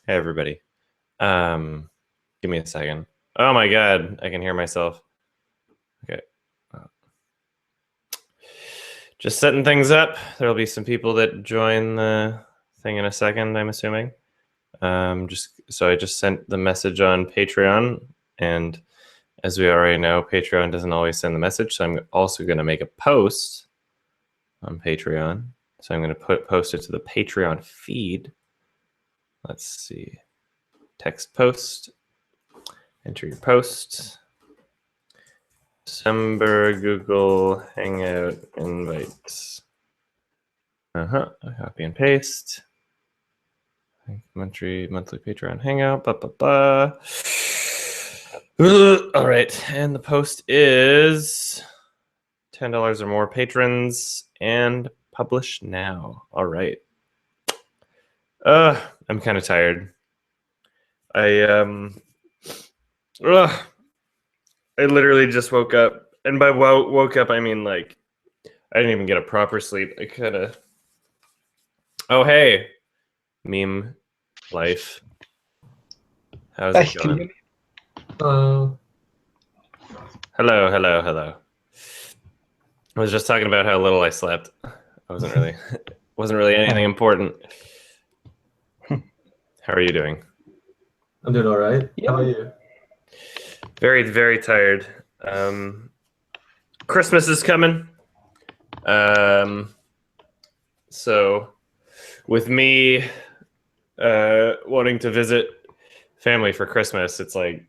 everybody. Give me a second. Oh my god, I can hear myself. Okay. Just setting things up. There'll be some people that join the thing in a second, I'm assuming. I just sent the message on Patreon, and as we already know, Patreon doesn't always send the message, so I'm also going to make a post on Patreon. So I'm going to post it to the Patreon feed. Let's see. Text post. Enter your post. December Google Hangout invites. Copy and paste. Monthly Patreon Hangout. All right, and the post is $10 or more patrons and publish now. All right. I'm kind of tired. I literally just woke up, and by woke up I mean like I didn't even get a proper sleep. I kind of. Oh hey, meme life. How's it going? Hello. Hello. I was just talking about how little I slept. I wasn't really anything important. How are you doing? I'm doing all right. Yeah. How are you? Very, very tired. Christmas is coming. So with me wanting to visit family for Christmas, it's like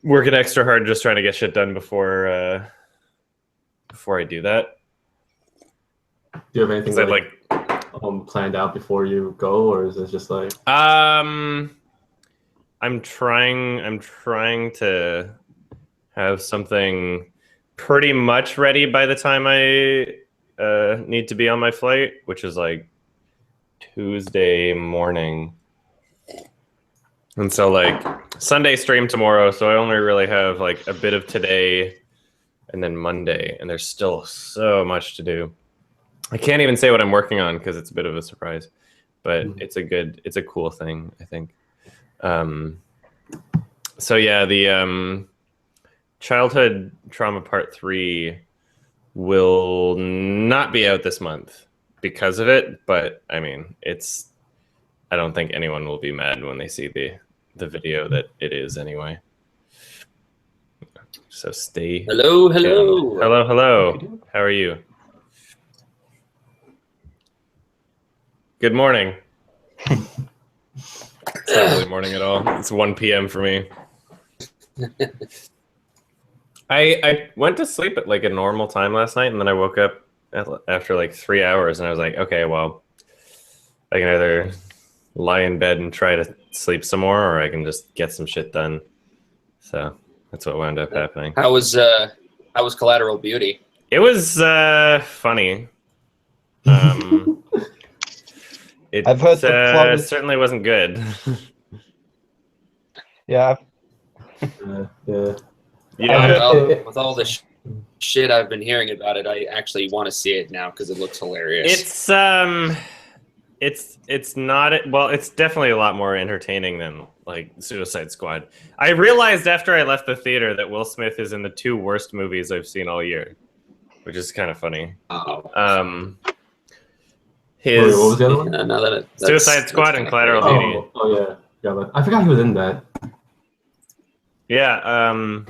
working extra hard just trying to get shit done before I do that. Do you have anything planned out before you go, or is it just like I'm trying to have something pretty much ready by the time I need to be on my flight, which is like Tuesday morning. And so like Sunday stream tomorrow, so I only really have like a bit of today and then Monday, and there's still so much to do. I can't even say what I'm working on because it's a bit of a surprise, but it's a cool thing, I think. So yeah, the Childhood Trauma Part 3 will not be out this month because of it, but I mean, I don't think anyone will be mad when they see the video that it is anyway. So stay. Hello. How are you? Good morning. It's not really morning at all. It's 1 p.m. for me. I went to sleep at like a normal time last night, and then I woke up after like 3 hours, and I was like, okay, well, I can either lie in bed and try to sleep some more, or I can just get some shit done. So that's what wound up happening. How was Collateral Beauty? It was funny. I've heard the plot certainly wasn't good. Yeah. yeah. With all the shit I've been hearing about it, I actually want to see it now because it looks hilarious. It's not, well, it's definitely a lot more entertaining than like Suicide Squad. I realized after I left the theater that Will Smith is in the 2 worst movies I've seen all year, which is kind of funny. What was the other one? Suicide Squad and Collateral Beauty. Oh yeah, but I forgot he was in that. Yeah.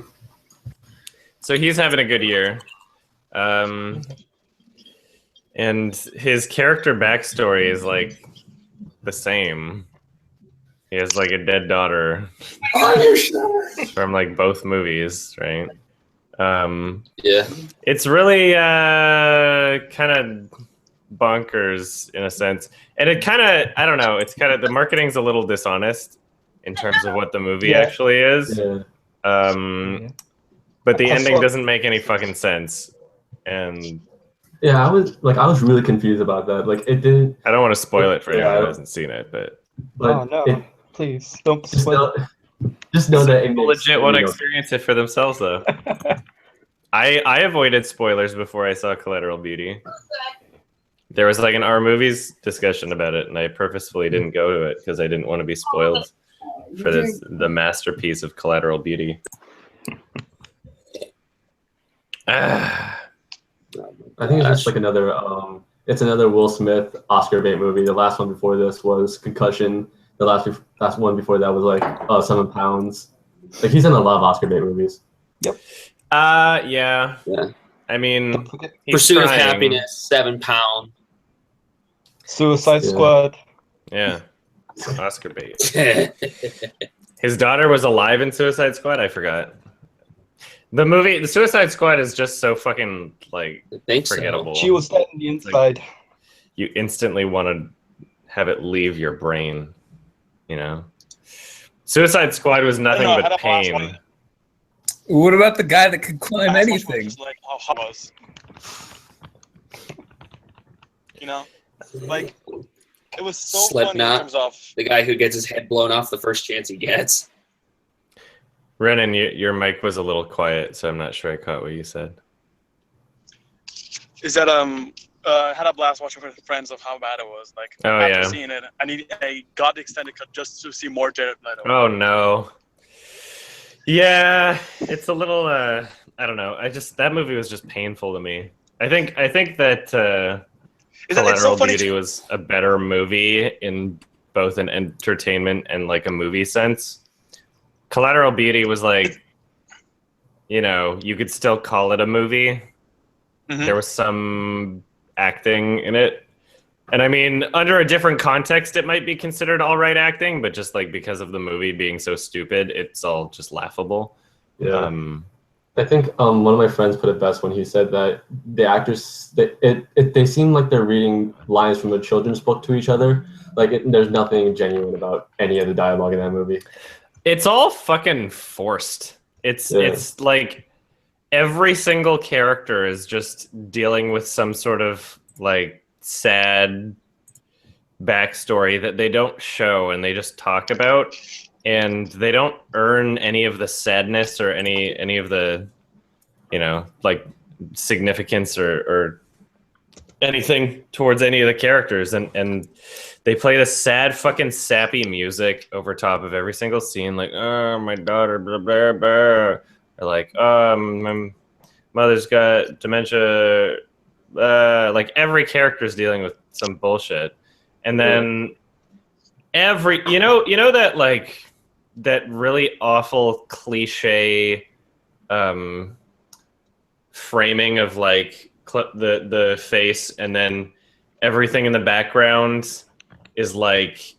So he's having a good year. And his character backstory is like the same. He has like a dead daughter from like both movies, right? Yeah. It's really kind of bonkers in a sense. And it kind of, I don't know, it's kind of, the marketing's a little dishonest in terms of what the movie actually is. Yeah. But the ending doesn't make any fucking sense. And yeah, I was really confused about that. Like it didn't. I don't want to spoil it for anyone who hasn't seen it, but oh no, please don't spoil it. Just know that people legit want to experience it for themselves, though. I avoided spoilers before I saw Collateral Beauty. There was like an R Movies discussion about it, and I purposefully didn't go to it because I didn't want to be spoiled for the masterpiece of Collateral Beauty. I think it's just like another it's another Will Smith Oscar bait movie. The last one before this was Concussion. The last one before that was like 7 Pounds. Like he's in a lot of Oscar bait movies. Yep. Yeah. I mean, Pursuit of Happiness, 7 Pound. Suicide Squad. Yeah. Oscar bait. His daughter was alive in Suicide Squad? I forgot. The movie, The Suicide Squad is just so fucking, like, forgettable. She was dead in the inside. Like, you instantly want to have it leave your brain, you know? Suicide Squad was nothing but pain. What about the guy that could climb anything? Like how hot it was. You know? Like, it was so funny in terms of... the guy who gets his head blown off the first chance he gets. Renan, your mic was a little quiet, so I'm not sure I caught what you said. Is that I had a blast watching with friends of how bad it was. Like after seeing it, I got the extended cut just to see more Jared Leto. Oh no. Yeah, it's a little I don't know. That movie was just painful to me. I think that Collateral Beauty was a better movie in both an entertainment and like a movie sense. Collateral Beauty was like, you know, you could still call it a movie. Mm-hmm. There was some acting in it. And I mean, under a different context, it might be considered all right acting, but just like because of the movie being so stupid, it's all just laughable. Yeah. I think one of my friends put it best when he said that the actors, they seem like they're reading lines from a children's book to each other. Like there's nothing genuine about any of the dialogue in that movie. It's all fucking forced. It's like every single character is just dealing with some sort of like sad backstory that they don't show and they just talk about, and they don't earn any of the sadness or any of the, you know, like significance or anything towards any of the characters, and they play this sad fucking sappy music over top of every single scene, like, oh, my daughter, blah, blah, blah. Or like, my mother's got dementia. Like every character's dealing with some bullshit. And then you know that like that really awful cliche framing of like the face, and then everything in the background is like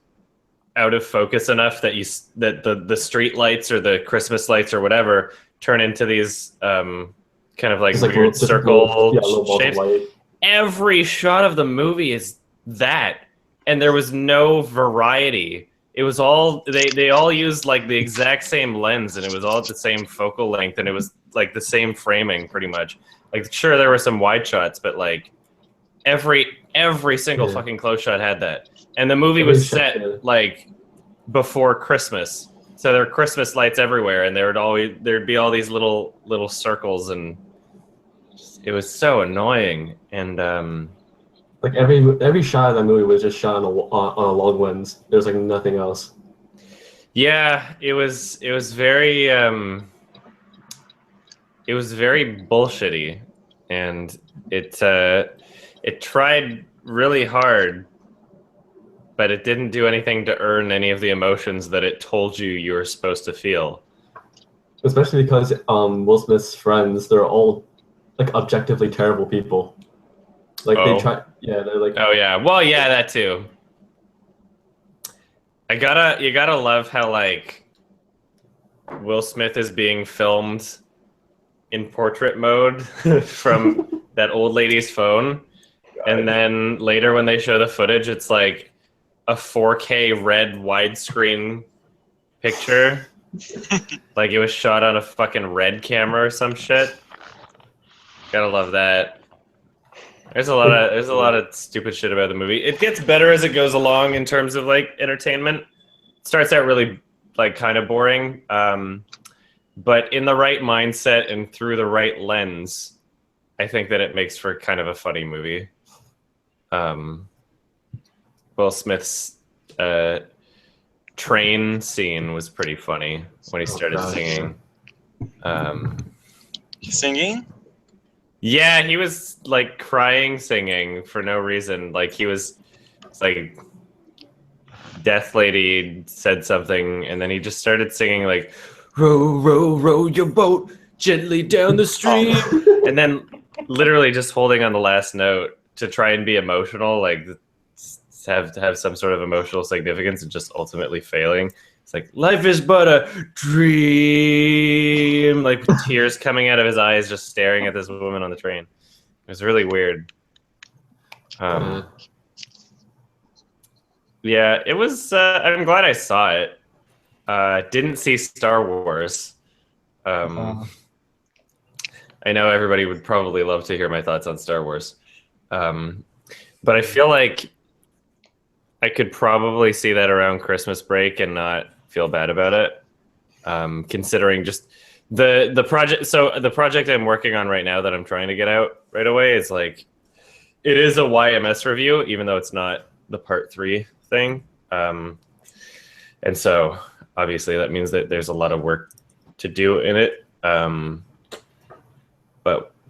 out of focus enough that the street lights or the Christmas lights or whatever turn into these kind of like weird circle shapes. Every shot of the movie is that, and there was no variety. It was all they all used like the exact same lens, and it was all at the same focal length, and it was like the same framing pretty much. Like sure, there were some wide shots, but like every single fucking close shot had that. And the movie was set like before Christmas, so there were Christmas lights everywhere, and there'd be all these little circles, and it was so annoying. And like every shot of that movie was just shot on a long lens. There was like nothing else. Yeah, it was very bullshitty, and it tried really hard, but it didn't do anything to earn any of the emotions that it told you were supposed to feel. Especially because Will Smith's friends, they're all like objectively terrible people. Like they try, they're like. Oh yeah, well yeah, that too. You gotta love how like Will Smith is being filmed in portrait mode from that old lady's phone, and then later when they show the footage, it's like a 4K red widescreen picture. Like it was shot on a fucking red camera or some shit. Gotta love that. There's a lot of stupid shit about the movie. It gets better as it goes along in terms of like entertainment. It starts out really like kind of boring. but in the right mindset and through the right lens, I think that it makes for kind of a funny movie. Will Smith's train scene was pretty funny when he started singing. Singing? Yeah, he was like crying, singing for no reason. Like it's like Death Lady said something, and then he just started singing like, "Row, row, row your boat gently down the stream," and then literally just holding on the last note to try and be emotional, like have some sort of emotional significance, and just ultimately failing. It's like, life is but a dream, like tears coming out of his eyes, just staring at this woman on the train. It was really weird. Yeah, it was. I'm glad I saw it. Didn't see Star Wars. I know everybody would probably love to hear my thoughts on Star Wars, but I feel like I could probably see that around Christmas break and not feel bad about it, considering just the project. So the project I'm working on right now that I'm trying to get out right away is like, it is a YMS review, even though it's not the part 3 thing. And so obviously that means that there's a lot of work to do in it. But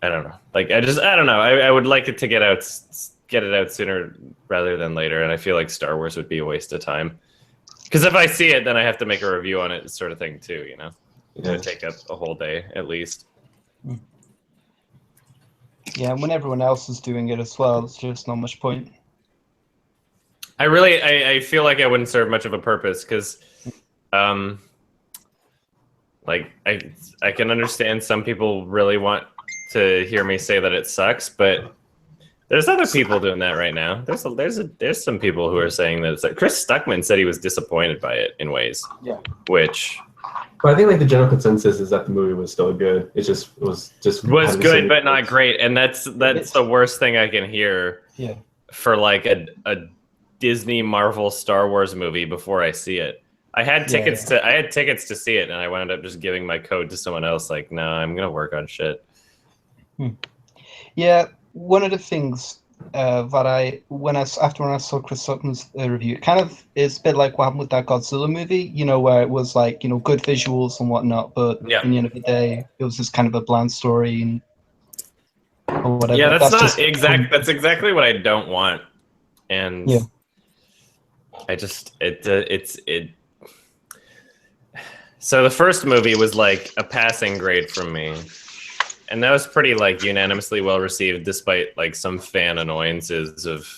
I don't know. Like, I don't know. I would like it to get it out sooner rather than later. And I feel like Star Wars would be a waste of time. Because if I see it, then I have to make a review on it, sort of thing too, you know? It's going to take up a whole day at least. Yeah, and when everyone else is doing it as well, it's just not much point. I feel like I wouldn't serve much of a purpose because, like, I can understand some people really want to hear me say that it sucks, but there's other people doing that right now. There's some people who are saying that it's like, Chris Stuckman said he was disappointed by it in ways. Yeah. Which. But I think like the general consensus is that the movie was still good. It was good, but not great, and that's the worst thing I can hear. Yeah. For like a Disney Marvel Star Wars movie before I see it. I had tickets to see it, and I wound up just giving my code to someone else. Like, no, I'm gonna work on shit. Yeah, one of the things that when I saw Chris Sutton's review, it kind of is a bit like what happened with that Godzilla movie, you know, where it was like, you know, good visuals and whatnot, but in the end of the day, it was just kind of a bland story or whatever. Yeah, that's exactly what I don't want, and yeah. I just So the first movie was like a passing grade from me. And that was pretty like unanimously well received, despite like some fan annoyances of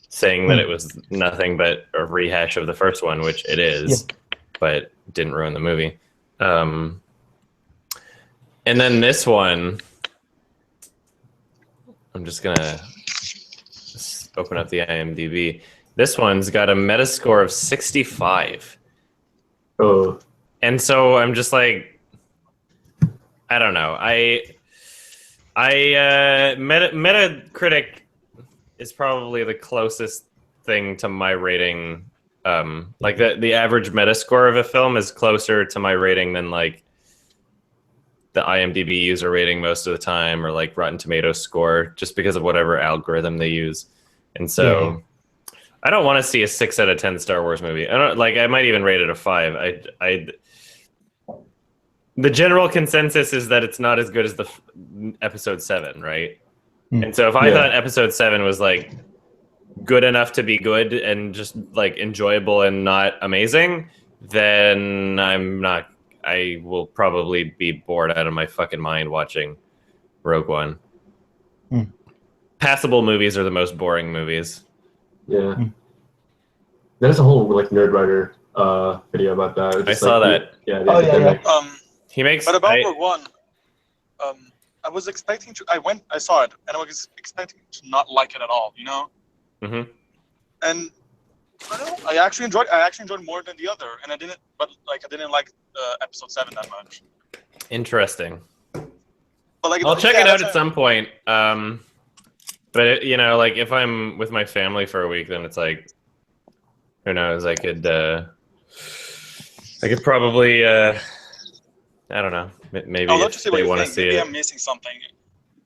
saying that it was nothing but a rehash of the first one, which it is, but didn't ruin the movie. And then this one, I'm just gonna open up the IMDb. This one's got a Metascore of 65. Oh. And so I'm just like, I don't know. Metacritic is probably the closest thing to my rating. Like the average Metascore of a film is closer to my rating than like the IMDb user rating most of the time, or like Rotten Tomatoes score, just because of whatever algorithm they use. And so I don't want to see a 6 out of 10 Star Wars movie. I might even rate it a 5. The general consensus is that it's not as good as the episode 7, right? And so if I thought episode 7 was like good enough to be good and just like enjoyable and not amazing, then I will probably be bored out of my fucking mind watching Rogue One. Passable movies are the most boring movies. Yeah. There's a whole like Nerd Writer video about that. I saw that. He makes. But about Rogue One, I was expecting to. I saw it, and I was expecting to not like it at all. You know. Mm-hmm. And I don't know. I actually enjoyed more than the other, and I didn't like episode 7 that much. Interesting. But like, I'll check it out at some point. But you know, like if I'm with my family for a week, then it's like, who knows? I could probably. I don't know. Maybe I'd love to see what they you want to think. see Maybe it. I'm missing something.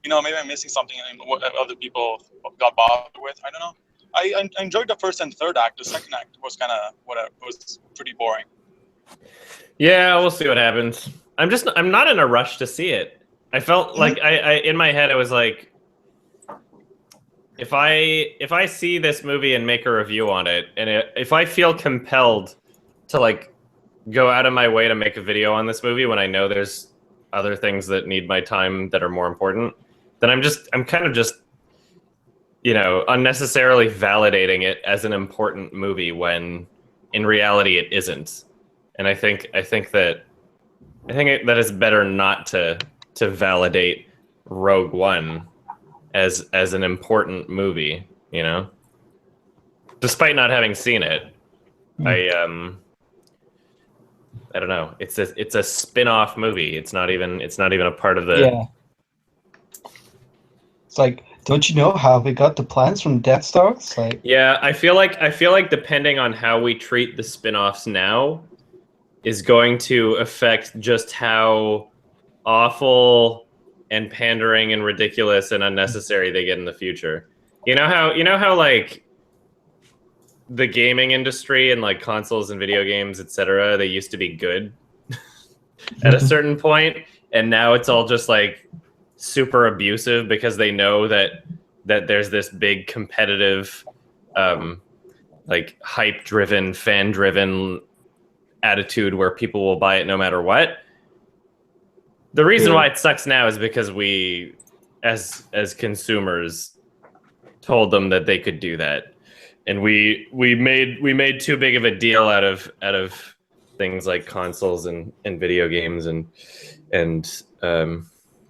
Maybe I'm missing something in what other people got bothered with. I don't know. I enjoyed the first and third act. The second act was kind of was pretty boring. Yeah, we'll see what happens. I'm not in a rush to see it. I felt like I in my head I was like, if I see this movie and make a review on it, and if I feel compelled to like go out of my way to make a video on this movie when I know there's other things that need my time that are more important, then I'm kind of just unnecessarily validating it as an important movie when in reality it isn't. And I think that it's better not to validate Rogue One as an important movie, despite not having seen it. I don't know. It's a spin-off movie. It's not even a part of the. Yeah. It's like, don't you know how we got the plans from Death Star? It's like. Yeah, I feel like depending on how we treat the spin-offs now is going to affect just how awful and pandering and ridiculous and unnecessary they get in the future. You know how like the gaming industry and like consoles and video games, etc., they used to be good at a certain point, and now it's all just like super abusive because they know that there's this big competitive like hype-driven, fan-driven attitude where people will buy it no matter what. The reason why it sucks now is because we as consumers told them that they could do that. And we made too big of a deal out of things like consoles and video games and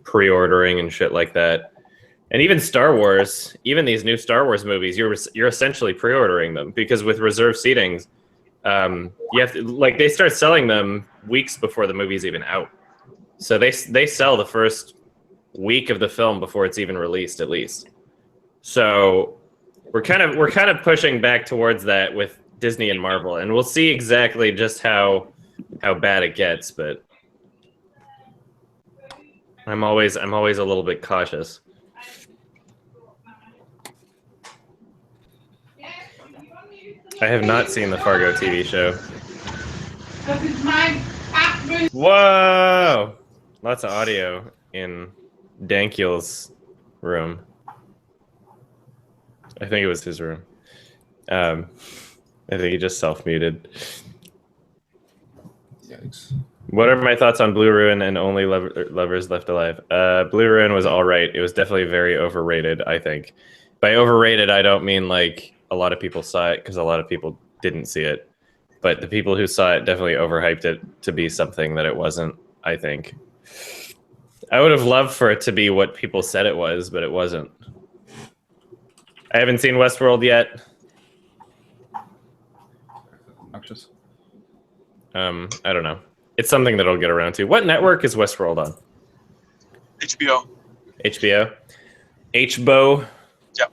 pre-ordering and shit like that. And even Star Wars, even these new Star Wars movies, you're essentially pre-ordering them because with reserved seatings, you have to, like, they start selling them weeks before the movie's even out. So they sell the first week of the film before it's even released, at least. So we're kind of pushing back towards that with Disney and Marvel, and we'll see exactly just how bad it gets. But I'm always a little bit cautious. I have not seen the Fargo TV show. Whoa! Lots of audio in Dankul's room. I think it was his room. I think he just self-muted. Yikes. What are my thoughts on Blue Ruin and Only Lovers Left Alive? Blue Ruin was all right. It was definitely very overrated, I think. By overrated, I don't mean like a lot of people saw it, because a lot of people didn't see it. But the people who saw it definitely overhyped it to be something that it wasn't, I think. I would have loved for it to be what people said it was, but it wasn't. I haven't seen Westworld yet. Noxious. I don't know. It's something that I'll get around to. What network is Westworld on? HBO. HBO? HBO? Yeah.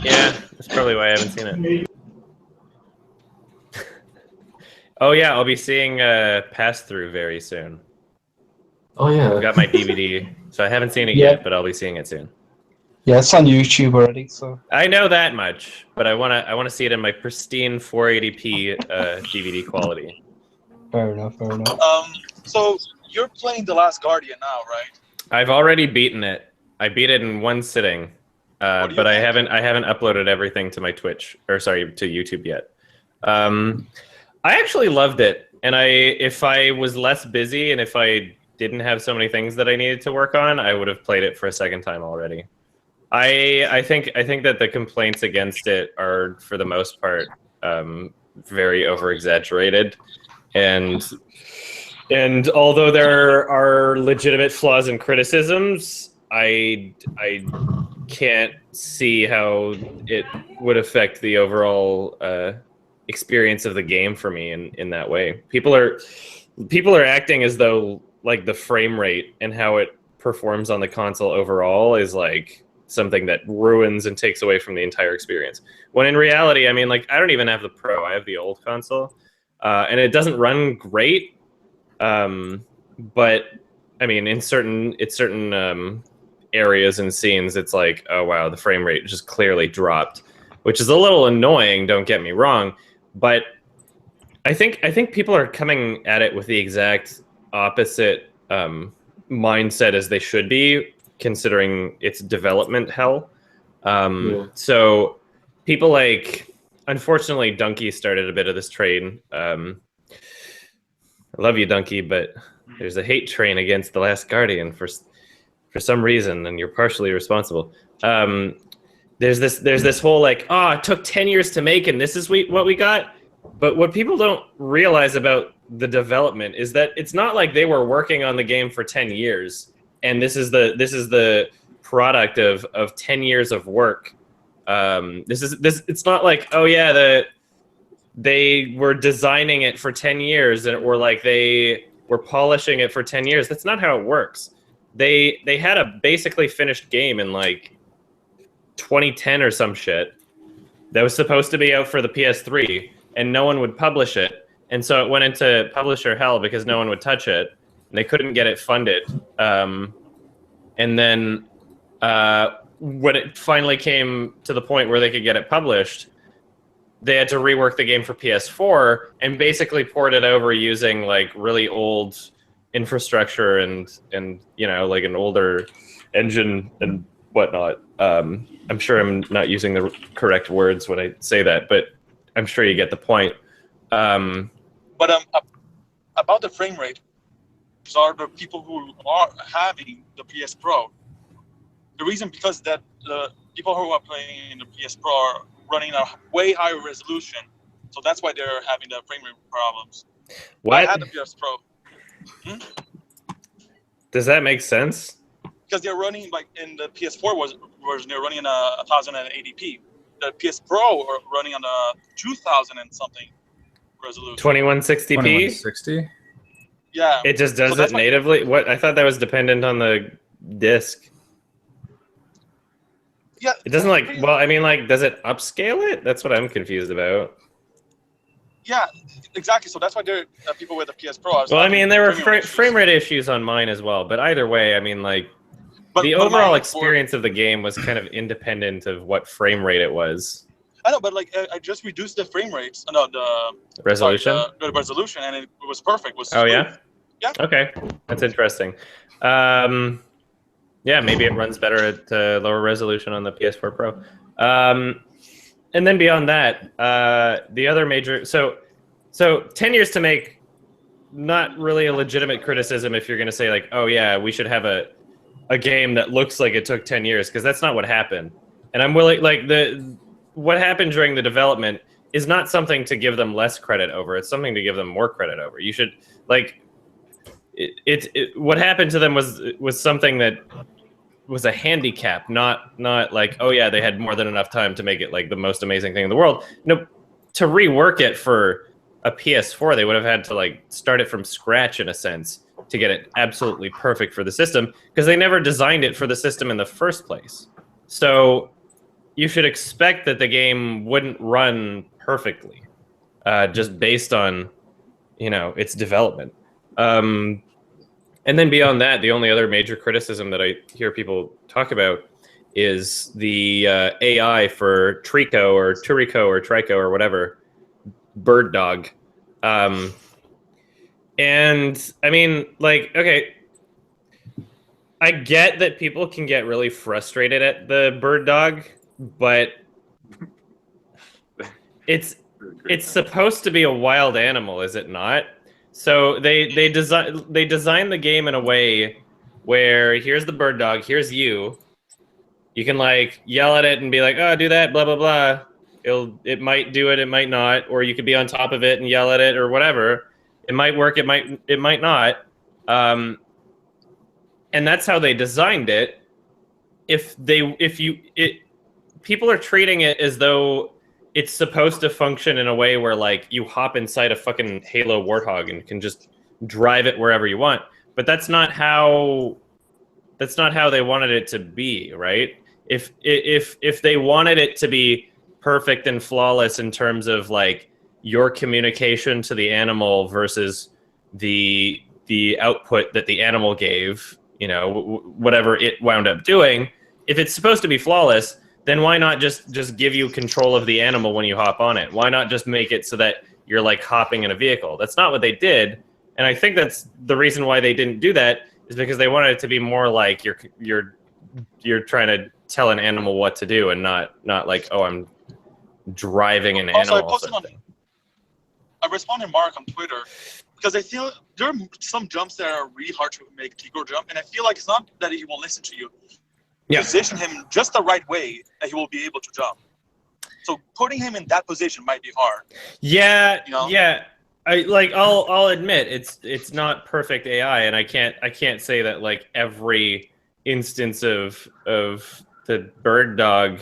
Yeah, that's probably why I haven't seen it. Oh yeah, I'll be seeing Pass Through very soon. Oh yeah. I've got my DVD, so I haven't seen it yet, but I'll be seeing it soon. Yeah, it's on YouTube already, so. I know that much, but I wanna see it in my pristine 480p DVD quality. Fair enough. So you're playing The Last Guardian now, right? I've already beaten it. I beat it in one sitting, but I haven't uploaded everything to my Twitch, or sorry, to YouTube yet. I actually loved it, and if I was less busy and if I didn't have so many things that I needed to work on, I would have played it for a second time already. I think that the complaints against it are, for the most part, very over-exaggerated, and although there are legitimate flaws and criticisms, I can't see how it would affect the overall experience of the game for me in that way. People are acting as though like the frame rate and how it performs on the console overall is like something that ruins and takes away from the entire experience. When in reality, I mean, like, I don't even have the Pro. I have the old console, and it doesn't run great, But I mean, in certain areas and scenes, it's like, oh wow, the frame rate just clearly dropped, which is a little annoying. Don't get me wrong, but I think people are coming at it with the exact opposite mindset as they should be, considering its development hell. So people like, unfortunately, Donkey started a bit of this train. I love you, Donkey, but there's a hate train against The Last Guardian for some reason, and you're partially responsible. There's this whole like, oh, it took 10 years to make, and this is what we got. But what people don't realize about the development is that it's not like they were working on the game for 10 years, and this is the product of 10 years of work. It's not like, oh yeah, they were designing it for 10 years, or like they were polishing it for 10 years. That's not how it works. They had a basically finished game in like 2010 or some shit that was supposed to be out for the PS3, and no one would publish it. And so it went into publisher hell because no one would touch it. And they couldn't get it funded. And then when it finally came to the point where they could get it published, they had to rework the game for PS4 and basically port it over using like really old infrastructure and you know, like an older engine and whatnot. I'm sure I'm not using the correct words when I say that, but I'm sure you get the point. But about the frame rate, these are the people who are having the PS Pro. The reason because that the people who are playing in the PS Pro are running a way higher resolution, so that's why they're having the frame rate problems. What? I had the PS Pro. Does that make sense? Because they're running like in the PS4 version, they're running in a 1080p. The PS Pro are running on a 2000 and something resolution. 2160p? 2160? Yeah. It just does it natively? What? I thought that was dependent on the disc. Yeah. It doesn't like, well, I mean, like, does it upscale it? That's what I'm confused about. Yeah, exactly. So that's why there are people with the PS Pro. Well, I mean, there were frame rate issues on mine as well. But either way, I mean, like, the overall experience of the game was kind of independent of what frame rate it was. I know, but like, I just reduced the frame rates. No, the resolution. Sorry, the resolution, and it was perfect. It was oh yeah. Yeah. Okay, that's interesting. Yeah, maybe it runs better at lower resolution on the PS4 Pro. And then beyond that, the other major so 10 years to make, not really a legitimate criticism if you're going to say like, oh yeah, we should have a game that looks like it took 10 years, because that's not what happened. And I'm willing, like, what happened during the development is not something to give them less credit over. It's something to give them more credit over. You should, like, what happened to them was something that was a handicap, not like, oh yeah, they had more than enough time to make it like the most amazing thing in the world. No, to rework it for a PS4, they would have had to like start it from scratch in a sense to get it absolutely perfect for the system, because they never designed it for the system in the first place. So you should expect that the game wouldn't run perfectly, just based on, you know, its development. And then beyond that, the only other major criticism that I hear people talk about is the AI for Trico or Trico or whatever, bird dog. And I mean, like, okay, I get that people can get really frustrated at the bird dog, but it's supposed to be a wild animal, is it not? So they design the game in a way where here's the bird dog, here's you. You can like yell at it and be like, oh, do that, blah blah blah. It might do it, it might not, or you could be on top of it and yell at it or whatever. It might work, it might not. And that's how they designed it. People are treating it as though it's supposed to function in a way where like you hop inside a fucking Halo Warthog and can just drive it wherever you want. But that's not how they wanted it to be, right? If they wanted it to be perfect and flawless in terms of like your communication to the animal versus the output that the animal gave, you know, whatever it wound up doing. If it's supposed to be flawless, then why not just give you control of the animal when you hop on it? Why not just make it so that you're like hopping in a vehicle? That's not what they did, and I think that's the reason why they didn't do that is because they wanted it to be more like you're trying to tell an animal what to do, and not like, oh, I'm driving an animal. I responded Mark on Twitter because I feel there are some jumps that are really hard to make Tigro jump, and I feel like it's not that he will listen to you. Yeah. Position him just the right way that he will be able to jump. So putting him in that position might be hard. Yeah, you know? Yeah. I'll admit it's not perfect AI, and I can't say that like every instance of the bird dog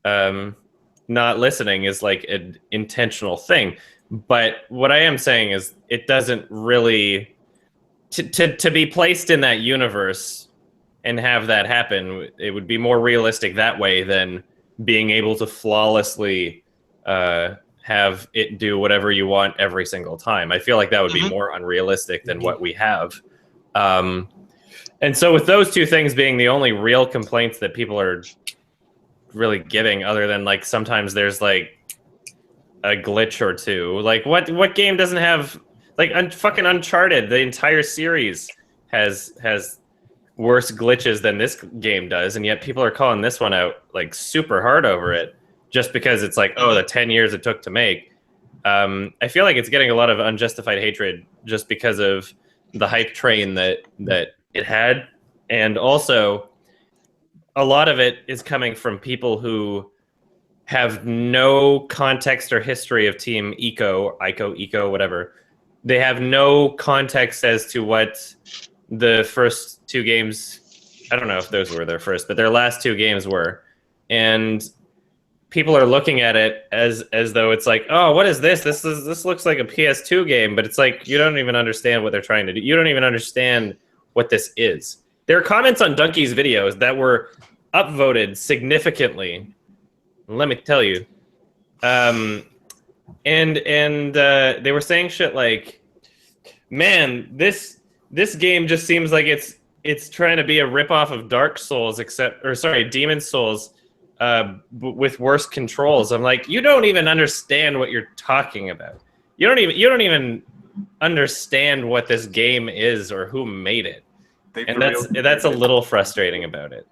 not listening is like an intentional thing. But what I am saying is it doesn't really to be placed in that universe and have that happen. It would be more realistic that way than being able to flawlessly have it do whatever you want every single time. I feel like that would be more unrealistic than what we have. And so with those two things being the only real complaints that people are really giving, other than like sometimes there's like a glitch or two. Like what game doesn't have like fucking Uncharted? The entire series has worse glitches than this game does, and yet people are calling this one out like super hard over it just because it's like, oh, the 10 years it took to make. I feel like it's getting a lot of unjustified hatred just because of the hype train that it had, and also a lot of it is coming from people who have no context or history of Team Eco, whatever. They have no context as to what the first two games, I don't know if those were their first, but their last two games were. And people are looking at it as though it's like, oh, what is this? This looks like a PS2 game, but it's like you don't even understand what they're trying to do. You don't even understand what this is. There are comments on Donkey's videos that were upvoted significantly. Let me tell you. And they were saying shit like, man, this game just seems like it's trying to be a ripoff of Dark Souls, Demon Souls, with worse controls. I'm like, you don't even understand what you're talking about. You don't even understand what this game is or who made it. And that's a little frustrating about it.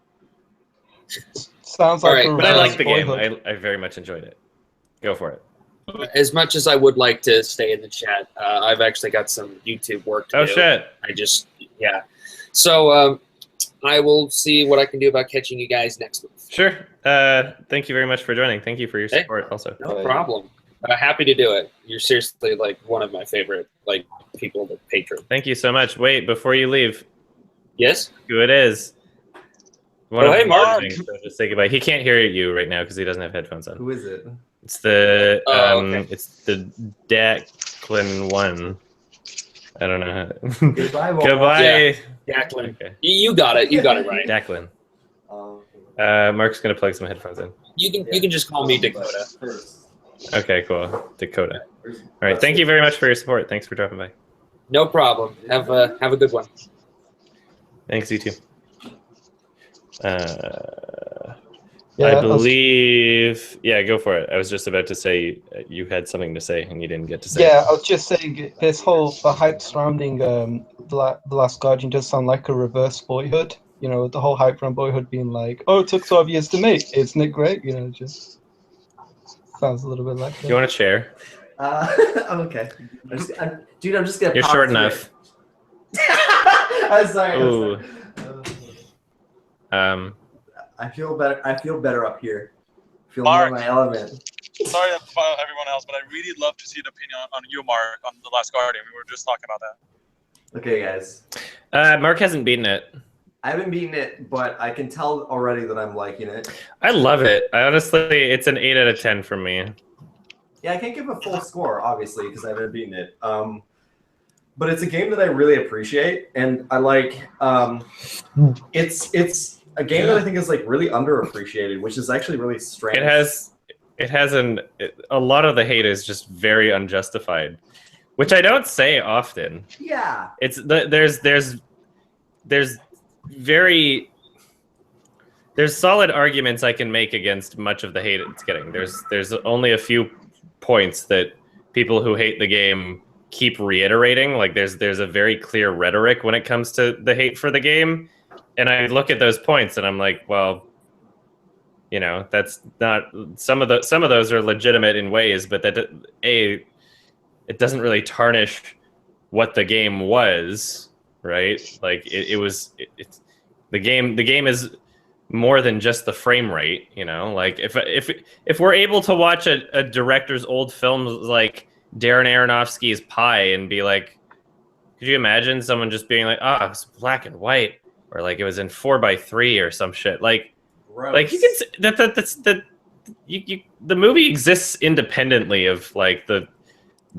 Sounds like but I like the game. I very much enjoyed it. Go for it. As much as I would like to stay in the chat, I've actually got some YouTube work to do. Oh, shit. Yeah. So I will see what I can do about catching you guys next month. Sure. Thank you very much for joining. Thank you for your support also. No problem. Happy to do it. You're seriously like one of my favorite like people that patron. Thank you so much. Wait, before you leave. Yes? Who it is. Hey, Mark. So just say goodbye. He can't hear you right now because he doesn't have headphones on. Who is it? It's the okay. It's the Declan one. I don't know. Goodbye. Goodbye. Yeah, Declan. Okay. You got it. You got it right. Declan. Mark's gonna plug some headphones in. You can just call me Dakota. Okay, cool. Dakota. All right. Thank you very much for your support. Thanks for dropping by. No problem. Have a good one. Thanks, you too. I believe. Yeah, go for it. I was just about to say you had something to say and you didn't get to say. Yeah, I was just saying the hype surrounding the Last Guardian does sound like a reverse Boyhood. You know, the whole hype around Boyhood being like, oh, it took 12 years to make. Isn't it great? You know, just sounds a little bit like that. Do you want a chair? I'm okay. Dude, I'm just gonna. You're short enough. I'm sorry. Ooh. I feel better. I feel better up here. I feel Mark. more in my element. Sorry about everyone else, but I really love to see an opinion on you, Mark, on The Last Guardian. We were just talking about that. Okay, guys. Mark hasn't beaten it. I haven't beaten it, but I can tell already that I'm liking it. I love it. Honestly, it's an 8 out of 10 for me. Yeah, I can't give a full score, obviously, because I haven't beaten it. But it's a game that I really appreciate, and I like. It's a game that I think is like really underappreciated, which is actually really strange. A lot of the hate is just very unjustified. which I don't say often. Yeah. It's there's solid arguments I can make against much of the hate it's getting. There's only a few points that people who hate the game keep reiterating. Like there's a very clear rhetoric when it comes to the hate for the game, and I look at those points and I'm like, well, you know, that's not some of those are legitimate in ways, but that it doesn't really tarnish what the game was, right? Like the game is more than just the frame rate, you know. Like if we're able to watch a director's old films like Darren Aronofsky's Pi and be like, could you imagine someone just being like, oh, it's black and white, or like it was in 4:3 or some shit, like Gross. Like you can the movie exists independently of like the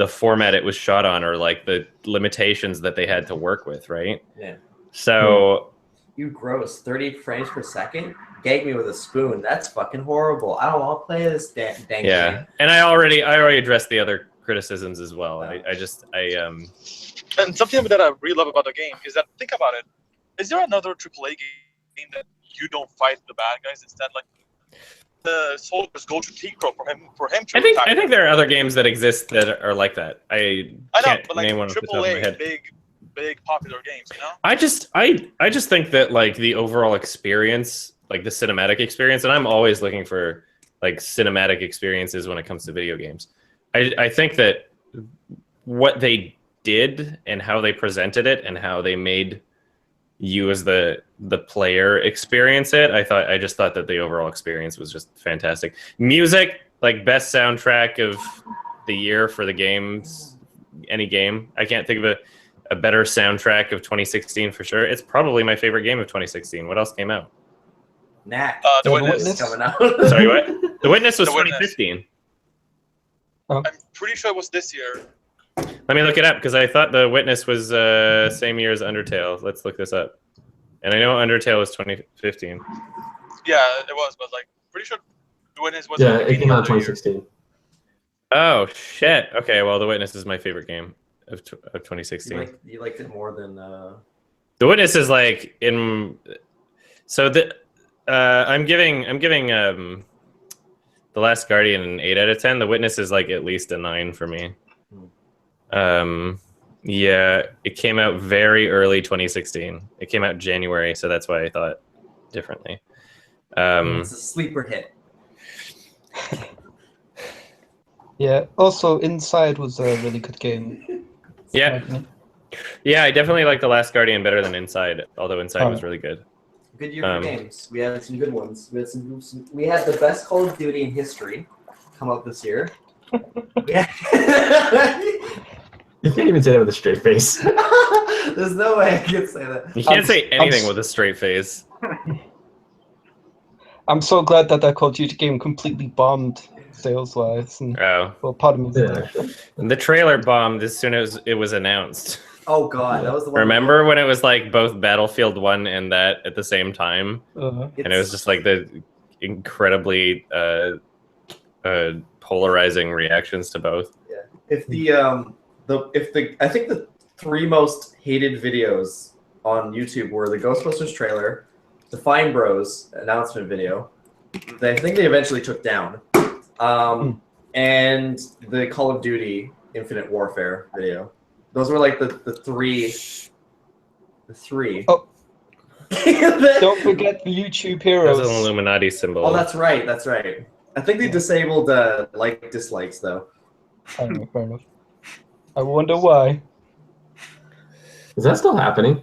format it was shot on or like the limitations that they had to work with, right? Yeah. So you gross 30 frames per second. Gag me with a spoon. That's fucking horrible. I don't want to play this dang game. And I already addressed the other criticisms as well. Oh. And something that I really love about the game is that, think about it, is there another AAA game that you don't fight the bad guys, instead like the soldiers go to T-Crow for him to I think there are other games that exist that are like that. I know, but like name one off the top of my head. big popular games, you know? I just think that like the overall experience, like the cinematic experience, and I'm always looking for like cinematic experiences when it comes to video games. I think that what they did and how they presented it and how they made you as the player experience it, I just thought that the overall experience was just fantastic. Music, like best soundtrack of the year for the games, any game. I can't think of a better soundtrack of 2016 for sure. It's probably my favorite game of 2016. What else came out? Knack. The Witness coming out. Sorry, what? The Witness was 2015. I'm pretty sure it was this year. Let me look it up because I thought The Witness was same year as Undertale. Let's look this up. And I know Undertale was 2015. Yeah, it was, but like pretty sure The Witness was. Yeah, it came out in 2016. Oh shit! Okay, well, The Witness is my favorite game of 2016. You liked it more than. The Witness is like in. So I'm giving The Last Guardian an 8 out of 10. The Witness is like at least a 9 for me. Yeah, it came out very early 2016. It came out January, so that's why I thought differently. It's a sleeper hit. Yeah. Also, Inside was a really good game. Yeah, I definitely like The Last Guardian better than Inside, although Inside was really good. Good year for games. We had some good ones. We had the best Call of Duty in history come out this year. You can't even say that with a straight face. There's no way I can say that. You can't say anything with a straight face. I'm so glad that Call of Duty game completely bombed sales-wise. Well, pardon me. The trailer bombed as soon as it was announced. Oh god, that was the one. Remember when it was like both Battlefield 1 and that at the same time? And it was just like the incredibly polarizing reactions to both. Yeah. I think the 3 most hated videos on YouTube were the Ghostbusters trailer, the Fine Bros announcement video. I think they eventually took down, and the Call of Duty Infinite Warfare video. Those were like the three. The 3. Oh. Don't forget the YouTube Heroes. That's an Illuminati symbol. Oh, that's right. That's right. I think they disabled dislikes though. Fair enough. I wonder why. Is that still happening?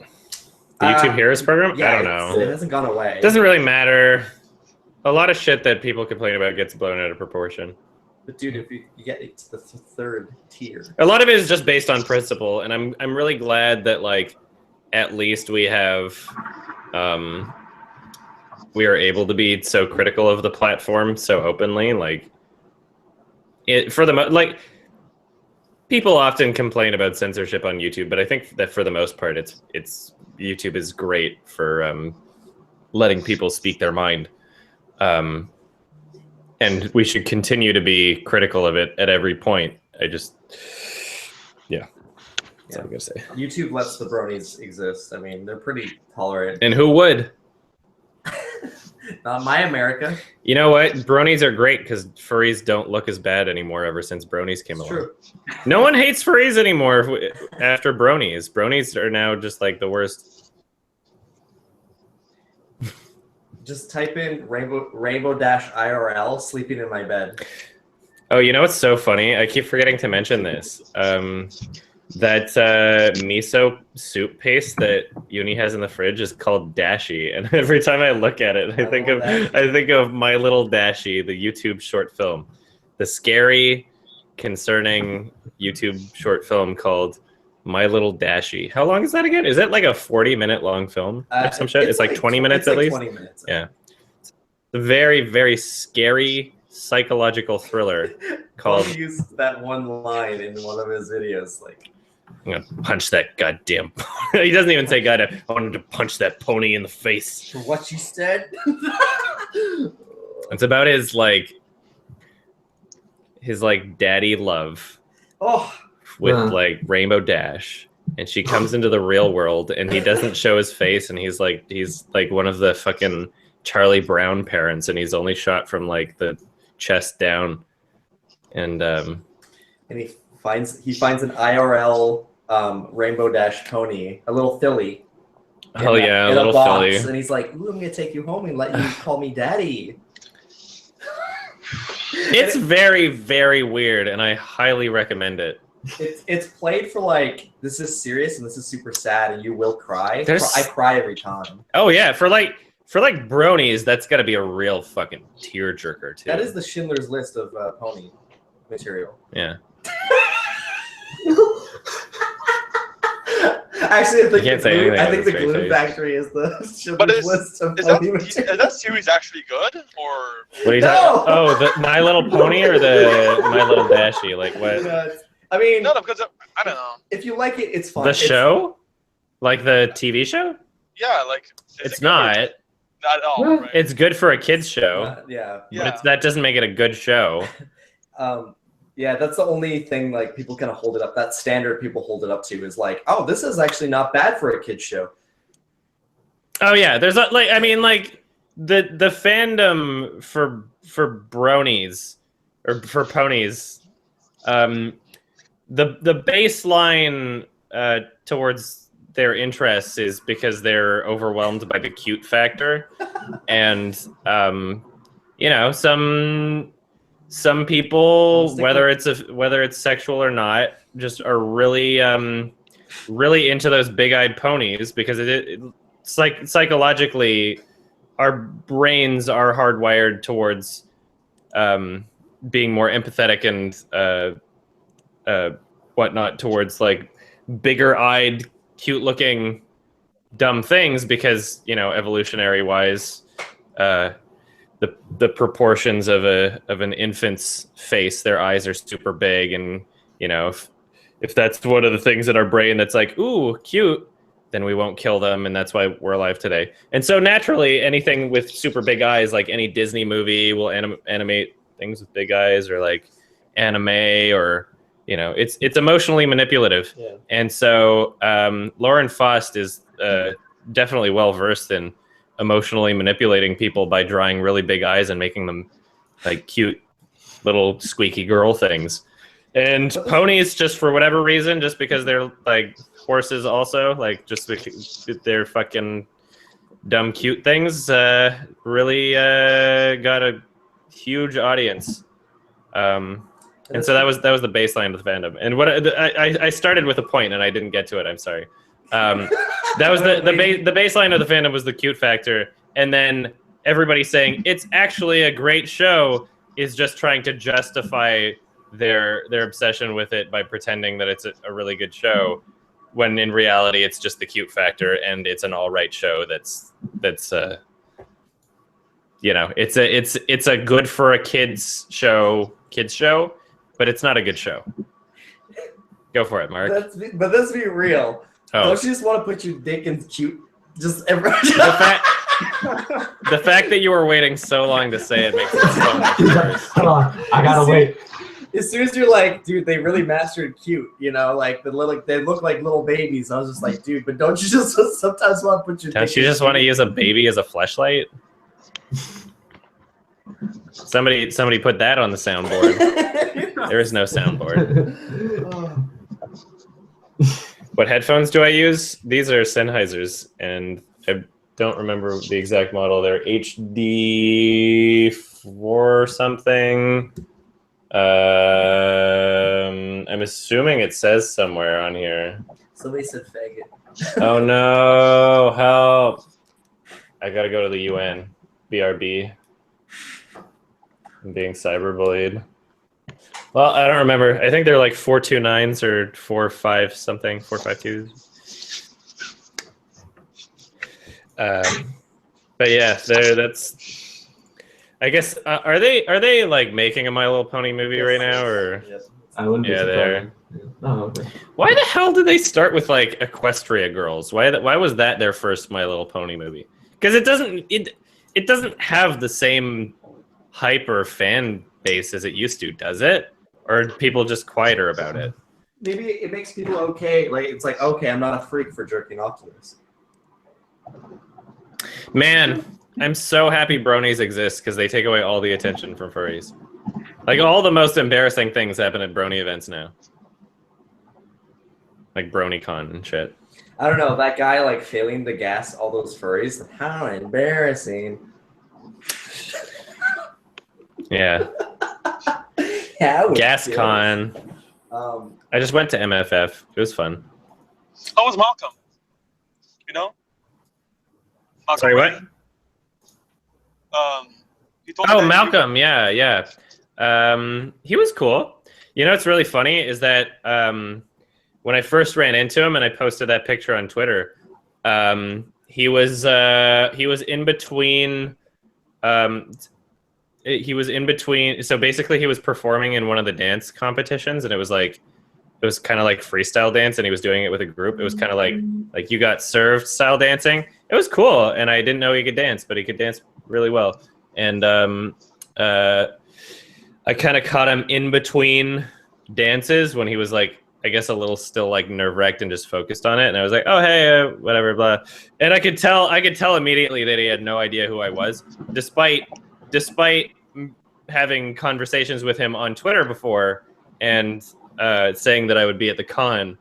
The YouTube Heroes program? Yeah, I don't know. It hasn't gone away. It doesn't really matter. A lot of shit that people complain about gets blown out of proportion. But dude, if you get it to the 3rd tier. A lot of it is just based on principle, and I'm really glad that like at least we have we are able to be so critical of the platform so openly. Like people often complain about censorship on YouTube, but I think that for the most part, it's YouTube is great for letting people speak their mind, and we should continue to be critical of it at every point. That's all I'm gonna say. YouTube lets the bronies exist. I mean, they're pretty tolerant. And who would? Not my America. You know what? Bronies are great because furries don't look as bad anymore ever since bronies came along. True. No one hates furries anymore after bronies. Bronies are now just like the worst. Just type in rainbow dash IRL sleeping in my bed. Oh, you know what's so funny? I keep forgetting to mention this. That miso soup paste that Uni has in the fridge is called Dashi, and every time I look at it, I think of My Little Dashi, the YouTube short film, the scary, concerning YouTube short film called My Little Dashi. How long is that again? Is it like a 40-minute long film or some shit? It's like 20 minutes at least. 20 minutes. Yeah, it's a very, very scary psychological thriller called. He used that one line in one of his videos, like. I'm gonna punch that goddamn. He doesn't even say goddamn. I wanted to punch that pony in the face. For what you said. It's about his daddy love. Oh. With like Rainbow Dash, and she comes into the real world, and he doesn't show his face, and he's like one of the fucking Charlie Brown parents, and he's only shot from like the chest down, and he finds an IRL Rainbow Dash pony, a little filly. Oh yeah, a little filly. And he's like, "Ooh, I'm gonna take you home and let you call me daddy." It's very, very weird, and I highly recommend it. It's played for like, this is serious and this is super sad, and you will cry. I cry every time. Oh yeah, for like bronies, that's got to be a real fucking tearjerker too. That is the Schindler's List of pony material. Yeah. Actually, I think the Glue Factory is the Schindler's List of pony material. Is that series actually good, or? What are you talking? Oh, the My Little Pony or the My Little Dashi? Like what? I mean, no, because I don't know. If you like it, it's fun. The show, like the TV show. Yeah, like it's not. Not at all. Right? It's good for a kids show. Yeah. But that doesn't make it a good show. Yeah, that's the only thing, like, people kind of hold it up. That standard people hold it up to is like, oh, this is actually not bad for a kid's show. Oh yeah, there's the fandom for bronies or for ponies. The baseline towards their interests is because they're overwhelmed by the cute factor, and some people, whether it's sexual or not, just are really really into those big-eyed ponies because it's like psychologically our brains are hardwired towards being more empathetic and whatnot towards like bigger-eyed, cute-looking dumb things because evolutionary wise the proportions of an infant's face, their eyes are super big, and if that's one of the things in our brain that's like, ooh, cute, then we won't kill them, and that's why we're alive today. And so naturally, anything with super big eyes, like any Disney movie, will animate things with big eyes, or like anime, or it's emotionally manipulative. Yeah. And so Lauren Faust is definitely well versed in emotionally manipulating people by drawing really big eyes and making them like cute little squeaky girl things. And ponies, just for whatever reason, just because they're like horses also, like just because they're fucking dumb cute things, really got a huge audience. And so that was the baseline of the fandom. And what I started with a point and I didn't get to it, I'm sorry. That was the baseline of the fandom was the cute factor, and then everybody saying it's actually a great show is just trying to justify their obsession with it by pretending that it's a really good show, when in reality it's just the cute factor and it's an all right show that's it's a good for a kids show, but it's not a good show. Go for it, Mark. But let's be real. Oh. Don't you just want to put your dick in cute? Just everyone. The fact that you were waiting so long to say it makes it so much worse. Hold on, I gotta wait. as soon as you're like, dude, they really mastered cute, you know, like they look like little babies. I was just like, dude, but don't you just sometimes want to put your? Don't you just want to use a baby as a fleshlight? Somebody put that on the soundboard. There is no soundboard. What headphones do I use? These are Sennheisers, and I don't remember the exact model. They're HD4 something. I'm assuming it says somewhere on here. Somebody said faggot. Oh no! Help! I gotta go to the UN. BRB. I'm being cyberbullied. Well, I don't remember. I think they're like 429s or 45 something, 452s. But yeah, that's. I guess are they like making a My Little Pony movie right now, or? Yes. I wouldn't be they're. Oh, okay. Why the hell did they start with like Equestria Girls? Why was that their first My Little Pony movie? Because it doesn't have the same hype or fan base as it used to, does it? Or are people just quieter about it? Maybe it makes people okay. Like it's like, okay, I'm not a freak for jerking off to this. Man, I'm so happy bronies exist because they take away all the attention from furries. Like all the most embarrassing things happen at brony events now. Like BronyCon and shit. I don't know, that guy like failing to gas all those furries. How embarrassing. Yeah. GasCon. I just went to MFF. It was fun. How was Malcolm? You know? Malcolm Sorry, what? He told me that Malcolm. Yeah. He was cool. You know what's really funny is that when I first ran into him and I posted that picture on Twitter, he was in between. He was in between. So basically, he was performing in one of the dance competitions, and it was kind of like freestyle dance, and he was doing it with a group. It was kind of like you got served style dancing. It was cool, and I didn't know he could dance, but he could dance really well. And I kind of caught him in between dances when he was like, I guess a little still like nerve-wracked and just focused on it. And I was like, oh hey, whatever, blah. And I could tell immediately that he had no idea who I was, despite having conversations with him on Twitter before and saying that I would be at the con.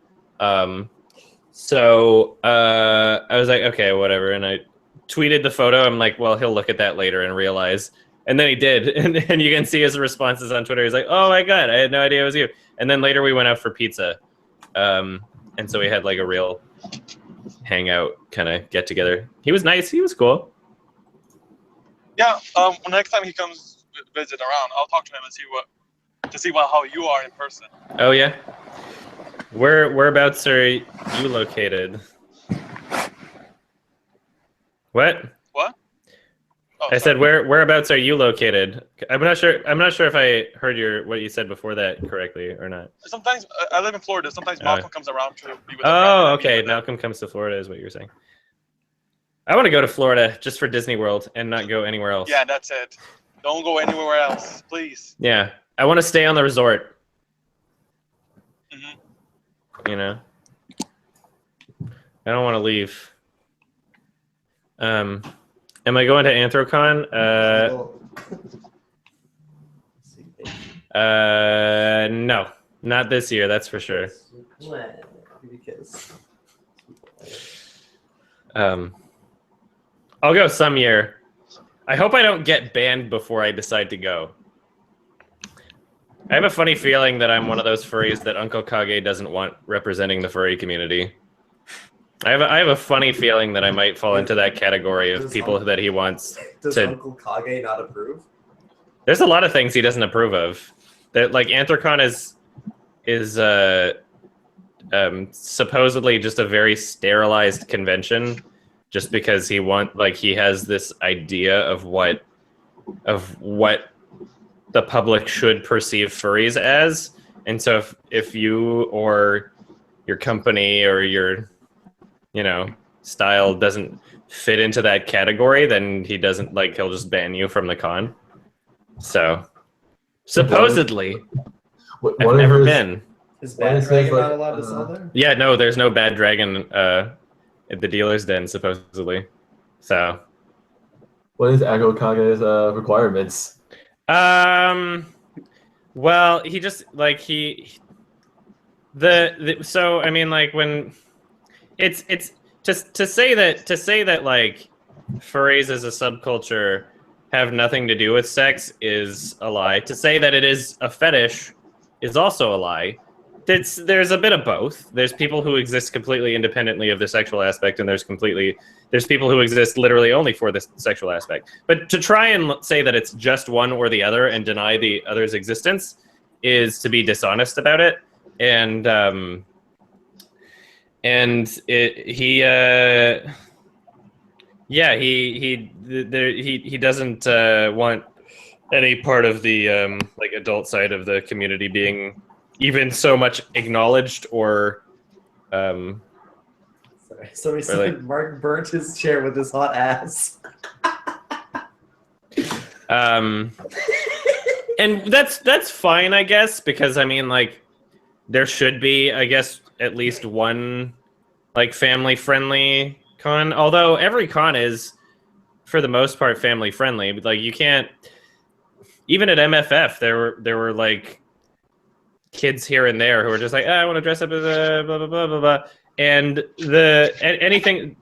So I was like, okay, whatever. And I tweeted the photo. I'm like, well, he'll look at that later and realize. And then he did. And you can see his responses on Twitter. He's like, oh my God, I had no idea it was you. And then later we went out for pizza. And so we had like a real hangout kind of get together. He was nice. He was cool. Yeah, next time he comes visit around, I'll talk to him and see how you are in person. Oh yeah, whereabouts are you located? What? What? Oh, I said whereabouts are you located? I'm not sure if I heard what you said before that correctly or not. Sometimes I live in Florida. Sometimes Malcolm comes around to be with. Oh, okay. Malcolm comes to Florida, is what you're saying. I want to go to Florida just for Disney World and not go anywhere else. Yeah, that's it. Don't go anywhere else, please. Yeah, I want to stay on the resort. Mm-hmm. You know, I don't want to leave. Am I going to Anthrocon? No, not this year. That's for sure. I'll go some year. I hope I don't get banned before I decide to go. I have a funny feeling that I'm one of those furries that Uncle Kage doesn't want representing the furry community. I have a funny feeling that I might fall into that category of people that he wants Does to. Uncle Kage not approve? There's a lot of things he doesn't approve of. That like Anthrocon is supposedly just a very sterilized convention, just because he has this idea of what the public should perceive furries as, and so if you or your company or your style doesn't fit into that category, then he'll just ban you from the con. So supposedly. I've never been. Is Bad Dragon not allowed to sell there? Yeah, no, there's no Bad Dragon at the dealer's den, supposedly. So. What is Ago Kage's requirements? Well, he just like so I mean like when it's just to say that like furries as a subculture have nothing to do with sex is a lie. To say that it is a fetish is also a lie. There's a bit of both. There's people who exist completely independently of the sexual aspect, and there's people who exist literally only for the sexual aspect. But to try and say that it's just one or the other and deny the other's existence is to be dishonest about it. And he doesn't want any part of the like adult side of the community being even so much acknowledged or Somebody said like, Mark burnt his chair with his hot ass. And that's fine, I guess, because I mean like there should be, I guess, at least one like family friendly con, although every con is for the most part family friendly. But like you can't, even at MFF there were like kids here and there who are just like, I want to dress up as a blah blah blah blah blah, and anything,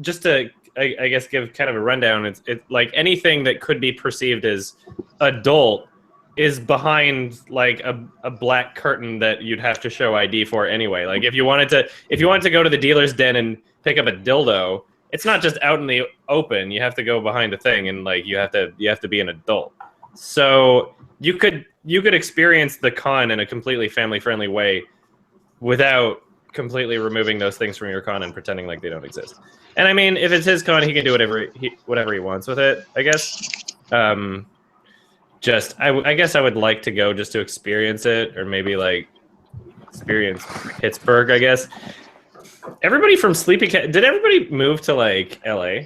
just to I guess give kind of a rundown. It's like anything that could be perceived as adult is behind like a black curtain that you'd have to show ID for anyway. Like if you wanted to go to the dealer's den and pick up a dildo, it's not just out in the open. You have to go behind a thing, and like you have to be an adult. So you could experience the con in a completely family-friendly way without completely removing those things from your con and pretending like they don't exist. And I mean, if it's his con, he can do whatever he wants with it, I guess. I guess I would like to go just to experience it, or maybe like experience Pittsburgh, I guess. Everybody from Sleepy Cat, did everybody move to like LA?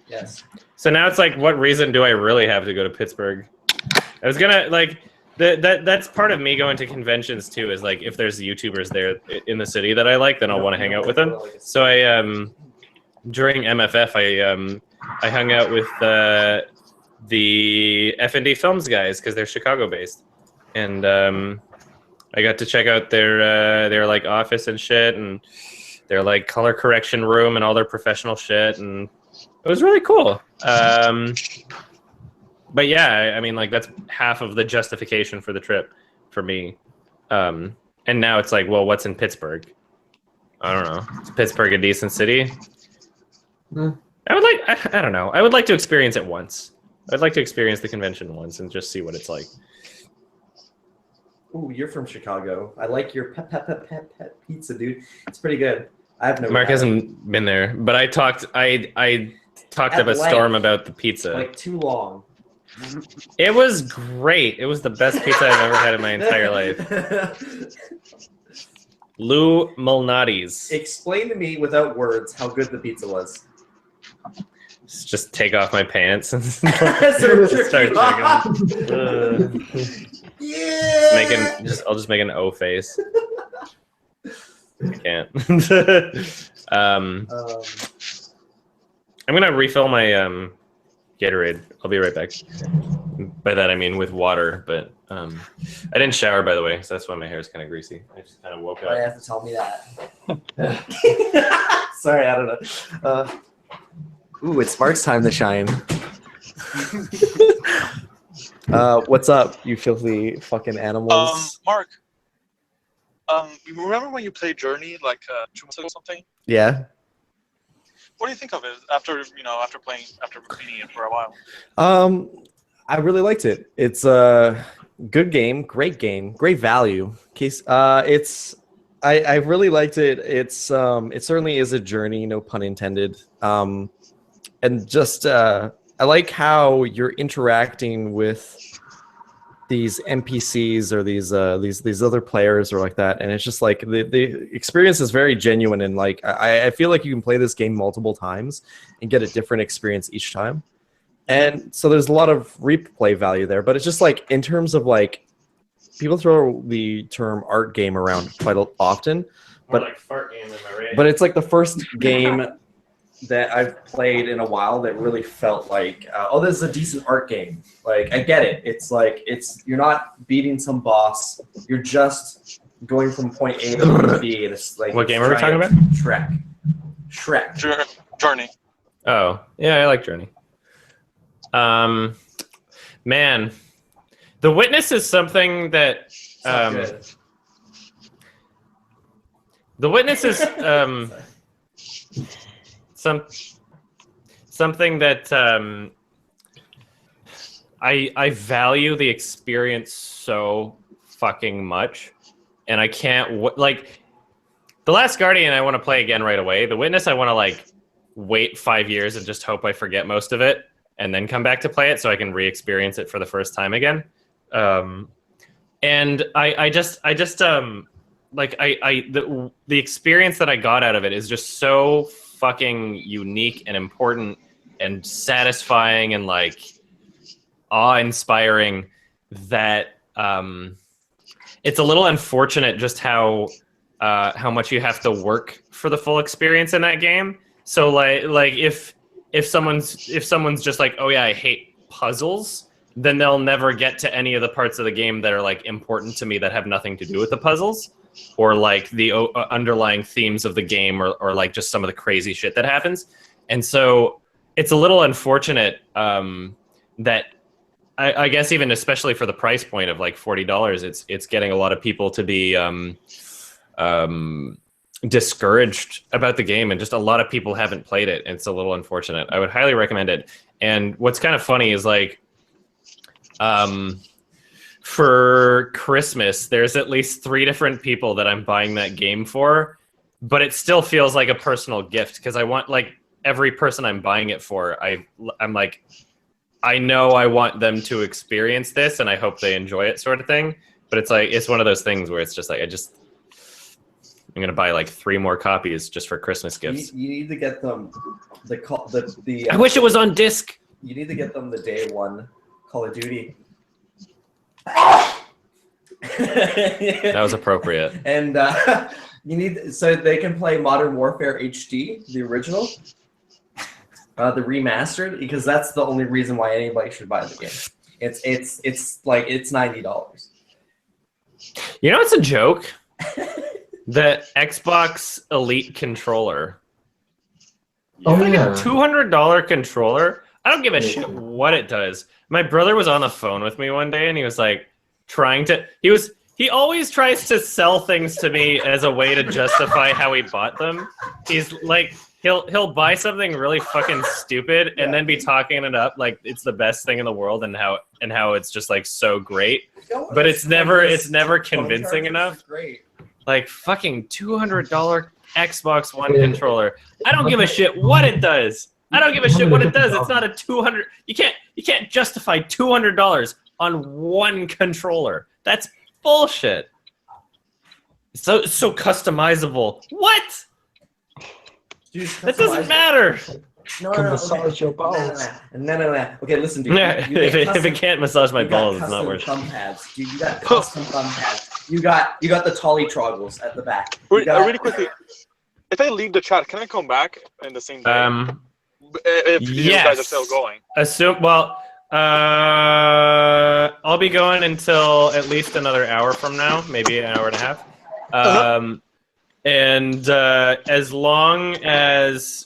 Yes. So now it's like, what reason do I really have to go to Pittsburgh? I was gonna like that's part of me going to conventions too, is like if there's YouTubers there in the city that I like, then I'll want to hang out with them. So I during MFF I hung out with the F&D Films guys because they're Chicago based, and I got to check out their like office and shit, and their like color correction room and all their professional shit, and it was really cool. But yeah, I mean, like that's half of the justification for the trip for me. And now it's like, well, what's in Pittsburgh? I don't know. Is Pittsburgh a decent city? I don't know. I would like to experience it once. I'd like to experience the convention once and just see what it's like. Ooh, you're from Chicago. I like your pep pizza, dude. It's pretty good. I have no. Mark hasn't been there, but I talked up a storm about the pizza. Like too long. It was great. It was the best pizza I've ever had in my entire life. Lou Malnati's. Explain to me without words how good the pizza was. Just take off my pants and start chicken. Yeah. I'll just make an O face. I can't. I'm gonna refill my Gatorade. I'll be right back. By that I mean with water, but I didn't shower, by the way, so that's why my hair is kind of greasy. I just kind of woke up. Why you have to tell me that? Sorry, I don't know. Ooh, it's Mark's time to shine. What's up, you filthy fucking animals? Mark. You remember when you played Journey like 2 months ago or something? Yeah. What do you think of it after beating it for a while? I really liked it. It's a good game, great value. I really liked it. It certainly is a journey, no pun intended. And just I like how you're interacting with these NPCs or these other players or like that, and it's just like the experience is very genuine, and like I feel like you can play this game multiple times and get a different experience each time, and so there's a lot of replay value there. But it's just like in terms of like people throw the term art game around quite often, but like fart game, am I right? But it's like the first game that I've played in a while that really felt like, oh, this is a decent art game. Like, I get it. It's like you're not beating some boss. You're just going from point A to point B, and it's like what game are we talking about? Shrek. Journey. Oh, yeah, I like Journey. Man, The Witness is something that The Witness is something that I value the experience so fucking much, and I can't like The Last Guardian. I want to play again right away. The Witness, I want to like wait 5 years and just hope I forget most of it, and then come back to play it so I can re-experience it for the first time again. And I just like the experience that I got out of it is just so fucking unique and important and satisfying and like awe-inspiring that it's a little unfortunate just how much you have to work for the full experience in that game. So like if someone's just like, oh yeah, I hate puzzles, then they'll never get to any of the parts of the game that are like important to me that have nothing to do with the puzzles, or like the underlying themes of the game, or like just some of the crazy shit that happens. And so it's a little unfortunate that I guess even especially for the price point of like $40, it's getting a lot of people to be discouraged about the game, and just a lot of people haven't played it, and it's a little unfortunate. I would highly recommend it. And what's kind of funny is like for Christmas there's at least 3 different people that I'm buying that game for, but it still feels like a personal gift because I want, like, every person I'm buying it for, I'm like, I know I want them to experience this and I hope they enjoy it, sort of thing. But it's like, it's one of those things where it's just like, I'm gonna buy like 3 more copies just for Christmas gifts. You need to get them I wish it was on disc. You need to get them the day one Call of Duty. That was appropriate. And you need, so they can play Modern Warfare HD, the original, the remastered, because that's the only reason why anybody should buy the game. It's like, it's $90. You know, it's a joke. The Xbox Elite controller. Oh, like yeah. a $200 controller. I don't give a shit what it does. My brother was on the phone with me one day and he was like he always tries to sell things to me as a way to justify how he bought them. He's like, he'll buy something really fucking stupid and then be talking it up like it's the best thing in the world and how it's just like so great. But it's never convincing enough. Like fucking $200 Xbox One controller. I don't give a shit what it does. I don't give a shit what it does. It's not a $200. You can't justify $200 on one controller. That's bullshit. So customizable. What? Dude, that doesn't matter. No. Massage your balls. No. Okay, listen, dude. If it can't massage my balls, it's not worth it. Thumb pads. Dude, you got custom thumb pads. You got the Tolly Troggles at the back. Really quickly, if I leave the chat, can I come back in the same day? If you guys are still going. I'll be going until at least another hour from now, maybe an hour and a half. And as long as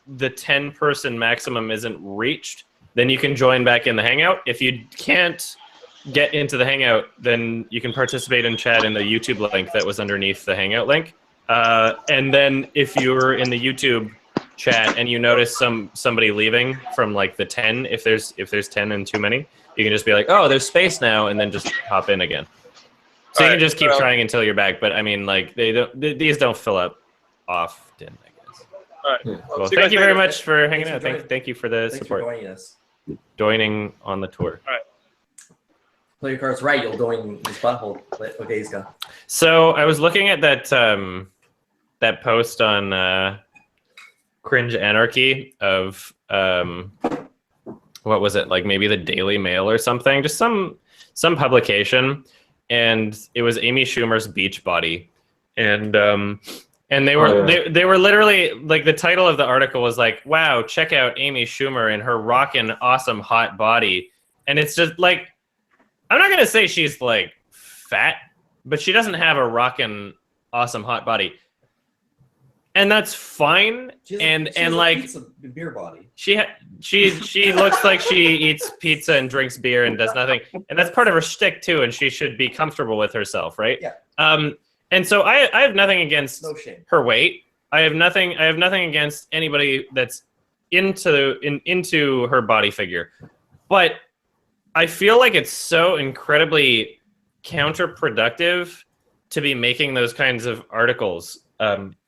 the 10-person maximum isn't reached, then you can join back in the Hangout. If you can't get into the Hangout, then you can participate in chat in the YouTube link that was underneath the Hangout link. And then if you're in the YouTube chat and you notice somebody leaving from like the 10, if there's 10 and too many, you can just be like, oh, there's space now, and then just hop in again. So you can just keep trying until you're back. But I mean, like, these don't fill up often, I guess. All right. Well, thank you very much for hanging out. Thank you for the support. Thanks for joining us. Joining on the tour. All right. Play your cards right. You'll join his butthole. Okay, he's gone. So I was looking at that post on Cringe Anarchy of what was it, like maybe the Daily Mail or something, just some publication, and it was Amy Schumer's beach body, and they were they were literally like, the title of the article was like, wow, check out Amy Schumer and her rockin' awesome hot body. And it's just like, I'm not gonna say she's like fat, but she doesn't have a rockin' awesome hot body, and that's fine. And like pizza beer body. She looks like she eats pizza and drinks beer and does nothing, and that's part of her shtick too. And she should be comfortable with herself, right? Yeah. And so I have nothing against No shame. her weight. I have nothing against anybody that's into her body figure, but I feel like it's so incredibly counterproductive to be making those kinds of articles,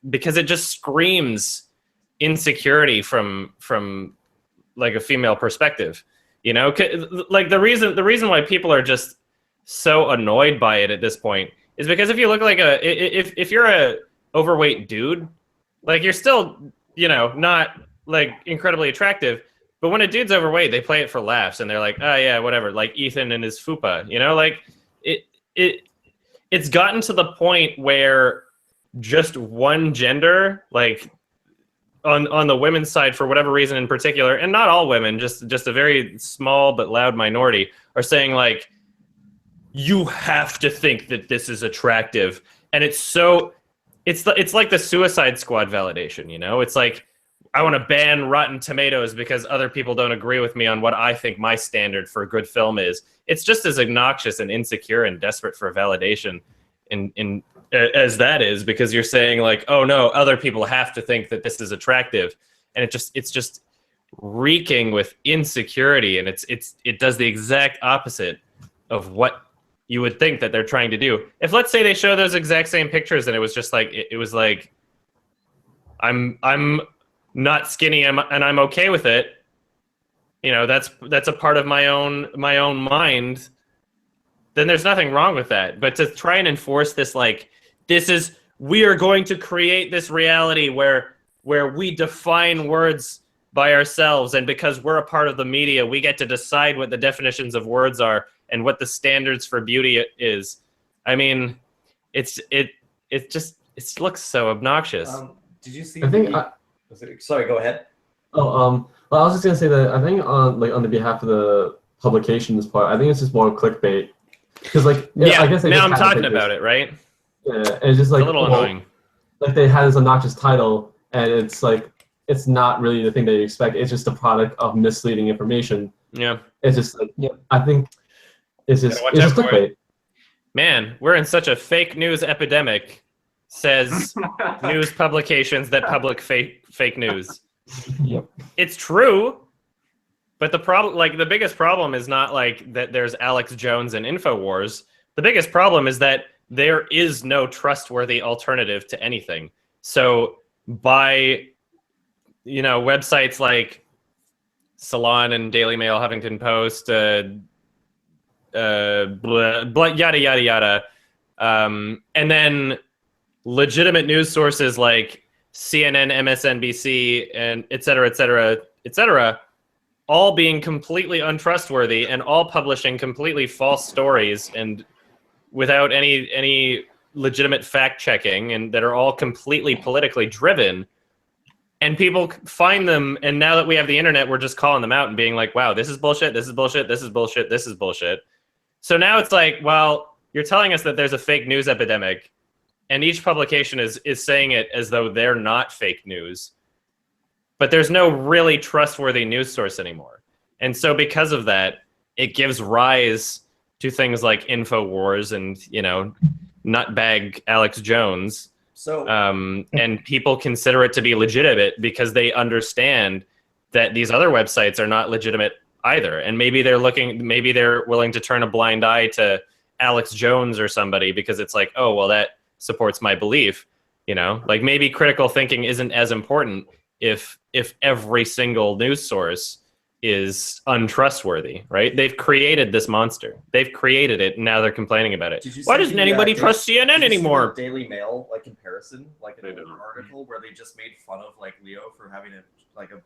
because it just screams insecurity from like a female perspective, you know. Like the reason why people are just so annoyed by it at this point is because if you look like if you're a overweight dude, like, you're still, you know, not like incredibly attractive. But when a dude's overweight, they play it for laughs, and they're like, oh yeah, whatever, like Ethan and his fupa, you know, like it's gotten to the point where just one gender, like on the women's side, for whatever reason in particular, and not all women, just a very small but loud minority, are saying like, you have to think that this is attractive. And it's like the Suicide Squad validation, you know? It's like, I want to ban Rotten Tomatoes because other people don't agree with me on what I think my standard for a good film is. It's just as obnoxious and insecure and desperate for validation as that is, because you're saying like, oh no, other people have to think that this is attractive. And it's just reeking with insecurity, and it does the exact opposite of what you would think that they're trying to do. If, let's say, they show those exact same pictures and it was just like, it was like, I'm not skinny and I'm okay with it, you know, that's a part of my own mind, then there's nothing wrong with that. But to try and enforce this, like, we are going to create this reality where we define words by ourselves, and because we're a part of the media, we get to decide what the definitions of words are and what the standards for beauty is. I mean, it looks so obnoxious. Did you see? Sorry, go ahead. Well, I was just gonna say that I think on the behalf of the publications part, I think it's just more clickbait. Because like, yeah, I guess now I'm talking about it, right? Yeah, and it's just like, it's a little annoying. Like, they had this obnoxious title, and it's like, it's not really the thing that you expect. It's just a product of misleading information. Yeah. It's just like, I think it's just clickbait. Man, we're in such a fake news epidemic, says news publications that public fake news. Yep. It's true, but the biggest problem is not like that there's Alex Jones and InfoWars. The biggest problem is that there is no trustworthy alternative to anything. So by, you know, websites like Salon and Daily Mail, Huffington Post, yada yada yada, and then legitimate news sources like CNN, MSNBC, and et cetera, all being completely untrustworthy and all publishing completely false stories and without any legitimate fact checking, and that are all completely politically driven. And people find them, and now that we have the internet, we're just calling them out and being like, wow, this is bullshit, this is bullshit, this is bullshit, this is bullshit. So now it's like, well, you're telling us that there's a fake news epidemic, and each publication is saying it as though they're not fake news. But there's no really trustworthy news source anymore. And so because of that, it gives rise to things like InfoWars and, you know, nutbag Alex Jones. So, and people consider it to be legitimate because they understand that these other websites are not legitimate either. And maybe they're willing to turn a blind eye to Alex Jones or somebody because it's like, oh, well, that supports my belief. You know, like, maybe critical thinking isn't as important if every single news source is untrustworthy, right? They've created this monster. They've created it, and now they're complaining about it. Why doesn't anybody trust CNN anymore? Daily Mail comparison, an article where they just made fun of Leo for having a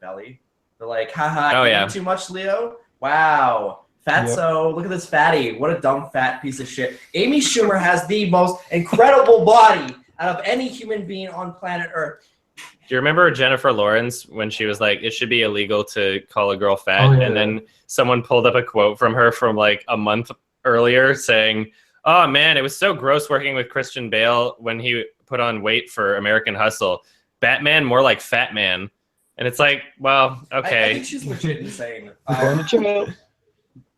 belly. They're like, haha, you eat too much, Leo? Wow, Fatso, look at this fatty. What a dumb fat piece of shit. Amy Schumer has the most incredible body out of any human being on planet Earth. Do you remember Jennifer Lawrence when she was like, it should be illegal to call a girl fat? And then someone pulled up a quote from her from like a month earlier saying, oh man, it was so gross working with Christian Bale when he put on weight for American Hustle. Batman, more like Fat Man. And it's like, well, okay. I think she's legit insane.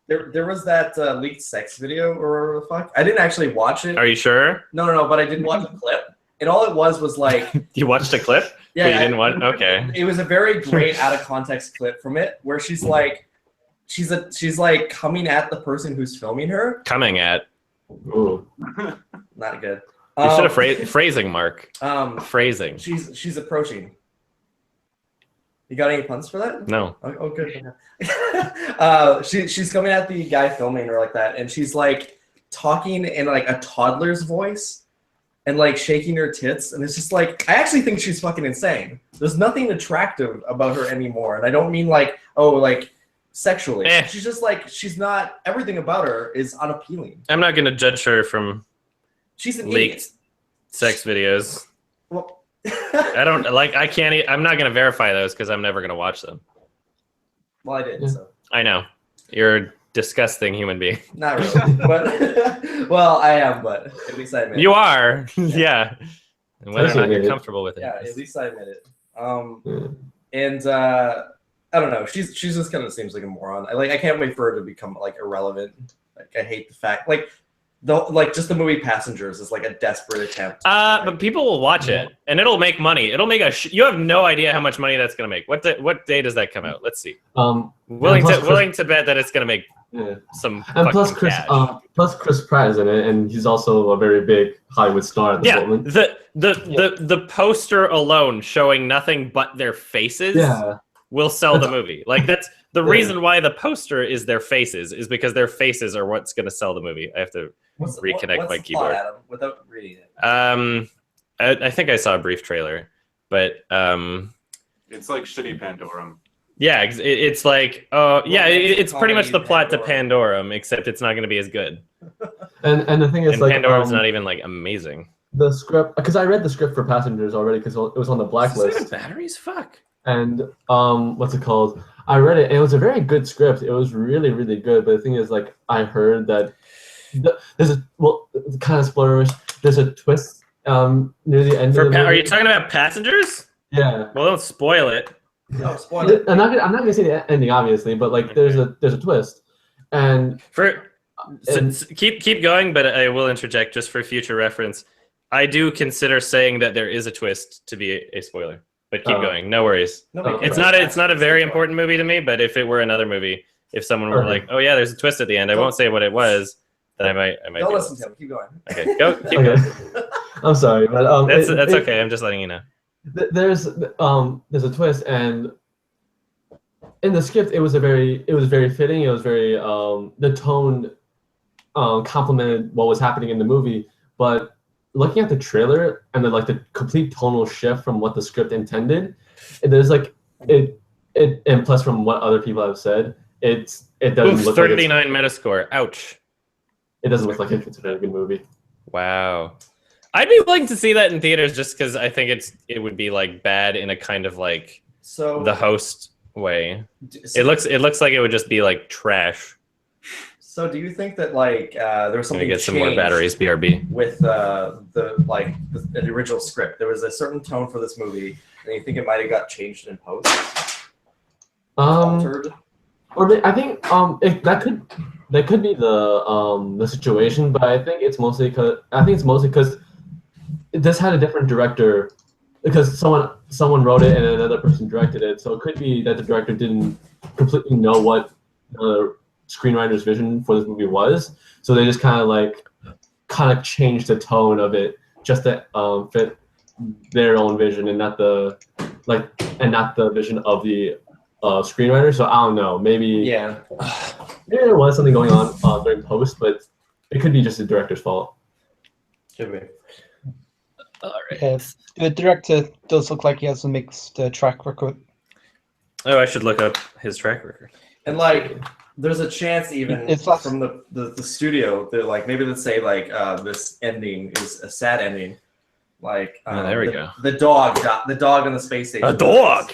There was that leaked sex video or whatever the fuck. I didn't actually watch it. Are you sure? No, but I did watch a clip. And all it was like... You watched a clip? Yeah. But you didn't watch? Okay. It was a very great out of context clip from it where she's like, she's like coming at the person who's filming her. Coming at. Ooh. Not good. You should have phrasing, Mark. Phrasing. She's approaching. You got any puns for that? No. Oh good. She's coming at the guy filming her like that, and she's like talking in like a toddler's voice and like shaking her tits, and it's just like I actually think she's fucking insane. There's nothing attractive about her anymore, and I don't mean like sexually. She's just like she's not. Everything about her is unappealing. I'm not gonna judge her from she's an leaked idiot. sex videos. Well, I don't like. I can't. I'm not gonna verify those because I'm never gonna watch them. Well, I did. So. I know. You're a disgusting human being. Not really, but well, I am. But at least I admit you are. Yeah. And whether or not you're comfortable with it. Yeah, at least I admit it. And I don't know. She's just kind of seems like a moron. I can't wait for her to become like irrelevant. Like I hate the fact just the movie Passengers is like a desperate attempt. But people will watch it and it'll make money. It'll make you have no idea how much money that's gonna make. What day does that come out? Let's see. Willing to bet that it's gonna make some. And plus Chris Pratt is in it, and he's also a very big Hollywood star at the moment. The poster alone showing nothing but their faces will sell the movie. Like that's the reason why the poster is their faces is because their faces are what's gonna sell the movie. I have to reconnect my keyboard. Adam, without reading it. I think I saw a brief trailer, but it's like shitty Pandorum. Yeah, it's like it's pretty much the plot to Pandorum, except it's not going to be as good. And the thing is, like, Pandorum's not even like amazing. The script, because I read the script for Passengers already, because it was on the blacklist. Batteries, fuck. And what's it called? I read it, and it was a very good script. It was really, really good. But the thing is, like, I heard that there's kind of spoilerish. There's a twist near the end. Of the movie. Are you talking about Passengers? Yeah. Well, don't spoil it. No, spoil it. I'm not gonna say the ending, obviously, but like there's a twist, and keep going. But I will interject just for future reference. I do consider saying that there is a twist to be a spoiler. But keep going. No worries. It's not a very important movie to me. But if it were another movie, if someone were like, "Oh yeah, there's a twist at the end," I won't say what it was. Then I might. Don't listen to him. Keep going. Okay, go. Keep going. I'm sorry, but that's okay. I'm just letting you know. There's a twist, and in the script it was very fitting. It was very the tone complemented what was happening in the movie. But looking at the trailer and then like the complete tonal shift from what the script intended, there's like it and plus from what other people have said, it doesn't look 39 like Metascore. Ouch. It doesn't look like it's a very good movie. Wow. I'd be willing to see that in theaters just because I think it would be like bad in a kind of like the Host way. It looks like it would just be like trash. So do you think that like there was something get some more batteries, BRB, with the original script? There was a certain tone for this movie, and you think it might have got changed in post? Altered? Or I think that could be the situation, but I think it's mostly because this had a different director, because someone wrote it and another person directed it. So it could be that the director didn't completely know what the screenwriter's vision for this movie was. So they just kind of changed the tone of it just to fit their own vision and not the vision of the screenwriter. So I don't know. Maybe there was something going on during post, but it could be just the director's fault. Could be. All right. The director does look like he has a mixed track record. Oh, I should look up his track record. And like there's a chance even It's less- from the studio, they're like maybe let's say like this ending is a sad ending. Like there we go. The dog on the space station. A dog.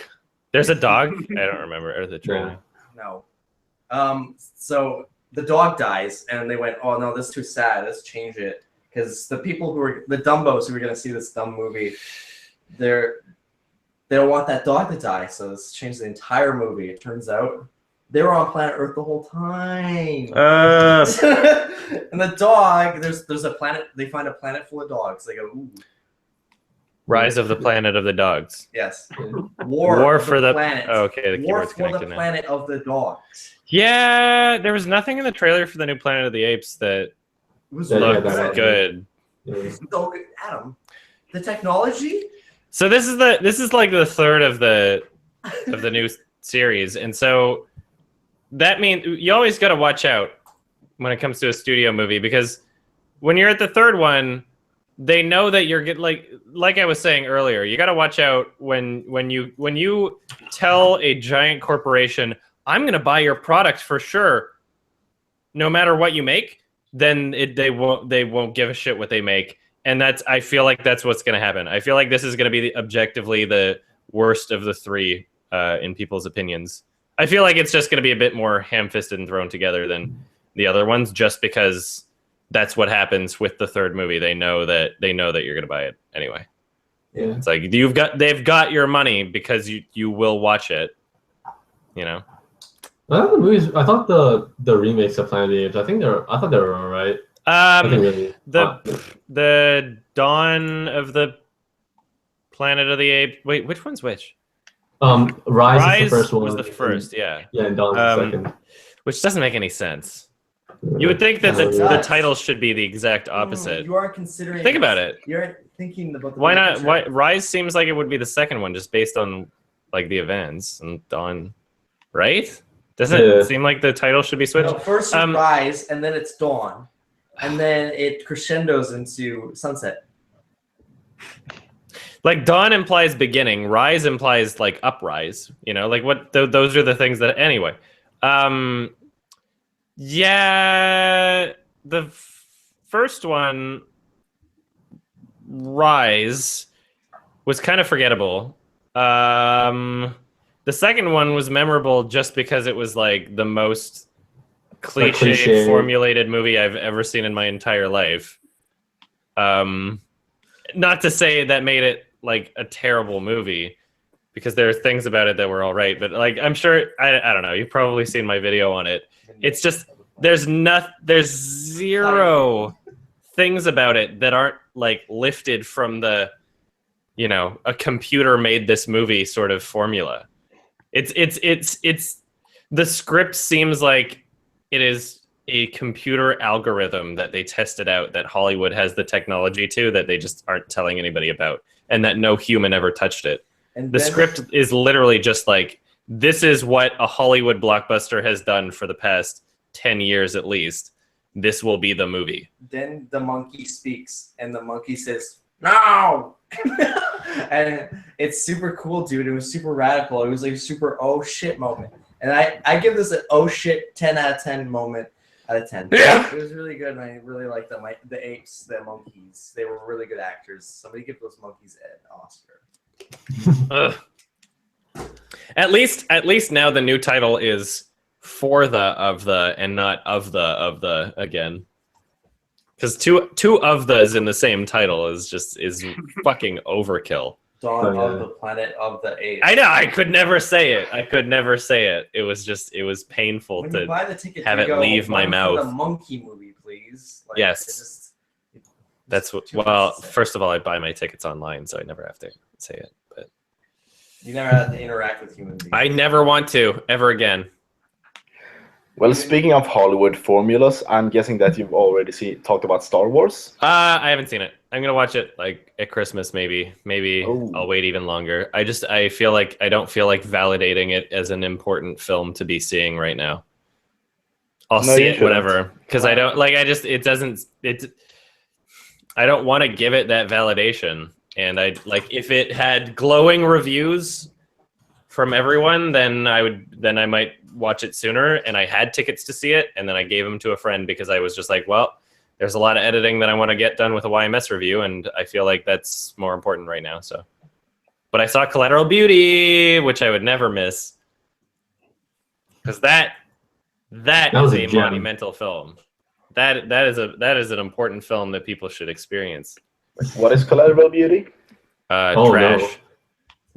There's a dog. I don't remember or the trailer. No. So the dog dies, and they went, "Oh no, this is too sad. Let's change it." Because the people who were the Dumbos who were gonna see this dumb movie, they don't want that dog to die, so let's change the entire movie. It turns out they were on planet Earth the whole time. And the dog, there's a planet. They find a planet full of dogs. They go, "Ooh." Rise of the Planet of the Dogs. Yes. War for the planet. Oh, okay, the War keyboard's for the connected now. planet of the dogs. Yeah, there was nothing in the trailer for the new Planet of the Apes that It was looked good. so good. Adam, the technology. So this is like the third of the new series, and so that means you always got to watch out when it comes to a studio movie, because when you're at the third one, they know that you're good. Like I was saying earlier, you got to watch out when you tell a giant corporation, "I'm going to buy your product for sure, no matter what you make." Then they won't give a shit what they make, and I feel like that's what's going to happen. I feel like this is going to be objectively the worst of the three in people's opinions. I feel like it's just going to be a bit more ham-fisted and thrown together than the other ones, just because that's what happens with the third movie. They know that you're going to buy it anyway. Yeah. It's like they've got your money because you will watch it. You know. I thought the remakes of Planet of the Apes, I thought they were alright. The Dawn of the Planet of the Apes. Wait, which one's which? Rise is the first one. Was the first, yeah. Yeah, and Dawn's the second. Which doesn't make any sense. You would think that the title should be the exact opposite. You are considering. Think about it. You're thinking about. Why not? Why Rise seems like it would be the second one, just based on like the events, and Dawn, right? Doesn't it seem like the title should be switched? No, first it's Rise, and then it's Dawn, and then it crescendos into Sunset. Like Dawn implies beginning, Rise implies like uprise. You know, like what? Those are the things that anyway. Yeah, the first one, Rise, was kind of forgettable. The second one was memorable just because it was like the most cliche formulated movie I've ever seen in my entire life. Not to say that made it like a terrible movie, because there are things about it that were all right, but like I'm sure I don't know, you've probably seen my video on it. It's just there's zero things about it that aren't like lifted from the, you know, a computer made this movie sort of formula. It's the script seems like it is a computer algorithm that they tested out, that Hollywood has the technology to, that they just aren't telling anybody about, and that no human ever touched it. And the script is literally just like, this is what a Hollywood blockbuster has done for the past 10 years at least. This will be the movie. Then the monkey speaks, and the monkey says, "No!" And it's super cool, dude. It was super radical. It was like a super oh shit moment. And I give this an oh shit 10 out of 10 moment out of 10. Yeah. It was really good, and I really liked them. The apes, the monkeys, they were really good actors. Somebody give those monkeys an Oscar. At least now the new title is For the of the and not of the again. Because two of those in the same title is fucking overkill. Dawn of the Planet of the Apes. I know, I could never say it. It was painful when you to buy the ticket, have it leave my mouth. The monkey movie, please. Like, yes. That's what. Well, first of all, I buy my tickets online, so I never have to say it. But you never have to interact with human beings. I never want to ever again. Well, speaking of Hollywood formulas, I'm guessing that you've already talked about Star Wars. I haven't seen it. I'm gonna watch it like at Christmas, maybe. I'll wait even longer. I don't feel like validating it as an important film to be seeing right now. I'll see it whenever, because I don't like. I don't want to give it that validation, and if it had glowing reviews from everyone, then I might watch it sooner, and I had tickets to see it, and then I gave them to a friend because I was just like, well, there's a lot of editing that I want to get done with a YMS review, and I feel like that's more important right now. So, but I saw Collateral Beauty, which I would never miss, because that is a monumental film. That is an important film that people should experience. What is Collateral Beauty? Trash.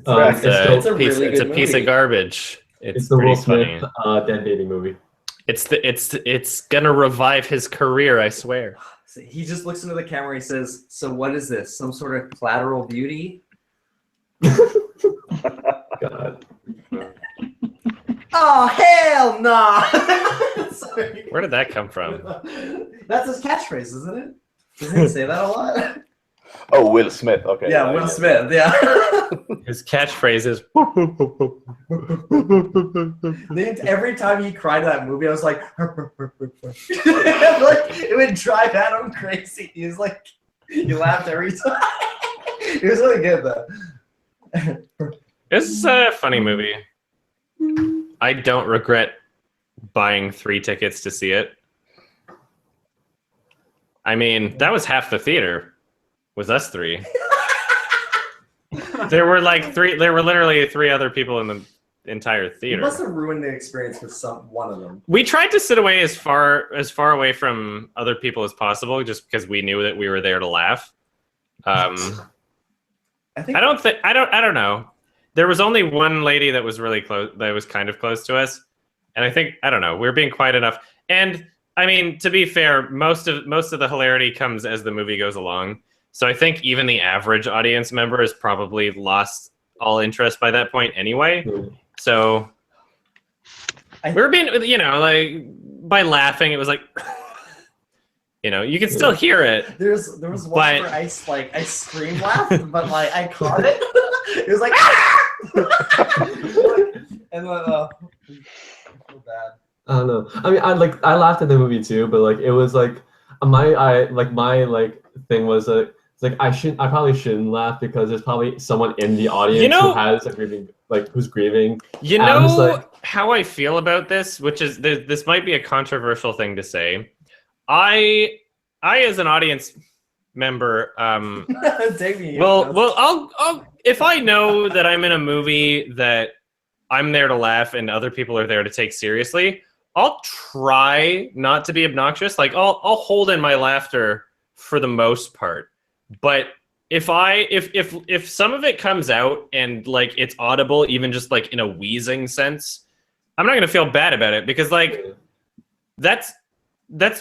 No. It's a piece of garbage. It's the Will Smith dead baby movie. It's gonna revive his career, I swear. He just looks into the camera. He says, "So what is this? Some sort of collateral beauty?" God. Oh hell no! Where did that come from? That's his catchphrase, isn't it? Doesn't he say that a lot? Oh, Will Smith. Okay. Yeah, Will Smith. Yeah. His catchphrase is. Every time he cried in that movie, I was like, like it would drive Adam crazy. He was like, he laughed every time. It was really good though. It's a funny movie. I don't regret buying 3 tickets to see it. I mean, that was half the theater. Was us 3. There were literally 3 other people in the entire theater. You must have ruined the experience for one of them. We tried to sit away as far away from other people as possible, just because we knew that we were there to laugh. I don't know. There was only one lady that was really close, that was kind of close to us, and I don't know. We were being quiet enough, and I mean, to be fair, most of the hilarity comes as the movie goes along. So I think even the average audience member has probably lost all interest by that point anyway. So we were being, like, by laughing, it was like, you can still hear it. There was one where I scream laughed, but like I caught it. It was like, and then so bad. I don't know. I mean, I laughed at the movie too, but like it was like my thing was it's like I probably shouldn't laugh because there's probably someone in the audience who has who's grieving. How I feel about this, which is this might be a controversial thing to say. I as an audience member, I'll if I know that I'm in a movie that I'm there to laugh and other people are there to take seriously, I'll try not to be obnoxious. Like I'll hold in my laughter for the most part. But if some of it comes out and like it's audible, even just like in a wheezing sense, I'm not gonna feel bad about it because like that's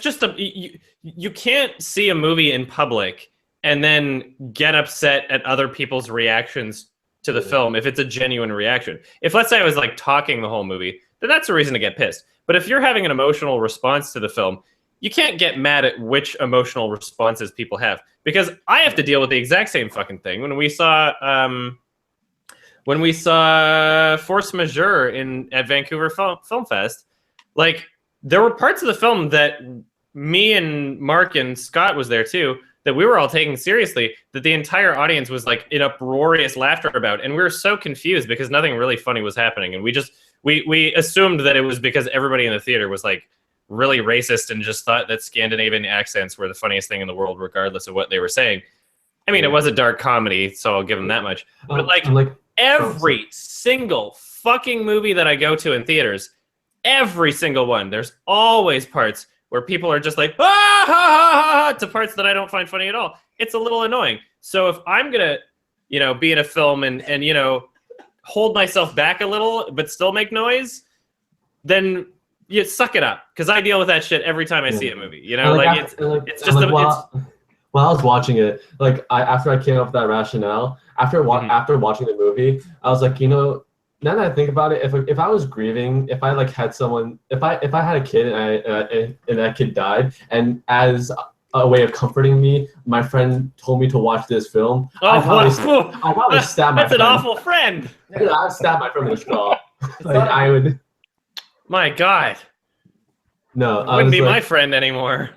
just you can't see a movie in public and then get upset at other people's reactions to the film if it's a genuine reaction. If let's say I was like talking the whole movie, then that's a reason to get pissed. But if you're having an emotional response to the film, you can't get mad at which emotional responses people have, because I have to deal with the exact same fucking thing. When we saw Force Majeure at Vancouver Film Fest, like there were parts of the film that me and Mark and Scott was there too, that we were all taking seriously, that the entire audience was like in uproarious laughter about, and we were so confused because nothing really funny was happening, and we assumed that it was because everybody in the theater was like really racist and just thought that Scandinavian accents were the funniest thing in the world, regardless of what they were saying. I mean, it was a dark comedy, so I'll give them that much. But every single fucking movie that I go to in theaters, every single one, there's always parts where people are just like, ah, ha, ha, ha, to parts that I don't find funny at all. It's a little annoying. So if I'm going to, be in a film and hold myself back a little, but still make noise, then you suck it up. Because I deal with that shit every time I see a movie. While I was watching it, after I came up with that rationale, after watching the movie, I was like, now that I think about it, if I was grieving, if I had someone, if I had a kid and that kid died, and as a way of comforting me, my friend told me to watch this film, I'd probably stab my friend. That's an awful friend. Yeah, I'd stab my friend in the skull. I would. My God. No, wouldn't be my friend anymore.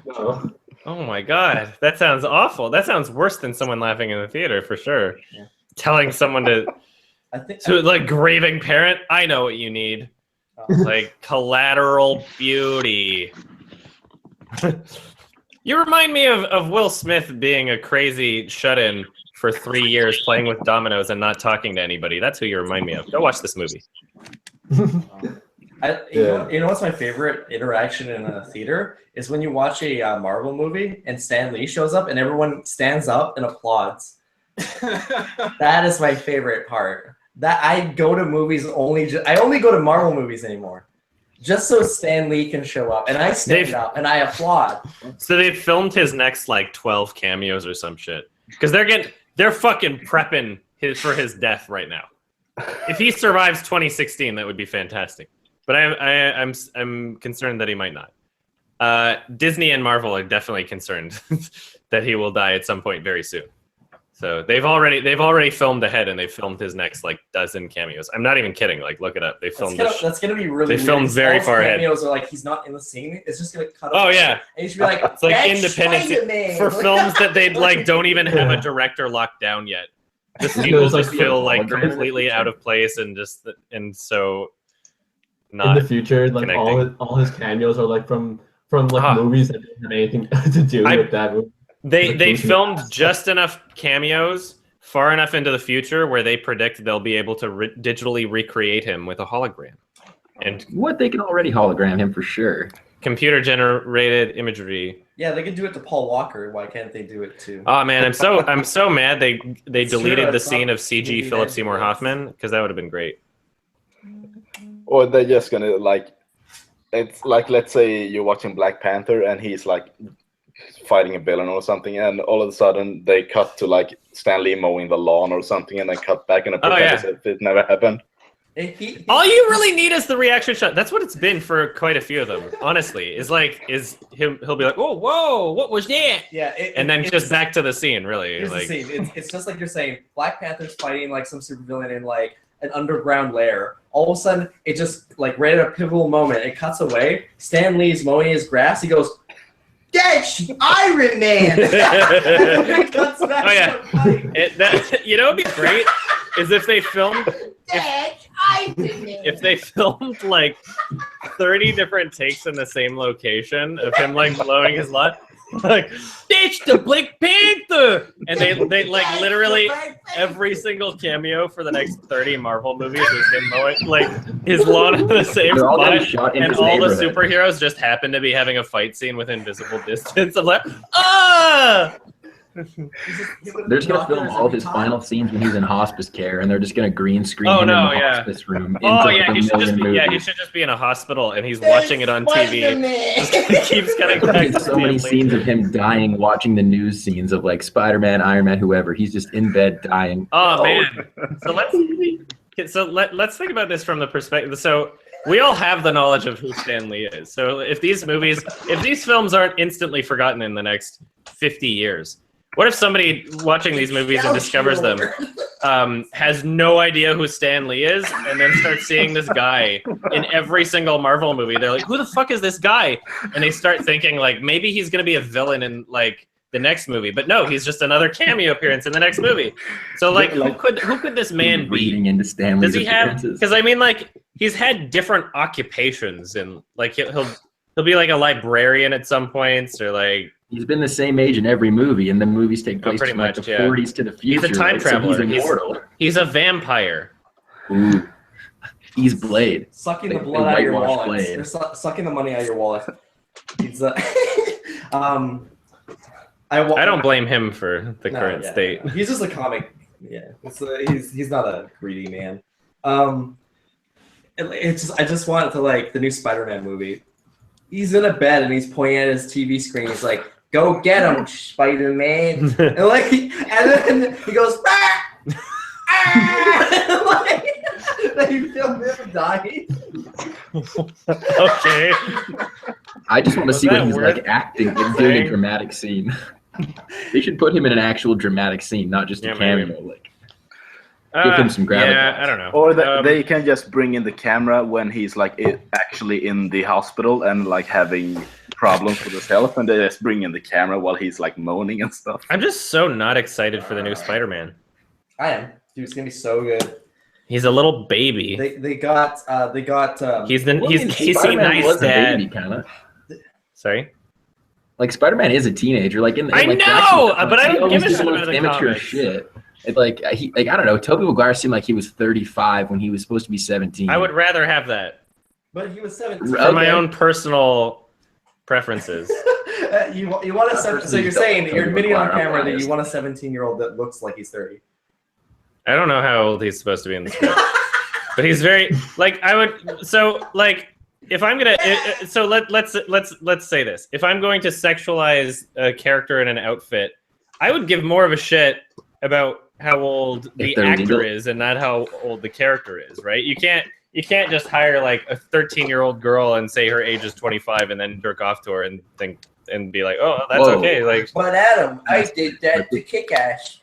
No. Oh my God, that sounds awful. That sounds worse than someone laughing in the theater for sure. Yeah. Telling someone to grieving parent. I know what you need. Like Collateral Beauty. You remind me of Will Smith being a crazy shut-in for 3 years playing with dominoes and not talking to anybody. That's who you remind me of. Go watch this movie. You know what's my favorite interaction in a theater is when you watch a Marvel movie and Stan Lee shows up and everyone stands up and applauds. That is my favorite part. That I go to movies I only go to Marvel movies anymore, just so Stan Lee can show up and I stand up and I applaud. So they filmed his next like 12 cameos or some shit because they're fucking prepping for his death right now. If he survives 2016, that would be fantastic. But I'm concerned that he might not. Disney and Marvel are definitely concerned that he will die at some point very soon. So they've already filmed ahead, and they filmed his next like dozen cameos. I'm not even kidding. Like, look it up. They filmed. That's gonna be really. They filmed weird. very far ahead. Cameos are like he's not in the scene. It's just gonna cut. Oh yeah. And you should be like, it's like Independence for films that they like don't even have a director locked down yet. The scene will just feel like completely out of place and so. Not in the future, like all his cameos are like from like movies that don't have anything to do with that movie. They filmed just enough cameos far enough into the future where they predict they'll be able to digitally recreate him with a hologram. And they can already hologram him for sure. Computer generated imagery. Yeah, they can do it to Paul Walker. Why can't they do it to? Oh man, I'm so mad they deleted the scene of CG Philip Seymour Hoffman because that would have been great. Or they're just gonna like, it's like, let's say you're watching Black Panther and he's like fighting a villain or something, and all of a sudden they cut to like Stan Lee mowing the lawn or something, and then cut back and pretend as if it never happened. All you really need is the reaction shot. That's what it's been for quite a few of them. Honestly, he'll be like, "Oh, whoa, what was that?" Yeah, and then just back to the scene. Really, here's the scene. It's just like you're saying. Black Panther's fighting like some supervillain in like an underground lair. All of a sudden, it just like right at a pivotal moment, it cuts away. Stan Lee's mowing his grass. He goes, "That's Iron Man." It cuts back. Oh yeah, you know, what'd be great is if they filmed. If they filmed like 30 different takes in the same location of him like blowing his lawn, like it's the Black Panther, and they like literally every single cameo for the next 30 Marvel movies is him mowing like his lawn in the same spot, and all the superheroes just happen to be having a fight scene with invisible distance. I'm like, ah. They're just gonna film all of his final scenes when he's in hospice care, and they're just gonna green screen him in the hospice room. He should just be in a hospital, and he's watching it on TV. He keeps getting back to so many scenes of him dying, watching the news scenes of like Spider-Man, Iron Man, whoever. He's just in bed dying. Oh man! So let's think about this from the perspective. So we all have the knowledge of who Stan Lee is. So if these films aren't instantly forgotten in the next 50 years. What if somebody watching these movies and discovers them has no idea who Stan Lee is, and then starts seeing this guy in every single Marvel movie? They're like, who the fuck is this guy? And they start thinking like maybe he's gonna be a villain in like the next movie, but no, he's just another cameo appearance in the next movie. So like who could this man be? Reading into Stan Lee's Does he have? Because I mean, like he's had different occupations, and like he'll be like a librarian at some points, or like. He's been the same age in every movie, and the movies take place from like the 40s to the future. He's a time traveler. So he's immortal. He's a vampire. Ooh. He's Blade. Sucking the blood out of your wallet. They're sucking the money out of your wallet. He's I don't blame him for the current state. He's just a comic. Yeah, he's not a greedy man. I just want to like the new Spider-Man movie. He's in a bed and he's pointing at his TV screen. He's like, "Go get him, Spider-Man!" and then he goes, "Ah! Ah!" Like you film him dying. Okay. I just want to see when he's like acting and doing a dramatic scene. They should put him in an actual dramatic scene, not just a cameo. Maybe. Like, give him some gravity. Yeah, I don't know. Or they can just bring in the camera when he's like actually in the hospital and like having problems with his health, and they just bring in the camera while he's like moaning and stuff. I'm just so not excited for the new Spider-Man. I am. Dude, it's gonna be so good. He's a little baby. They got he's Casey Spider-Man was a Neistat. baby, kind of. Sorry. Like Spider-Man is a teenager. Like in I like, know, Jackson, but I don't give a he's shit doing about the immature comics. shit. It, like he like I don't know. Tobey Maguire seemed like he was 35 when he was supposed to be 17. I would rather have that. But he was 17. For my own personal preferences. you want a so you're saying you're admitting on camera that you want a 17-year-old that looks like he's 30. I don't know how old he's supposed to be in the script, but he's very like I would. So like if I'm gonna, so let's say this: if I'm going to sexualize a character in an outfit, I would give more of a shit about how old the actor is and not how old the character is. Right? You can't just hire like a 13-year-old girl and say her age is 25 and then jerk off to her and think and be like, oh, that's okay. Like, but Adam, I did that to kick ass.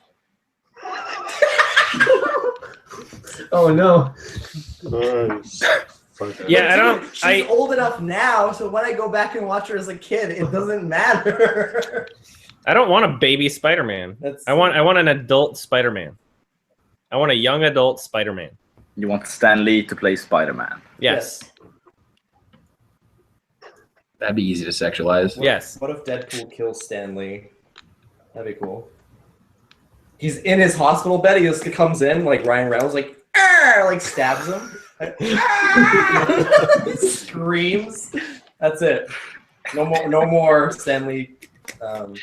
Oh no. Yeah, I don't. She's old enough now, so when I go back and watch her as a kid, it doesn't matter. I don't want a baby Spider-Man. I want an adult Spider-Man. I want a young adult Spider-Man. You want Stan Lee to play Spider-Man? Yes. That'd be easy to sexualize. Yes. What if Deadpool kills Stan Lee? That'd be cool. He's in his hospital bed. He just comes in like Ryan Reynolds, like stabs him. He screams. That's it. No more Stan Lee.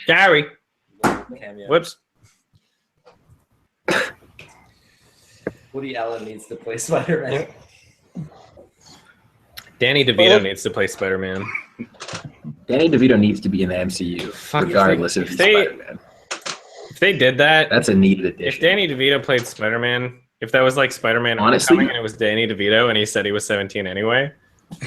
Gary. Cameo. Whoops. Woody Allen needs to play Spider-Man. Danny DeVito needs to play Spider-Man. Danny DeVito needs to be in the MCU, regardless if he's Spider-Man. If they did that, that's a needed addition. If Danny DeVito played Spider-Man, if that was like Spider-Man Honestly, Homecoming and it was Danny DeVito and he said he was 17 anyway,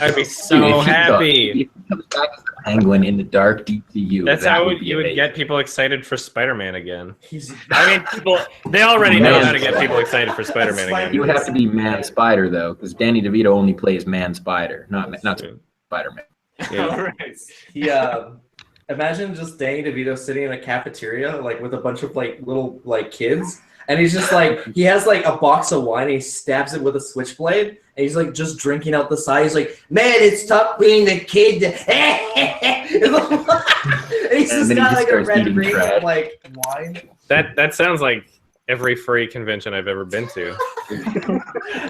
I'd be so happy. If he comes back as a penguin in the dark DCU, that's how you would get people excited for Spider-Man again. I mean, they already know how to get people excited for Spider-Man again. You would have to be Man Spider though, because Danny DeVito only plays Man Spider, not Spider-Man. Yeah. He imagine just Danny DeVito sitting in a cafeteria like with a bunch of like little like kids, and he's just like he has like a box of wine and he stabs it with a switchblade and he's like just drinking out the side. He's like, man, it's tough being a kid. And he's just got like a red ring of like wine. That sounds like every furry convention I've ever been to.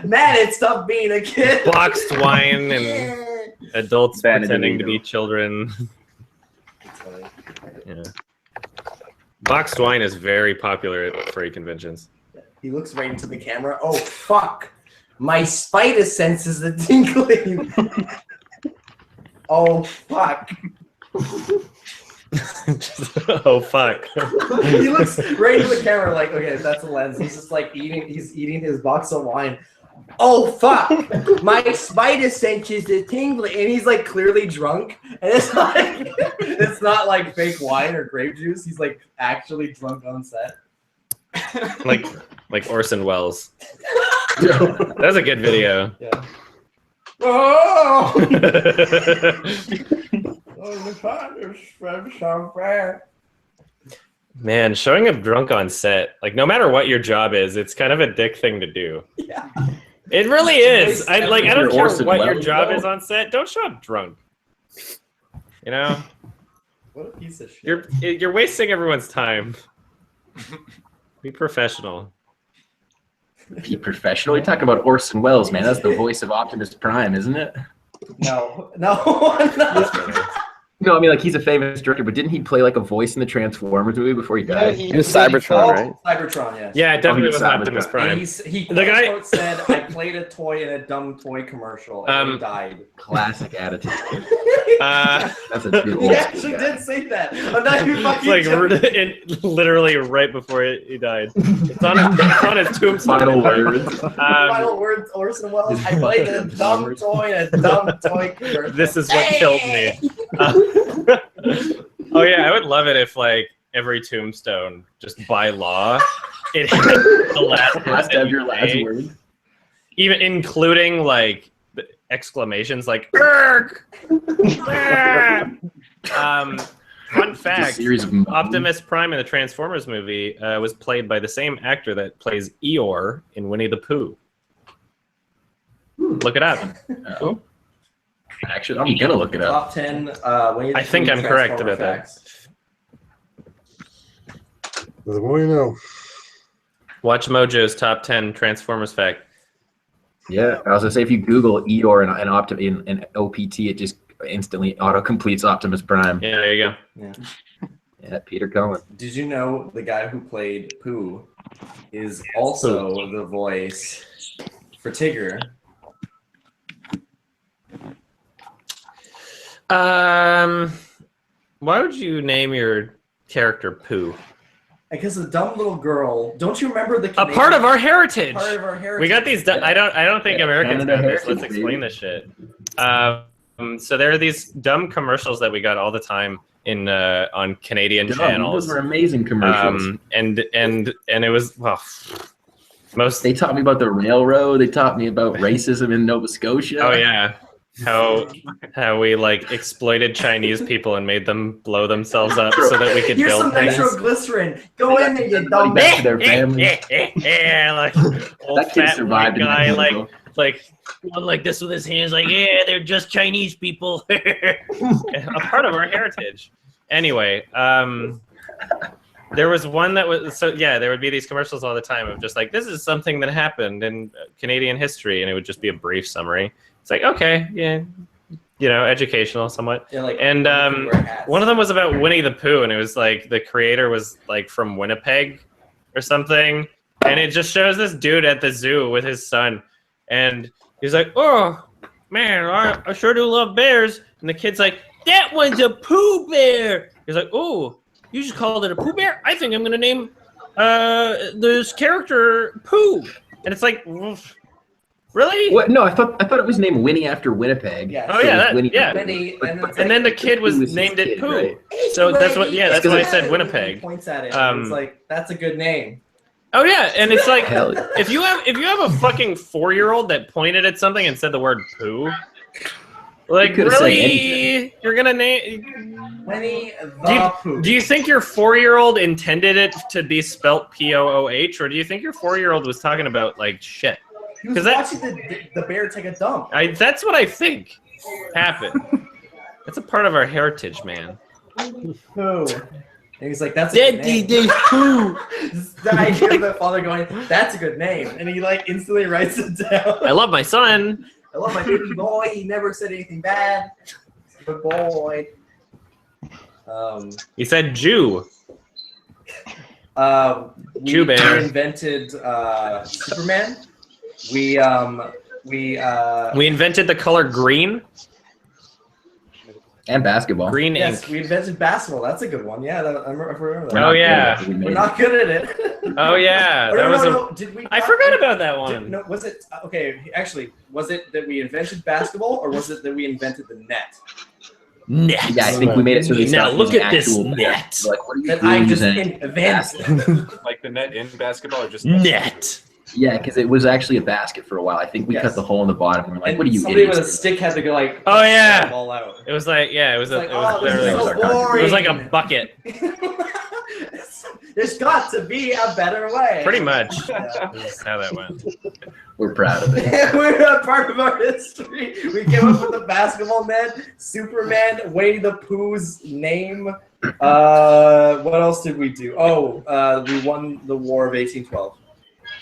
Man, it's tough being a kid. Boxed wine and adults pretending to be children. Yeah. Boxed wine is very popular at furry conventions. He looks right into the camera. Oh, fuck. My spider senses the tingling. Oh, fuck. Oh, fuck. He looks right into the camera like, okay, that's a lens. He's just like he's eating his box of wine. Oh, fuck. My spider senses the tingling. And he's like clearly drunk. And it's not like fake wine or grape juice. He's like actually drunk on set. like Orson Welles. That's a good video. Yeah. Oh! Man, showing up drunk on set, like no matter what your job is, it's kind of a dick thing to do. Yeah. It really is. I don't care what your job Welles, is on set. Don't show up drunk. You know? What a piece of shit. You're wasting everyone's time. Be professional. Be professional? You're talking about Orson Welles, man. That's the voice of Optimus Prime, isn't it? No. No, I mean, like, he's a famous director, but didn't he play, like, a voice in the Transformers movie before he died? He was Cybertron, right? Cybertron, yes. Yeah, it definitely was Optimus Prime. He said, I played a toy in a dumb toy commercial, and he died. Classic attitude. That's a good He actually did say that. I'm not even fucking joking. Literally right before he died. It's on his tombstone. Final words. Final words, Orson Welles. I played a dumb toy in a dumb toy commercial. This is what killed me. Oh yeah, I would love it if like every tombstone, just by law, it had the last to have your last word, even including like the exclamations like "Urgh!" Fun fact: Optimus Prime in the Transformers movie was played by the same actor that plays Eeyore in Winnie the Pooh. Look it up. Actually, I'm gonna look it up. Top 10. I think I'm correct about that. The more you know. Watch Mojo's top 10 Transformers fact. Yeah, I was gonna say if you Google Eeyore and OPT, it just instantly auto completes Optimus Prime. Yeah, there you go. Yeah. Yeah, Peter Cullen. Did you know the guy who played Pooh is also the voice for Tigger? Why would you name your character Pooh? Because a dumb little girl. Don't you remember the A part of our heritage. Part of our heritage. We got these. I don't think Americans know this. Let's explain this shit. So there are these dumb commercials that we got all the time in on Canadian channels. Those were amazing commercials. And it was most. They taught me about the railroad. They taught me about racism in Nova Scotia. Oh yeah. How we like exploited Chinese people and made them blow themselves up so that we could Here's build some things. nitroglycerin. Go in there, you dumb Back to their family. Yeah, like old That kid fat survived white in guy, that commercial. like going like this with his hands, like they're just Chinese people. A part of our heritage. Anyway, there was one that was there would be these commercials all the time of just like this is something that happened in Canadian history, and it would just be a brief summary. It's like, okay, yeah, educational somewhat. Yeah, like, and one of them was about Winnie the Pooh, and it was like the creator was like from Winnipeg or something, and it just shows this dude at the zoo with his son, and he's like, oh, man, I sure do love bears. And the kid's like, that one's a Pooh bear. He's like, oh, you just called it a Pooh bear? I think I'm going to name this character Pooh. And it's like... Really? What? No, I thought it was named Winnie after Winnipeg. Yeah. Oh yeah, Winnie. Winnie, and then the kid was named it Pooh. Right? So that's what. Yeah, that's why I said Winnipeg. Points at it. It's like that's a good name. Oh yeah, and it's like Hell yeah. if you have a fucking 4-year-old that pointed at something and said the word Pooh, like really, you're gonna name Winnie the Pooh. Do you think your 4-year-old intended it to be spelt Pooh, or do you think your 4-year-old was talking about like shit? He was watching the bear take a dump. That's what I think happened. That's a part of our heritage, man. Pooh. And he's like, that's a good name. Pooh. The idea of the father going, that's a good name. And he like instantly writes it down. I love my son. I love my baby boy. He never said anything bad. Good boy. He said Jew. We bear. invented Superman. We invented the color green and basketball. Green yes, ink. we invented basketball. That's a good one. Yeah, I remember that. Oh yeah, we're not good at it. Oh yeah, Did we? I forgot about that one. No, was it okay? Actually, was it that we invented basketball, or was it that we invented the net? Net. Yeah, I think we made it so they now stopped look using at this actual net. Like, what are you That doing I just using invented. Like the net in basketball, or just net? Yeah, because it was actually a basket for a while. I think we cut the hole in the bottom. And we're like, And what are you somebody idiots with a stick had to go like. Oh yeah. All out. It was like it was It's like, this is so boring. It was like a bucket. There's got to be a better way. Pretty much. That's how that went. We're proud of it. We're a part of our history. We came up with the basketball net, Superman, Winnie the Pooh's name. What else did we do? Oh, we won the War of 1812.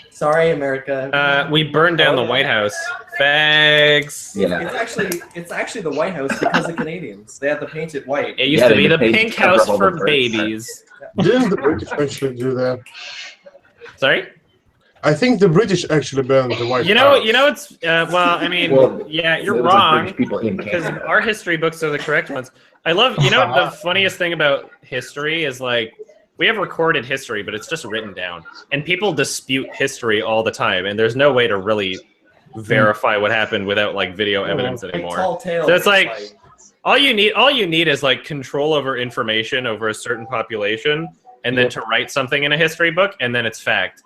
Sorry, America. We burned down the White House. Fags. Yeah. It's actually the White House because of Canadians. They had to paint it white. It used to be the pink house for babies. Didn't the British actually do that? Sorry? I think the British actually burned the White House. It's well, I mean, yeah, you're wrong because our history books are the correct ones. I love, the funniest thing about history is like we have recorded history, but it's just written down, and people dispute history all the time, and there's no way to really verify what happened without like video evidence anymore. So it's like all you need is like control over information over a certain population, and then to write something in a history book, and then it's fact.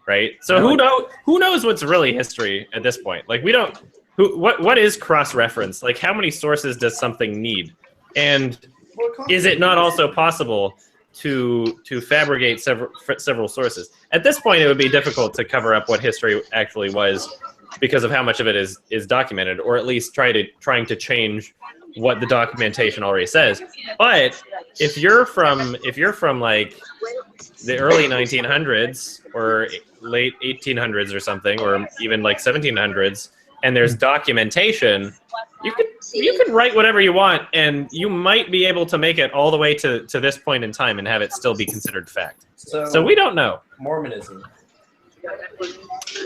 Right. So who knows what's really history at this point? Like we don't. What is cross-reference? Like how many sources does something need? And is it not also possible to fabricate several sources? At this point, it would be difficult to cover up what history actually was because of how much of it is documented, or at least trying to change what the documentation already says. But if you're from like the early 1900s or late 1800s or something, or even like 1700s, and there's documentation, you can write whatever you want, and you might be able to make it all the way to this point in time and have it still be considered fact. So we don't know. Mormonism.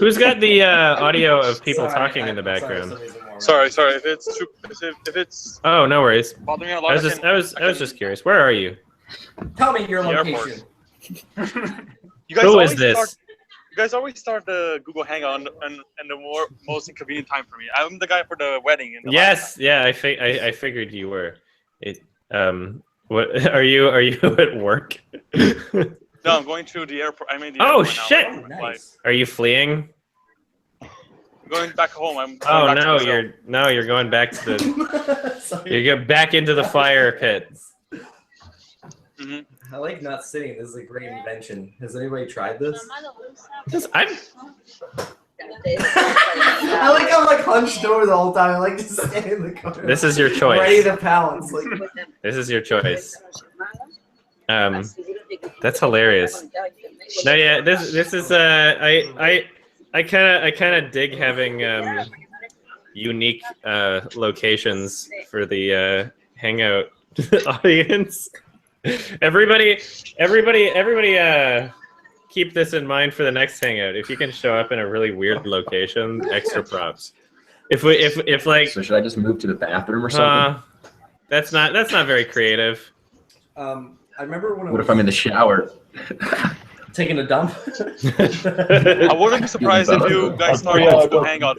Who's got the audio of people talking in the background? Sorry. If it's Oh, no worries. bothering you a lot, I was just curious. Where are you? Tell me your The airport. location. You guys Who always is this? You guys always start the Google Hangout and the most inconvenient time for me. I'm the guy for the wedding. And Yes, yeah, I figured you were. What are you at work? No, I'm going to the airport. I'm in the Oh airport shit! now. Nice. Are you fleeing? I'm going back home. I'm Oh going back no, to Brazil. you're going back to the Sorry. you get back into the fire pit. Mm-hmm. I like not sitting. This is a great invention. Has anybody tried this? I'm I like I'm like hunched over the whole time. I like just stand in the corner. This is your choice. Ready to pounce. Like This is your choice. That's hilarious. No, yeah, this is I kind of dig having unique locations for the Hangout audience. Everybody keep this in mind for the next Hangout. If you can show up in a really weird location, extra props. If like, so should I just move to the bathroom or something? That's not very creative. I remember when What if I'm in the shower? taking a dump. I wouldn't be surprised if you guys start a Google Hangout.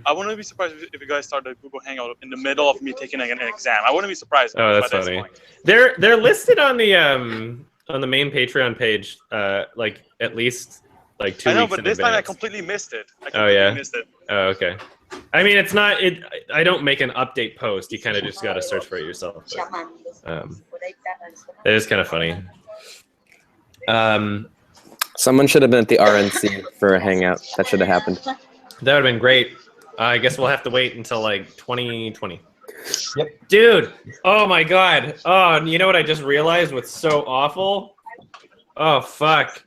I wouldn't be surprised if you guys start a Google Hangout in the middle of me taking an exam. I wouldn't be surprised. Oh, that's funny. They're listed on the main Patreon page, like at least like 2 weeks. I know, but in this time I advance. completely missed it. Oh yeah. Missed it. Oh okay. I mean, it's not. I don't make an update post. You kind of just gotta search for it yourself. But, it is kind of funny. Someone should have been at the RNC for a hangout. That should have happened. That would have been great. I guess we'll have to wait until like 2020. Yep. Dude, oh my god. Oh, you know what I just realized? What's so awful? Oh fuck.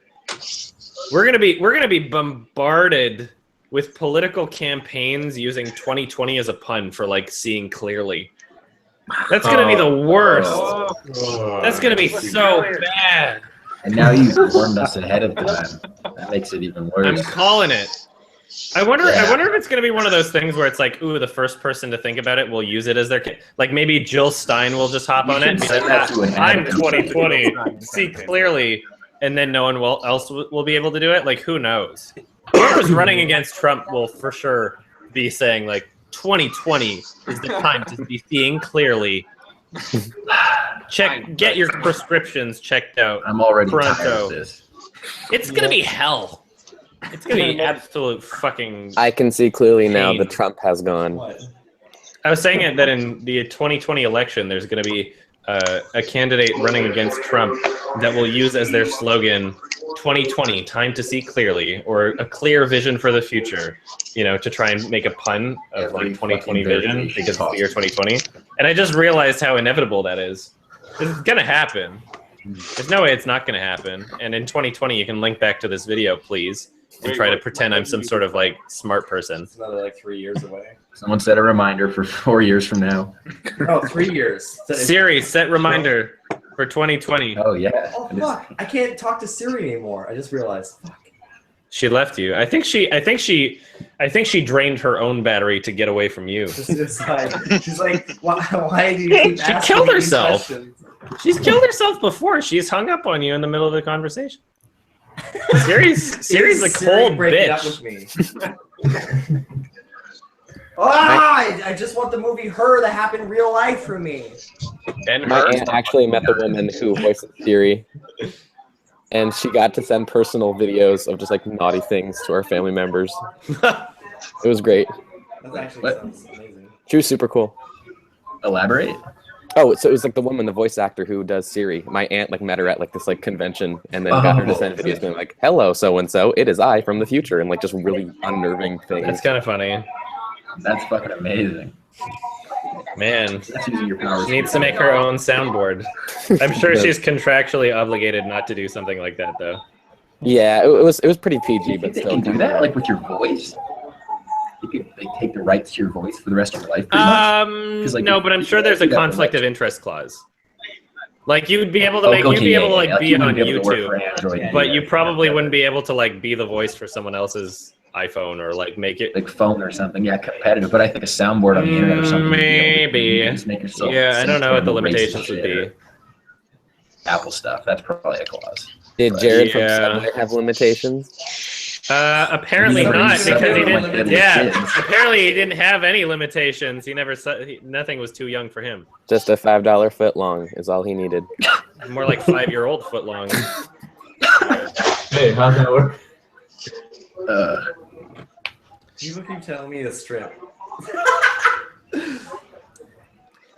We're gonna be bombarded with political campaigns using 2020 as a pun for like seeing clearly. That's gonna be the worst. That's gonna be so bad. And now you've warned us ahead of time. That makes it even worse. I'm calling it. I wonder if it's gonna be one of those things where it's like, ooh, the first person to think about it will use it as their like maybe Jill Stein will just hop on it and be like, I'm 2020, see clearly, and then no one else will be able to do it. Like, who knows? Whoever's running against Trump will for sure be saying like 2020 is the time to be seeing clearly. Get your prescriptions checked out. I'm already pronto. tired of this. It's gonna be hell. It's gonna be absolute fucking. I can see clearly now pain. that Trump has gone. I was saying that in the 2020 election, there's gonna be a candidate running against Trump that will use as their slogan 2020, time to see clearly, or a clear vision for the future, you know, to try and make a pun of like 2020 vision because it's the year 2020. And I just realized how inevitable that is. This is gonna happen. There's no way it's not gonna happen. And in 2020, you can link back to this video, please, and try to pretend I'm some sort of like smart person. It's another like 3 years away. Someone set a reminder for 4 years from now. Oh, 3 years. Siri, set reminder for 2020. Oh yeah. Oh fuck! I can't talk to Siri anymore. I just realized. Fuck. She left you. I think she drained her own battery to get away from you. She's like, why do you keep asking She killed me herself. questions? She's killed herself before. She's hung up on you in the middle of the conversation. Siri's a cold breaking up bitch. with me. I just want the movie Her that happened in real life for me. My aunt actually met the woman who voices Siri, and she got to send personal videos of just like naughty things to our family members. It was great. That actually sounds amazing. She was super cool. Elaborate. Oh, so it was like the woman, the voice actor who does Siri. My aunt like met her at like this like convention, and then got her to send videos being like, "Hello, so and so, it is I from the future," and like just really unnerving things. That's kind of funny. That's fucking amazing. Man, That's using your powers. she needs to make her own soundboard. I'm sure she's contractually obligated not to do something like that, though. Yeah, it was pretty PG, but They still. can do that, like with your voice. You could like take the rights to your voice for the rest of your life. Like, no, but I'm sure there's a conflict of interest clause. Like you would be able to make, you'd be able to like be on YouTube, but you probably wouldn't be able to like be the voice for someone else's iPhone or like make it like phone or something. Yeah, competitive. But I think a soundboard on the internet or something. Maybe. Make yourself I don't know what the limitations would be. Apple stuff. That's probably a clause. Did Jared from Subway have limitations? Apparently not, because he didn't. Yeah, apparently he didn't have any limitations. He never said nothing was too young for him. Just a $5 foot long is all he needed. More like 5-year-old foot long. Hey, how's that work? You keep telling me to strip.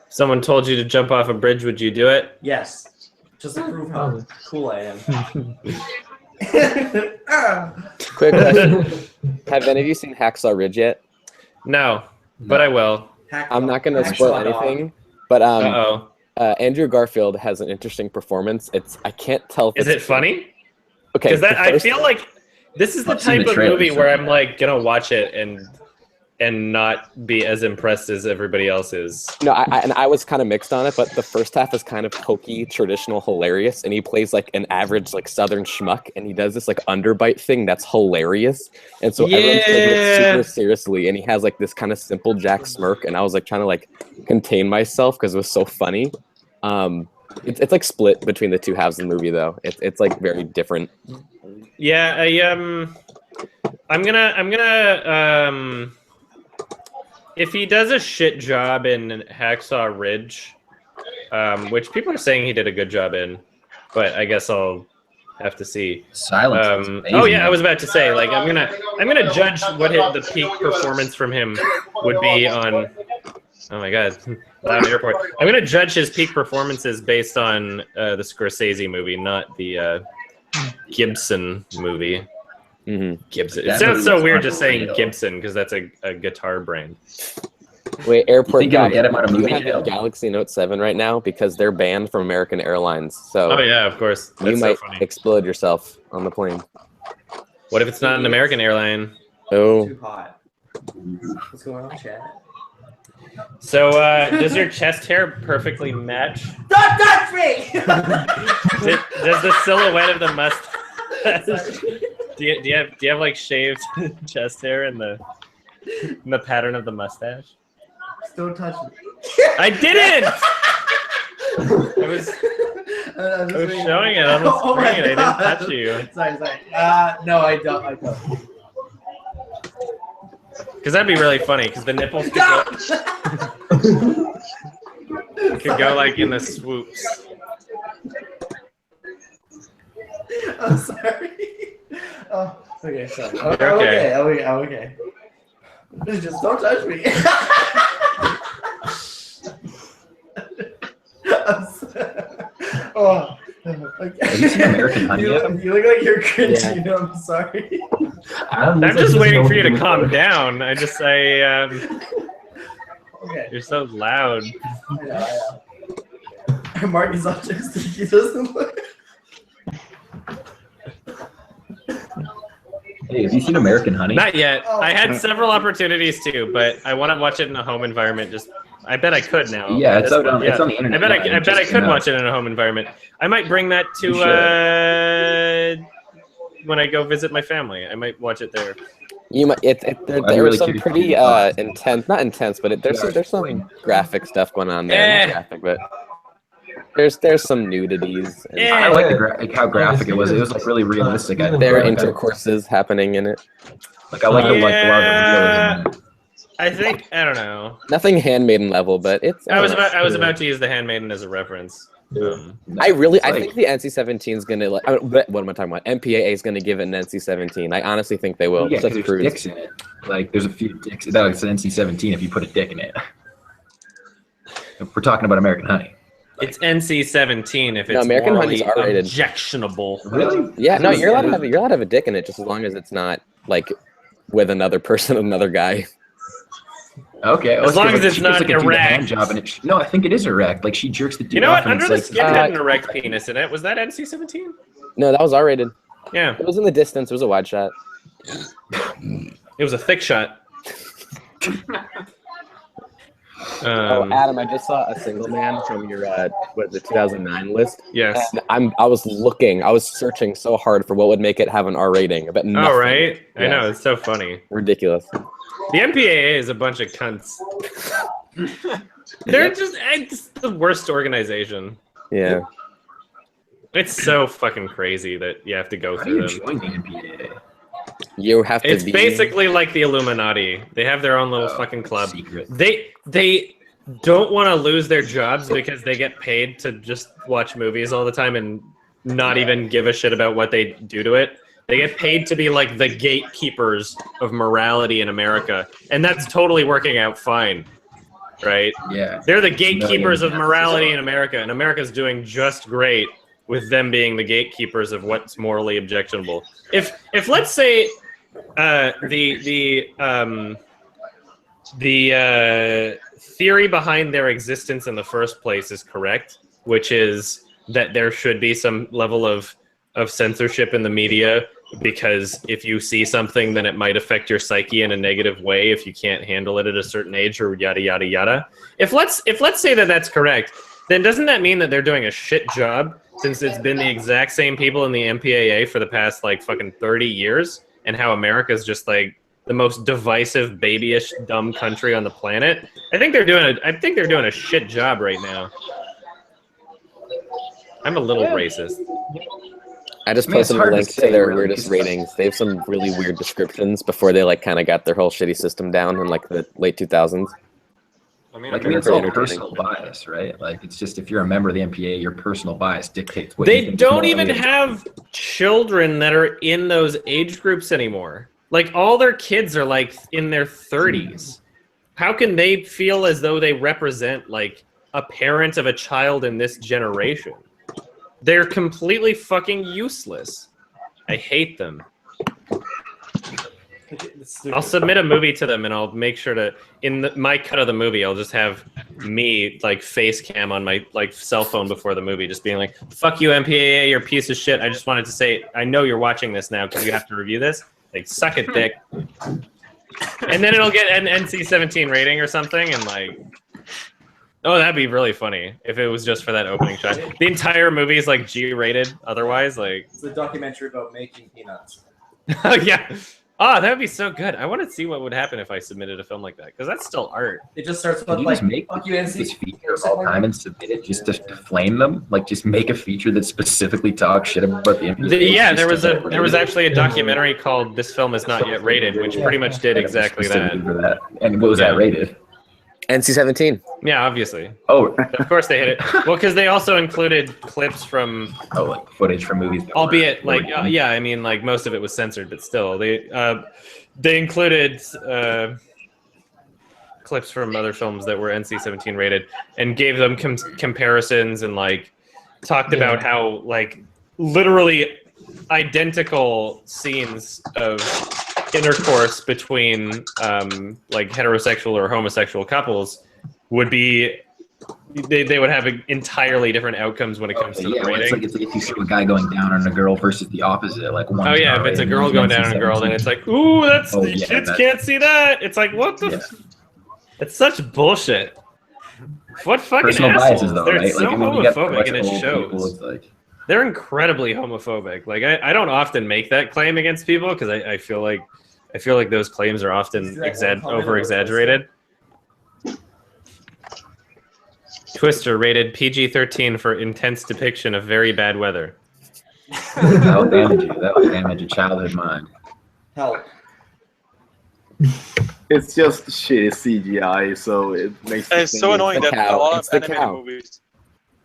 Someone told you to jump off a bridge. Would you do it? Yes. Just to prove how cool I am. Quick question. Have any of you seen Hacksaw Ridge yet? No, but I will. I'm not going to spoil anything, but Andrew Garfield has an interesting performance. I can't tell if Is it funny? Okay. Because I feel like this is the type of movie where I'm like gonna watch it and not be as impressed as everybody else is. No, I was kind of mixed on it, but the first half is kind of hokey, traditional, hilarious, and he plays like an average like Southern schmuck, and he does this like underbite thing that's hilarious, and so everyone's taking it super seriously, and he has like this kind of simple Jack smirk, and I was like trying to like contain myself because it was so funny. It's like split between the two halves of the movie though. It's like very different. Yeah, I'm gonna if he does a shit job in Hacksaw Ridge, which people are saying he did a good job in, but I guess I'll have to see. Silence. Oh yeah, I was about to say like I'm gonna judge what the peak performance from him would be on. Oh my God, loud airport. I'm gonna judge his peak performances based on the Scorsese movie, not the Gibson movie. Mm-hmm. Gibson. It sounds so weird just saying Gibson because that's a guitar brand. Wait, airport guy, get him out of you movie have a Galaxy Note 7 right now because they're banned from American Airlines. So oh yeah, of course. That's you might so funny. explode yourself on the plane. What if it's not an American airline? Oh. Too hot. What's going on, Chad? So does your chest hair perfectly match? Don't touch me! Does the silhouette of the mustache? Do you have like shaved chest hair in the pattern of the mustache? Don't touch me. I didn't. I was showing it on the screen. I didn't touch you. Sorry. No, I don't. Because that'd be really funny. Because the nipples could go like in the swoops. I'm sorry. Oh, okay, sorry. I'm okay. Just don't touch me. Oh, okay. Have you seen American Honey yet? You look like you're cringy. Yeah. I'm sorry. I'm just waiting for you to calm down. Okay. You're so loud. I know. Mark is autistic. He doesn't look. Hey, have you seen American Honey? Not yet. I had several opportunities to, but I want to watch it in a home environment. I bet I could now. Yeah, it's on the internet. I bet I could watch it in a home environment. I might bring that to when I go visit my family. I might watch it there. You might. There was some pretty intense, not intense, but there's some graphic stuff going on there. Not graphic, but there's some nudities. I like how graphic it was. It was like really realistic. There are intercourses happening in it. Like I like the realism. I think I don't know. Nothing Handmaiden level, but it's. I was about to use the Handmaiden as a reference. I think the NC-17 is gonna like. What am I talking about? MPAA is gonna give it an NC-17. I honestly think they will. Yeah, there's dicks in it. Like there's a few dicks. That's an NC-17 if you put a dick in it. If we're talking about American Honey. It's NC-17 if it's No, American Honey's morally R-rated. objectionable. Really? Yeah, no, you're allowed to have a dick in it just as long as it's not like with another person, another guy. Okay. As long as it's not erect. Hand job and no, I think it is erect. Like she jerks the dude You know off what? and Under it's the like, Skin had an erect penis in it. Was that NC-17? No, that was R-rated. Yeah. It was in the distance. It was a wide shot. It was a thick shot. Adam, I just saw A Single Man from your the 2009 list. Yes. And I was searching so hard for what would make it have an R rating, but nothing. Oh, right? Yeah. I know, it's so funny. Ridiculous. The MPAA is a bunch of cunts. They're just the worst organization. Yeah. It's so fucking crazy that you have to go through them. join the MPAA? You have to It's basically like the Illuminati. They have their own little fucking club. Secret. They don't want to lose their jobs because they get paid to just watch movies all the time and not even give a shit about what they do to it. They get paid to be like the gatekeepers of morality in America, and that's totally working out fine, right? Yeah. They're the gatekeepers of morality in America, and America's doing just great with them being the gatekeepers of what's morally objectionable. If let's say the theory behind their existence in the first place is correct, which is that there should be some level of censorship in the media, because if you see something, then it might affect your psyche in a negative way if you can't handle it at a certain age, or yada yada yada. If let's say that that's correct, then doesn't that mean that they're doing a shit job, since it's been the exact same people in the MPAA for the past like fucking 30 years, and how America's just like the most divisive, babyish, dumb country on the planet? I think they're doing a shit job right now. I'm a little racist. I just posted a link to their weirdest ratings. They have some really weird descriptions before they like kind of got their whole shitty system down in like the late 2000s. I mean, it's all personal bias, right? Like, it's just if you're a member of the MPA, your personal bias dictates what They don't even have children that are in those age groups anymore. Like, all their kids are like in their 30s. How can they feel as though they represent like a parent of a child in this generation? They're completely fucking useless. I hate them. I'll submit a movie to them, and I'll make sure to, my cut of the movie, I'll just have me like face cam on my like cell phone before the movie, just being like, "Fuck you, MPAA, you're a piece of shit. I just wanted to say, I know you're watching this now because you have to review this. Like, suck it, dick." And then it'll get an NC-17 rating or something, and like, oh, that'd be really funny if it was just for that opening shot. The entire movie is like G-rated. Otherwise, like, it's a documentary about making peanuts. Yeah. Oh, that would be so good. I want to see what would happen if I submitted a film like that, because that's still art. It just starts Could with you like, just make fuck you, NC. this feature of all time and submit it just to flame them? Like, just make a feature that specifically talks shit about the MPA. Yeah, there was actually a documentary called "This Film Is Not Yet Rated," which pretty much did exactly that. And what was that rated? NC-17. Yeah, obviously. Oh, of course they hit it. Well, because they also included clips from like footage from movies. Albeit, like, yeah, I mean, like most of it was censored, but still, they included clips from other films that were NC-17 rated and gave them comparisons and like talked about how like literally identical scenes of intercourse between like heterosexual or homosexual couples would be, they would have entirely different outcomes when it comes to the rating. It's like if you see a guy going down on a girl versus the opposite, like one. Oh yeah, if it's a girl going down on a girl, then it's like, ooh, that's kids can't see that. It's like, what the? It's such bullshit. What fucking personal assholes? biases, though, They're right? so Like, I mean, you get homophobic, and it old shows. people, it's like... They're incredibly homophobic. Like I don't often make that claim against people because I feel like those claims are often over exaggerated. Twister rated PG-13 for intense depiction of very bad weather. That will damage you. That will damage your childhood mind. Help. It's just shitty CGI, so it makes. It's so annoying that a lot of animated movies.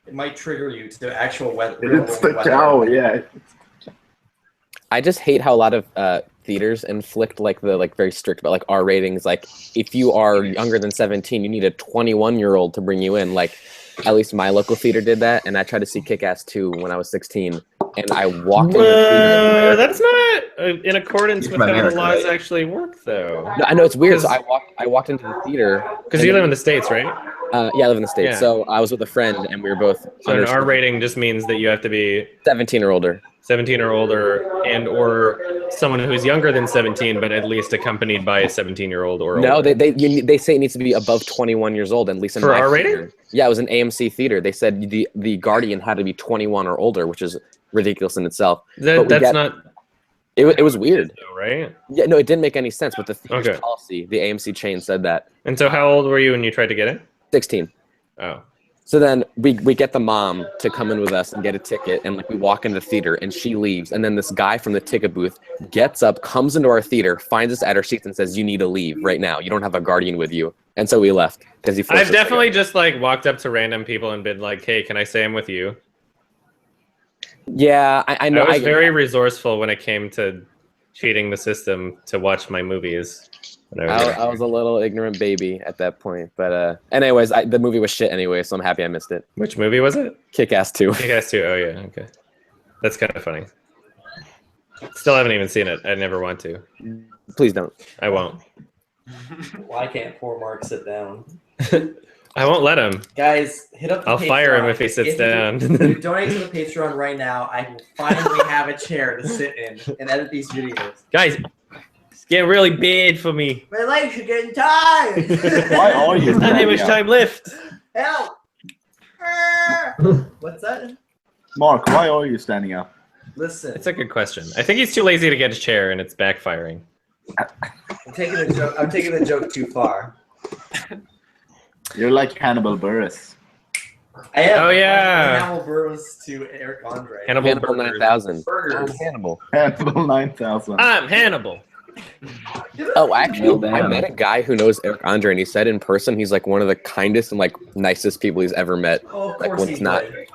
It might trigger you to actual weather. It's the cow, yeah. I just hate how a lot of theaters inflict like the very strict but like R ratings. Like if you are younger than 17, you need a 21-year-old to bring you in. Like at least my local theater did that, and I tried to see Kick-Ass 2 when I was 16, and I walked in the theater. That's not in accordance with how the laws actually work, though. No, I know it's weird. So I walked into the theater because you live in the States, right? Yeah, I live in the States. Yeah. So I was with a friend, and we were both. So an R rating just means that you have to be 17 or older. 17 or older, and or someone who's younger than 17, but at least accompanied by a 17-year-old or older. No, they say it needs to be above 21 years old, at least in for my R theater. rating. Yeah, it was an AMC theater. They said the Guardian had to be 21 or older, which is ridiculous in itself. It was weird, though, right? Yeah, no, it didn't make any sense. But the theater's policy, the AMC chain said that. And so, how old were you when you tried to get in? 16. Oh. So then we get the mom to come in with us and get a ticket, and like we walk into the theater, and she leaves, and then this guy from the ticket booth gets up, comes into our theater, finds us at our seats, and says, "You need to leave right now. You don't have a Guardian with you." And so we left because he. I've definitely just like walked up to random people and been like, "Hey, can I say I'm with you?" Yeah, I know. I was very resourceful when it came to cheating the system to watch my movies. I was a little ignorant baby at that point, but anyways, the movie was shit anyway, so I'm happy I missed it. Which movie was it? Kick-Ass 2. Kick-Ass 2. Oh yeah, okay. That's kind of funny. Still haven't even seen it. I never want to. Please don't. I won't. Why can't poor Mark sit down? I won't let him. Guys, hit up the I'll Patreon. fire him if he sits down. If you donate to the Patreon right now, I will finally have a chair to sit in and edit these videos. Guys, it's getting really bad for me. My legs are getting tired. Why are you? There's not that much time left. Help! What's that? Mark, why are you standing up? Listen. It's a good question. I think he's too lazy to get a chair, and it's backfiring. I'm taking the joke too far. You're like Hannibal Buress. I am. Oh yeah. Hannibal Buress to Eric Andre. Hannibal 9000. Burgers. I'm Hannibal. Hannibal 9000. I'm Hannibal. Oh, actually, I met a guy who knows Eric Andre, and he said in person he's like one of the kindest and like nicest people he's ever met. Oh, of like course when he's it's not right.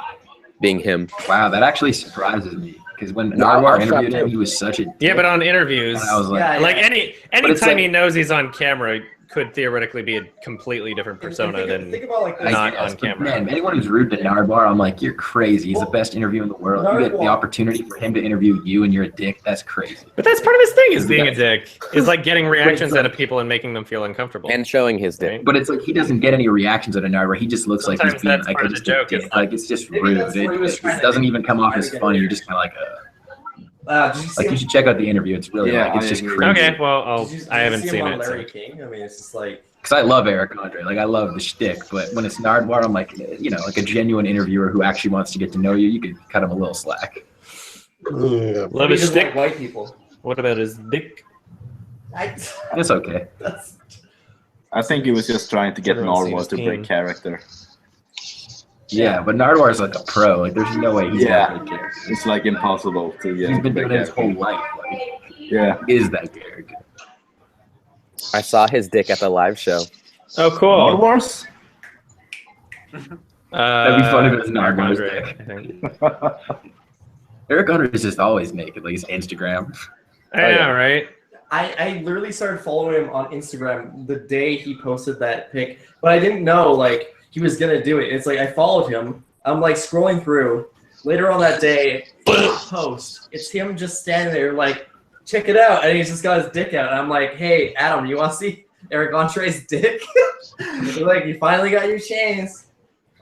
being him. Wow, that actually surprises me. Because when No, I Narwhal was interviewed shocked him, too. he was such a Yeah, but on interviews, And I was like, Yeah, like yeah. anytime like- he knows he's on camera, could theoretically be a completely different persona than Think about like this. not Yes, on but camera. Man, anyone who's rude to Nardwar, I'm like, you're crazy. He's the best interview in the world. You get the Nardwar. opportunity for him to interview you, and you're a dick. That's crazy. But that's part of his thing, is being a dick. Is like getting reactions out of people and making them feel uncomfortable. And showing his dick. Right? But it's like he doesn't get any reactions out of Nardwar. He just looks like Sometimes he's being that's like part of just the a joke, dick. is Like it's just Maybe rude. that's what he was It trying to doesn't do. even come off as Trying to funny. get You're just kind of like, Did you see like you him? should check out the interview. It's really Yeah, like it's I just agree. crazy. Okay, well, Did you I haven't see him seen on it. Larry So. King? I mean, it's just like. Because I love Eric Andre. Like I love the shtick, but when it's Nardwar, I'm like, you know, like a genuine interviewer who actually wants to get to know you. You could cut him a little slack. Yeah. Love He his doesn't like stick. white people. What about his dick? It's okay. I think he was just trying to get Everyone Narwhal seems to keen. break character. Yeah, but Nardwar is like a pro. Like there's no way he's Yeah. that good character. It's like impossible to get. He's been break doing it his character. whole life. Like Yeah. he is that character. I saw his dick at the live show. Oh, cool. Narwhals? That'd be funny if it was Eric Nardwar's Andre, dick. I think. Eric Andre is just always naked. Like his Instagram. I know, right? I literally started following him on Instagram the day he posted that pic, but I didn't know like he was gonna do it. It's like I followed him. I'm like scrolling through. Later on that day, post. It's him just standing there like, check it out, and he's just got his dick out. And I'm like, hey Adam, you want to see Eric Andre's dick? He's like, you finally got your chance.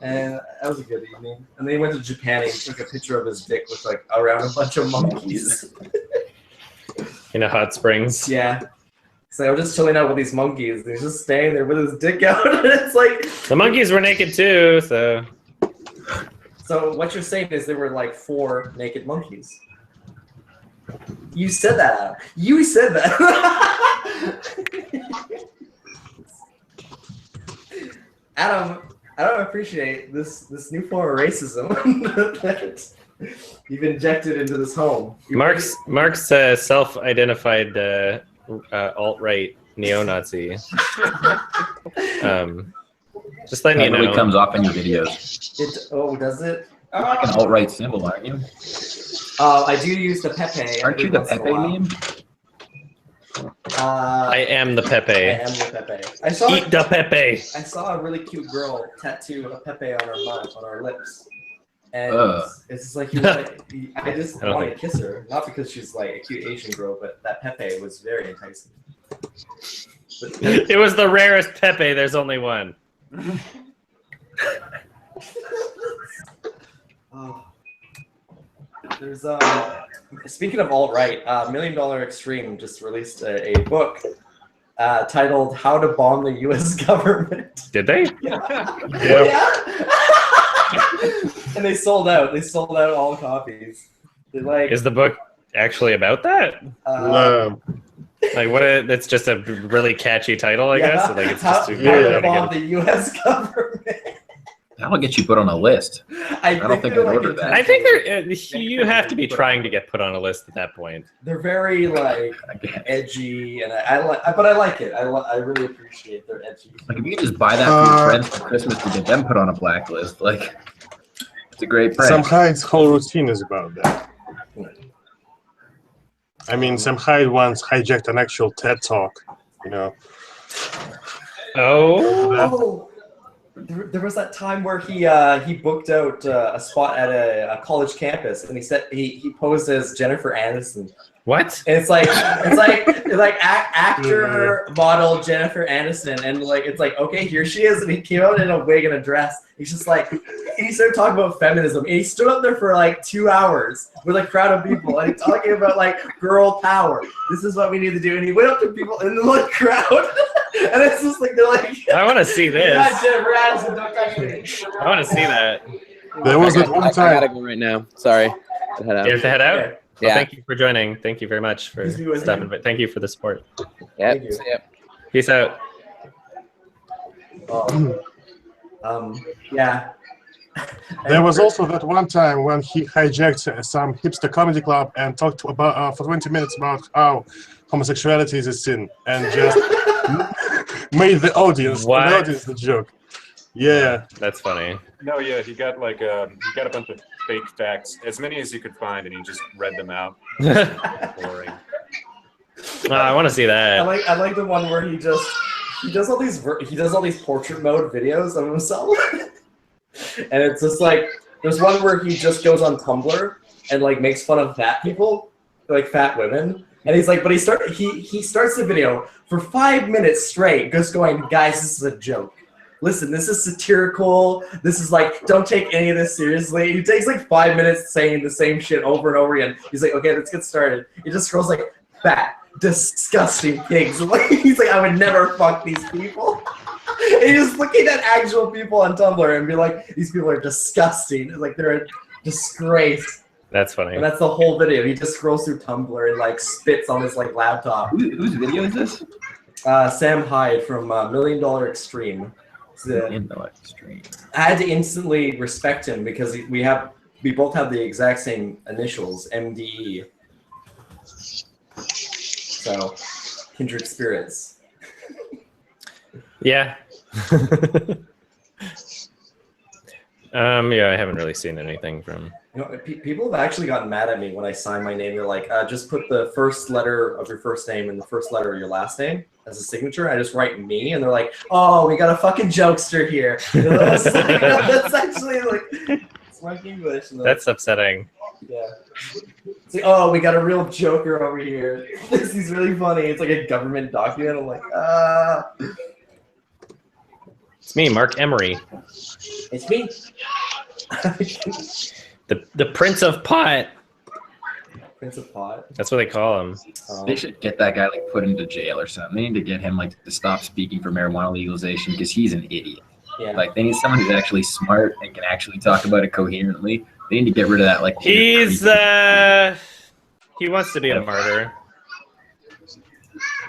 And that was a good evening. And then he went to Japan and he took a picture of his dick with like around a bunch of monkeys. In a hot springs. Yeah. So I'm just chilling out with these monkeys. And he's just standing there with his dick out. And it's like. The monkeys were naked too, so. So what you're saying is there were like 4 naked monkeys. You said that, Adam. You said that. Adam, I don't appreciate this new form of racism that you've injected into this home. Mark's self-identified alt-right neo-Nazi. Just letting you That know. really comes off in your videos. Oh, does it? You're like an alt-right symbol, aren't you? I do use the Pepe. Aren't you the Pepe meme? I am the Pepe. I am the Pepe. Eat the Pepe. I saw a really cute girl tattoo a Pepe on her mouth, on her lips. And it's just like, I just want to kiss her. Not because she's like a cute Asian girl, but that Pepe was very enticing. It was the rarest Pepe. There's only one. There's speaking of alt-right, $1 Million Extreme just released a book titled "How to Bomb the U.S. Government." Did they? Yeah. And they sold out. They sold out all copies. Is the book actually about that? Like what? It's just a really catchy title, I guess. Like it's just how to bomb the U.S. government. That'll get you put on a list. I don't think I'd order that. I think you have to be trying to get put on a list at that point. They're very like edgy, and but I like it. I really appreciate their edgy. Like if you could just buy that for your friends for Christmas to get them put on a blacklist, like it's a great prank. Sam Hyde's whole routine is about that. I mean, Sam Hyde once hijacked an actual TED talk, you know. Oh. There was that time where he booked out a spot at a college campus, and he said he posed as Jennifer Aniston. What? And it's like actor model Jennifer Aniston, and like it's like, okay, here she is, and he came out in a wig and a dress. He's just like, he started talking about feminism, and he stood up there for like 2 hours with a crowd of people, and he's talking about like girl power. This is what we need to do, and he went up to people in the crowd. And it's just like, they're like, I want to see this. Jennifer Aniston, don't touch me. I want to see that. There was that one time. I gotta go right now. Sorry. You have to head out? Yeah. Well, thank you for joining. Thank you very much for stopping by. Thank you for the support. Yep. Peace out. Yeah. There was also that one time when he hijacked some hipster comedy club and talked about for 20 minutes about how homosexuality is a sin, and just made the audience the joke. Yeah, that's funny. No, yeah, he got like a bunch of fake facts, as many as you could find, and he just read them out. Boring. I want to see that. I like the one where he does all these portrait mode videos of himself, and it's just like there's one where he just goes on Tumblr and like makes fun of fat people, like fat women. And he's like, but he starts the video for 5 minutes straight, just going, guys, this is a joke. Listen, this is satirical. This is like, don't take any of this seriously. He takes like 5 minutes saying the same shit over and over again. He's like, okay, let's get started. He just scrolls like, fat, disgusting pigs. He's like, I would never fuck these people. And he's just looking at actual people on Tumblr and be like, these people are disgusting. Like they're a disgrace. That's funny. And that's the whole video. He just scrolls through Tumblr and like spits on his like laptop. Whose video is this? Sam Hyde from $1 Million Extreme. Extreme. I had to instantly respect him because we both have the exact same initials, MDE. So, kindred spirits. Yeah. Yeah, I haven't really seen anything from. You know, people have actually gotten mad at me when I sign my name. They're like, just put the first letter of your first name and the first letter of your last name as a signature. I just write me, and they're like, oh, we got a fucking jokester here. That's actually like, it's like English. That's upsetting. Yeah. It's like, oh, we got a real joker over here. He's really funny. It's like a government document. I'm like, It's me, Mark Emery. It's me. The Prince of Pot. Prince of Pot. That's what they call him. They should get that guy like put into jail or something. They need to get him like to stop speaking for marijuana legalization because he's an idiot. Yeah. Like they need someone who's actually smart and can actually talk about it coherently. They need to get rid of that. Like he wants to be a martyr.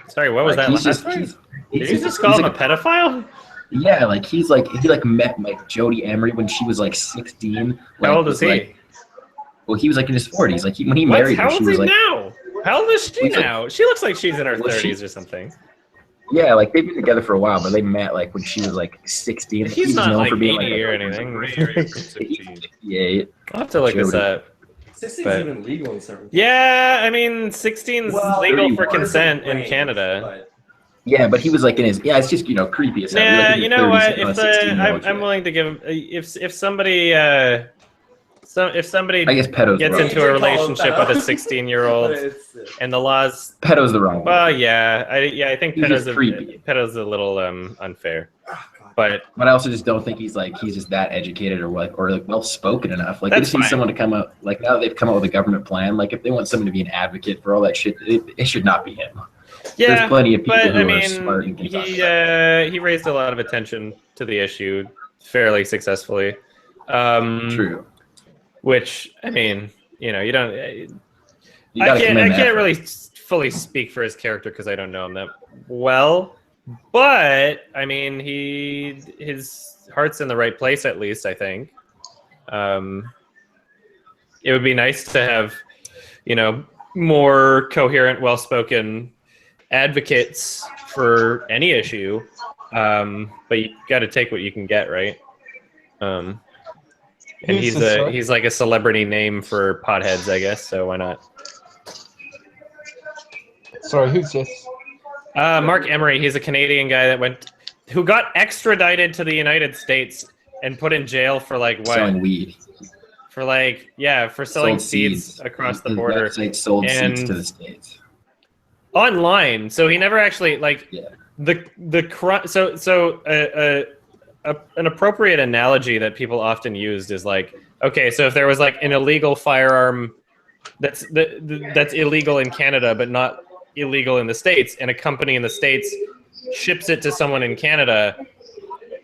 Sorry, what was that last one? Did you just call him a pedophile? Yeah, like he met like Jodie Emery when she was like 16. How old is he? Like, well, he was like in his 40s. Like when he married her, she was like. Now? How old is she now? She looks like she's in her 30s or something. Yeah, like they've been together for a while, but they met like when she was like 16. He's not like 80 or anything. Yeah, I'll have to look this up. 16's but even legal in certain. Yeah, I mean, 16's legal for 31 consent in range, Canada. Yeah, but he was like in his. Yeah, it's just creepy as hell. Yeah, Like, you know what? If I'm willing to give him if somebody if somebody I guess pedo's gets wrong. into a relationship with a 16-year-old and the laws pedo's the wrong. Well, yeah, I think He's just pedo's a little unfair. But I also just don't think he's just that educated or well spoken enough. Like, they just need someone to come up. Like, now that they've come up with a government plan, like if they want someone to be an advocate for all that shit, it should not be him. yeah, There's plenty of people who I are mean, smart and can talk about he raised a lot of attention to the issue fairly successfully. True. Which, I mean, you know, you don't. You I gotta commend the can't effort. really fully speak for his character because I don't know him that well. But I mean, his heart's in the right place, at least I think. It would be nice to have, you know, more coherent, well-spoken advocates for any issue. But you got to take what you can get, right? And he's like a celebrity name for potheads, I guess. So why not? Sorry, who's this? Mark Emery. He's a Canadian guy who got extradited to the United States and put in jail for like what? Selling weed. For like for selling Sold seeds across the His border. Website sold seeds to the States. Online, so he never actually an appropriate analogy that people often used is like, okay, so if there was like an illegal firearm that's illegal in Canada but not illegal in the States, and a company in the States ships it to someone in Canada,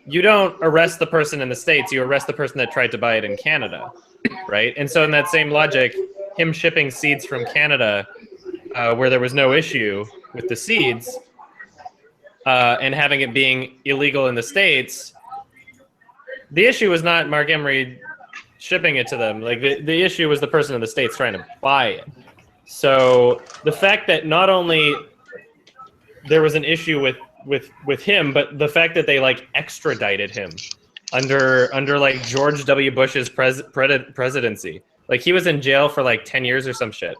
you don't arrest the person in the States, you arrest the person that tried to buy it in Canada, right? And so in that same logic, him shipping seeds from Canada where there was no issue with the seeds and having it being illegal in the States, the issue was not Mark Emery shipping it to them. Like the issue was the person in the States trying to buy it. So the fact that not only there was an issue with him, but the fact that they like extradited him under like George W. Bush's presidency. Like he was in jail for like 10 years or some shit.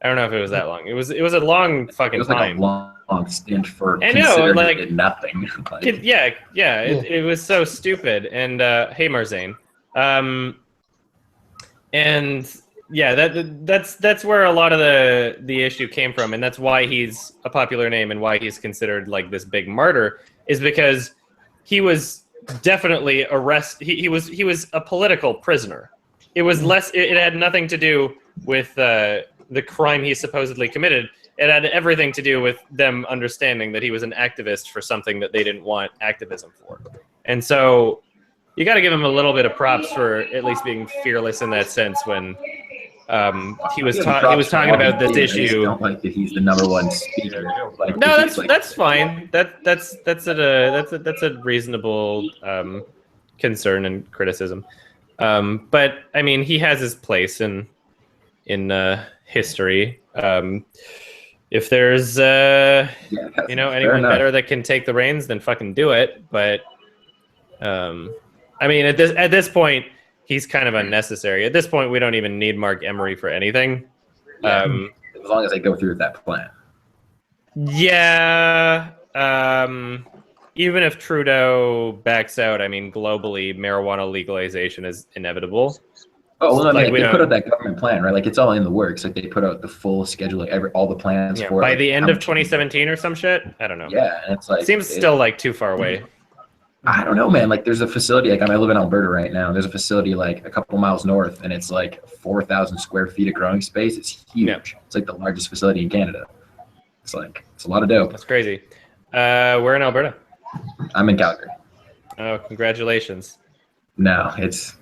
I don't know if it was that long. It was a long fucking time. It was like a long stint for I know, like did nothing. It was so stupid. And hey, Marzane, and yeah, that's where a lot of the issue came from, and that's why he's a popular name and why he's considered like this big martyr, is because he was definitely he was a political prisoner. It was less. It had nothing to do with the crime he supposedly committed. It had everything to do with them understanding that he was an activist for something that they didn't want activism for. And so you got to give him a little bit of props for at least being fearless in that sense when he was talking about this issue. I just don't like that he's the #1 speaker. Like, no, that's fine. That's a reasonable concern and criticism. But I mean, he has his place in history. If there's anyone better that can take the reins, then fucking do it. But I mean, at this point, he's kind of unnecessary. At this point, we don't even need Mark Emery for anything. As long as they go through with that plan. Yeah. Even if Trudeau backs out, I mean, globally, marijuana legalization is inevitable. Oh, well, Like, they put out that government plan, right? Like, it's all in the works. Like, they put out the full schedule, like all the plans for by it. the end of 2017 or some shit. I don't know. Yeah, and it's like seems still like too far away. I don't know, man. Like, there's a facility. Like, I live in Alberta right now. There's a facility like a couple miles north, and it's like 4,000 square feet of growing space. It's huge. Yeah. It's like the largest facility in Canada. It's a lot of dope. That's crazy. We're in Alberta. I'm in Calgary. Oh, congratulations. No,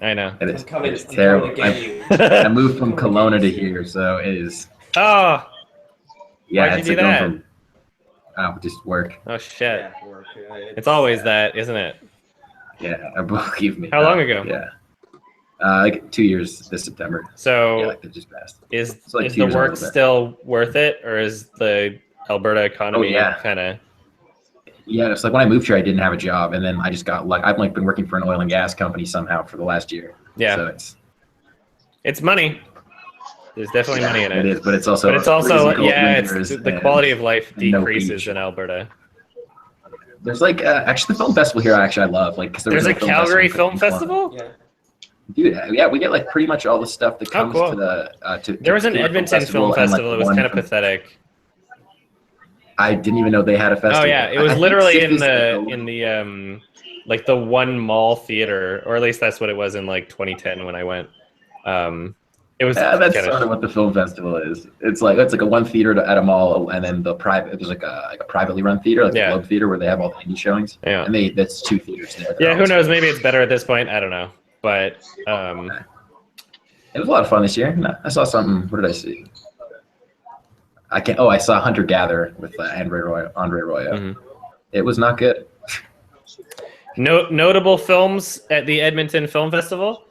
I know. It's terrible. I moved from Kelowna to here, so it is. Oh. Yeah, Why'd it's you do like that? going from just work. Oh shit. Yeah, work. Yeah, it's always that, isn't it? Yeah, believe me. How long ago? Yeah. Like 2 years this September. So yeah, like it just passed. Is like the work still worth it, or is the Alberta economy kind of? Yeah, it's like when I moved here, I didn't have a job, and then I just got like I've been working for an oil and gas company somehow for the last year. Yeah, so it's money. There's definitely money in it. It is, but it's also yeah, it's the quality of life decreases in Alberta. There's like actually the film festival here. I love like because there's a Calgary Film Festival. Yeah. Dude, yeah, we get like pretty much all the stuff that comes to the. There was an Edmonton Film Festival. It was kind of pathetic. I didn't even know they had a festival. Oh yeah, it was literally in the like the one mall theater, or at least that's what it was in like 2010 when I went. It was that's sort of what the film festival is. It's like a one theater at a mall, and then the private. There's like a privately run theater, like the Globe Theater, where they have all the indie showings. Yeah, and that's 2 theaters there. Yeah, who knows? Maybe it's better at this point. I don't know, but it was a lot of fun this year. I saw something. What did I see? I saw Hunter Gatherer with Andre Royo. Mm-hmm. It was not good. Notable films at the Edmonton Film Festival.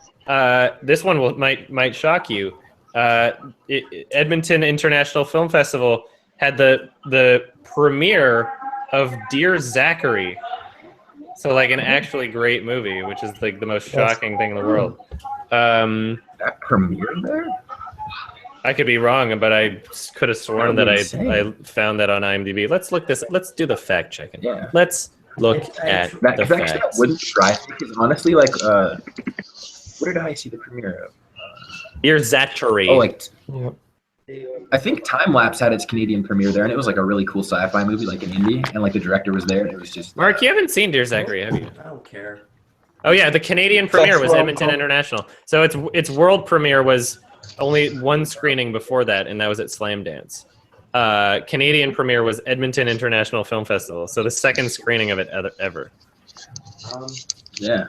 This one might shock you. Edmonton International Film Festival had the premiere of Dear Zachary. So like an actually great movie, which is like the most shocking thing in the world. That premiered there? I could be wrong, but I could have sworn that I found that on IMDb. Let's do the fact checking. Yeah. Let's look at the facts. I wouldn't try because honestly, like, where did I see the premiere of? Dear Zachary. Oh, like, I think Time Lapse had its Canadian premiere there, and it was like a really cool sci-fi movie, like an indie, and like the director was there. And it was just. Mark, you haven't seen Dear Zachary, have you? I don't care. Oh yeah, the Canadian premiere was Edmonton International. So its world premiere was only one screening before that, and that was at Slam Dance. Canadian premiere was Edmonton International Film Festival. So the second screening of it ever. Yeah.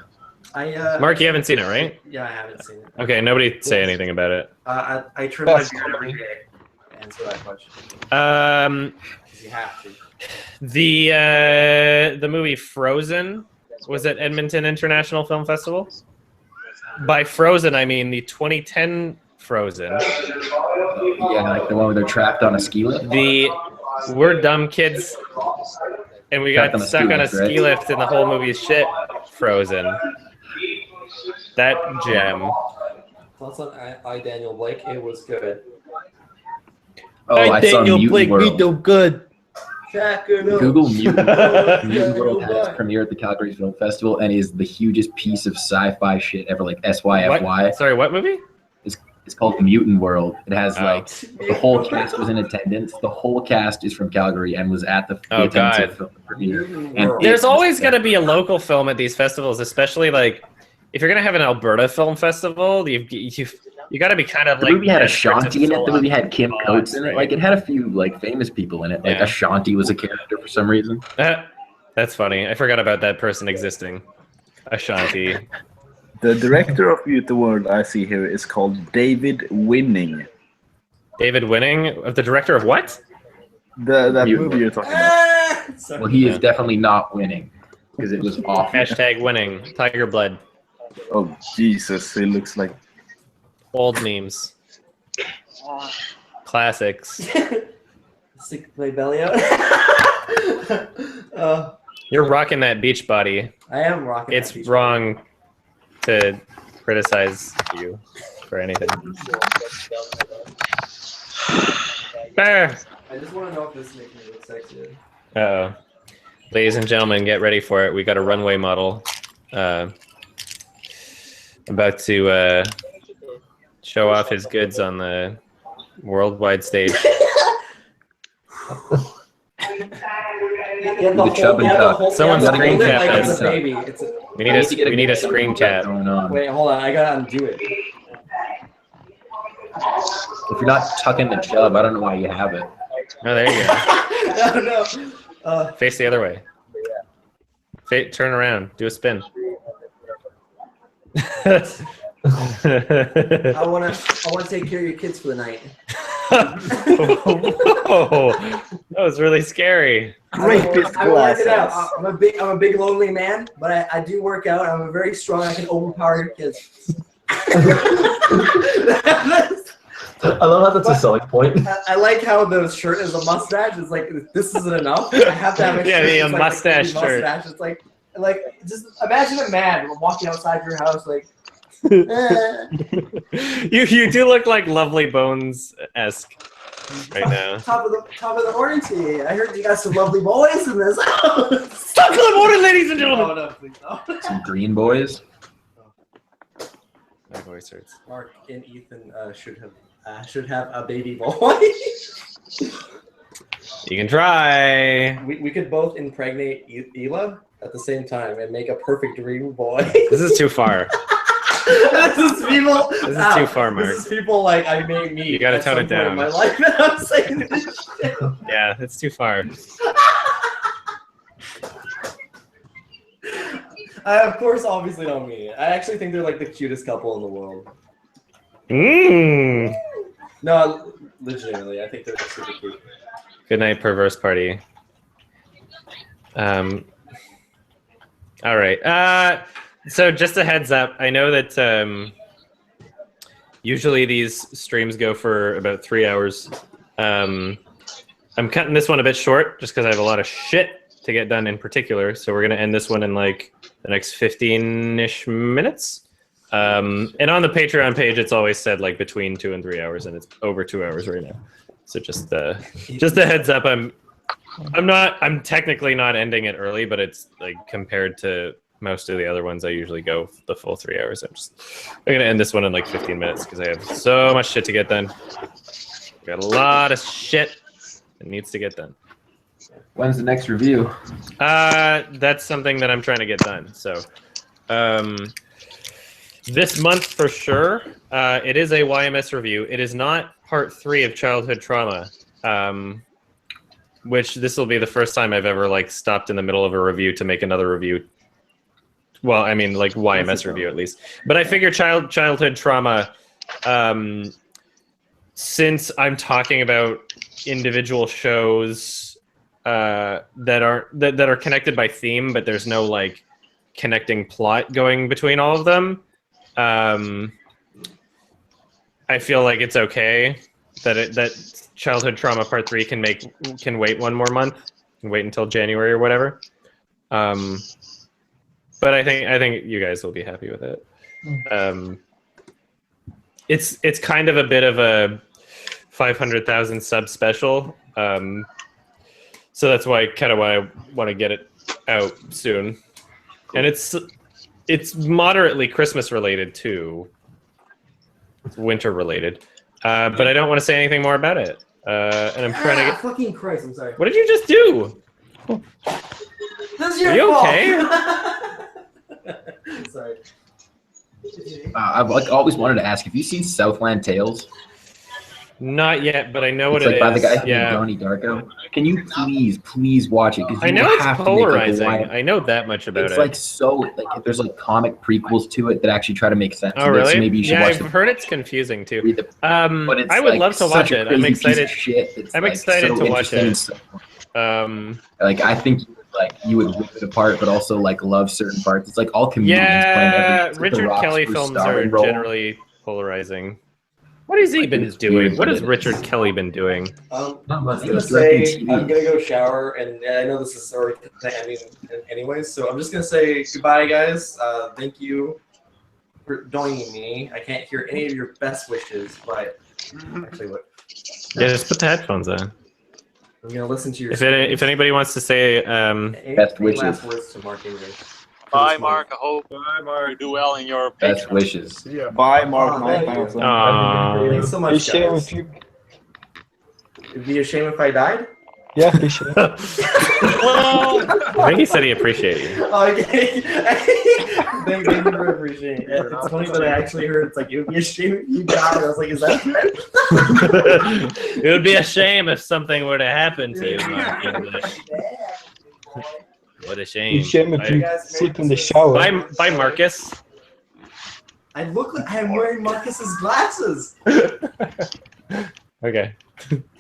Mark, you haven't seen it, right? Yeah, I haven't seen it. Okay, nobody say anything about it. I trim my beard every day. Answer that question. You have to. The movie Frozen was at Edmonton International Film Festival. By Frozen, I mean the 2010 Frozen. Yeah, like the one where they're trapped on a ski lift. We're dumb kids, and we got stuck on a ski lift, and the whole movie is shit. Frozen. That gem. Thoughts on I Daniel Blake? It was good. Oh, I saw Daniel Blake be so good. Google Mutant World had its premiere at the Calgary Film Festival and is the hugest piece of sci-fi shit ever, like SYFY. What? Sorry, what movie? It's called Mutant World. It has like the whole cast was in attendance. The whole cast is from Calgary and was at the attendance film premiere. And there's always going to be a local film at these festivals, especially like if you're going to have an Alberta Film Festival. You got to be kind of like. The movie had Ashanti in it. The movie had Kim Coates in it. Like it had a few like famous people in it. Like Ashanti was a character for some reason. That's funny. I forgot about that person existing. Ashanti. The director of Mutant World I see here is called David Winning. David Winning? The director of what? That movie you're talking about. Well, he is definitely not winning because it was awful. Hashtag winning. Tiger Blood. Oh, Jesus. It looks like... Old memes. Classics. Stick my belly out. You're rocking that beach body. I am rocking It's that beach wrong to criticize you for anything. I just want to know if this is making me look sexy. Uh-oh. Ladies and gentlemen, get ready for it. We got a runway model about to show off his goods on the worldwide stage. Someone screen cap this. We need a screen cap. Wait, hold on. I gotta undo it. If you're not tucking the chub, I don't know why you have it. Oh, there you go. No. Face the other way. Turn around. Do a spin. I wanna take care of your kids for the night. Whoa, that was really scary. I work it out. I'm a big lonely man, but I do work out. I'm very strong. I can overpower your kids. I love how that's a selling point. I like how the shirt is a mustache. It's like this isn't enough. I have to have a shirt. Yeah, a mustache shirt. It's like just imagine a man walking outside your house like You do look like Lovely Bones-esque right now. Top of the morning to you. I heard you got some lovely boys in this house. Top of the morning, ladies and gentlemen. No, please, no. Some green boys. My voice hurts. Mark and Ethan should have a baby boy. You can try. We could both impregnate Ela at the same time and make a perfect dream boy. This is too far. This is people. This is too far, Mark. This is people like I may meet. You gotta at tone some it point in down. my life, and I'm saying this shit. Yeah, it's too far. I, of course, obviously don't mean it. I actually think they're like the cutest couple in the world. Mmm. No, legitimately, I think they're super cute. Good night, perverse party. All right. So just a heads up. I know that usually these streams go for about 3 hours. I'm cutting this one a bit short just because I have a lot of shit to get done in particular. So we're gonna end this one in like the next 15-ish minutes. And on the Patreon page, it's always said like between 2 and 3 hours, and it's over 2 hours right now. So just a heads up. I'm technically not ending it early, but it's like compared to most of the other ones, I usually go the full 3 hours. I'm gonna end this one in like 15 minutes because I have so much shit to get done. Got a lot of shit that needs to get done. When's the next review? That's something that I'm trying to get done. So, this month for sure. It is a YMS review. It is not part 3 of childhood trauma, which this will be the first time I've ever like stopped in the middle of a review to make another review. Well, I mean, like YMS review at least. But I figure childhood trauma, since I'm talking about individual shows that are connected by theme, but there's no like connecting plot going between all of them. I feel like it's okay that childhood trauma part 3 can wait one more month, can wait until January or whatever. But I think you guys will be happy with it. It's kind of a bit of a 500,000 sub special. So that's why I want to get it out soon. And it's moderately Christmas related too. It's winter related. But I don't want to say anything more about it. And I'm trying to get... Fucking Christ, I'm sorry. What did you just do? This is your Are you fault. okay? Sorry. I've like always wanted to ask, have you seen Southland Tales? Not yet, but I know what It's it like by is. the guy Yeah. Donnie Darko. Can you please watch it? I know it's polarizing. I know that much about It's it. like so like there's like comic prequels to it that actually try to make sense. Oh of it, really? so maybe you should Yeah, watch I've heard it's confusing too. But it's I would like love to such watch a it. I'm crazy piece of excited. shit. It's I'm like excited so to watch interesting it. and like I think you would rip it apart, but also like love certain parts. It's like all comedians playing Yeah, every. Richard Kelly films are generally polarizing. What has he been doing? What has Richard Kelly been doing? I'm gonna say I'm gonna go shower, and I know this is already ending anyways, so I'm just gonna say goodbye, guys. Thank you for joining me. I can't hear any of your best wishes, but actually, what? Yeah, just put the headphones on. I'm gonna listen to your. If anybody wants to say best any wishes. last words to Mark English. Bye, Mark. I hope you do well in your Best Patreon. wishes. Yeah. Bye, Mark. Thank you. Thanks so much, guys. It'd be a shame if I died. Yeah, for sure. I think he said he appreciated you. Okay. Thank you for appreciating it. It's funny that I actually heard it's like it would be a shame if you died. I was like, is that It would be a shame if something were to happen to you, Mark English. What a shame. It's a shame if you sleep in the shower. Bye, Marcus. I look like I'm wearing Marcus's glasses. Okay.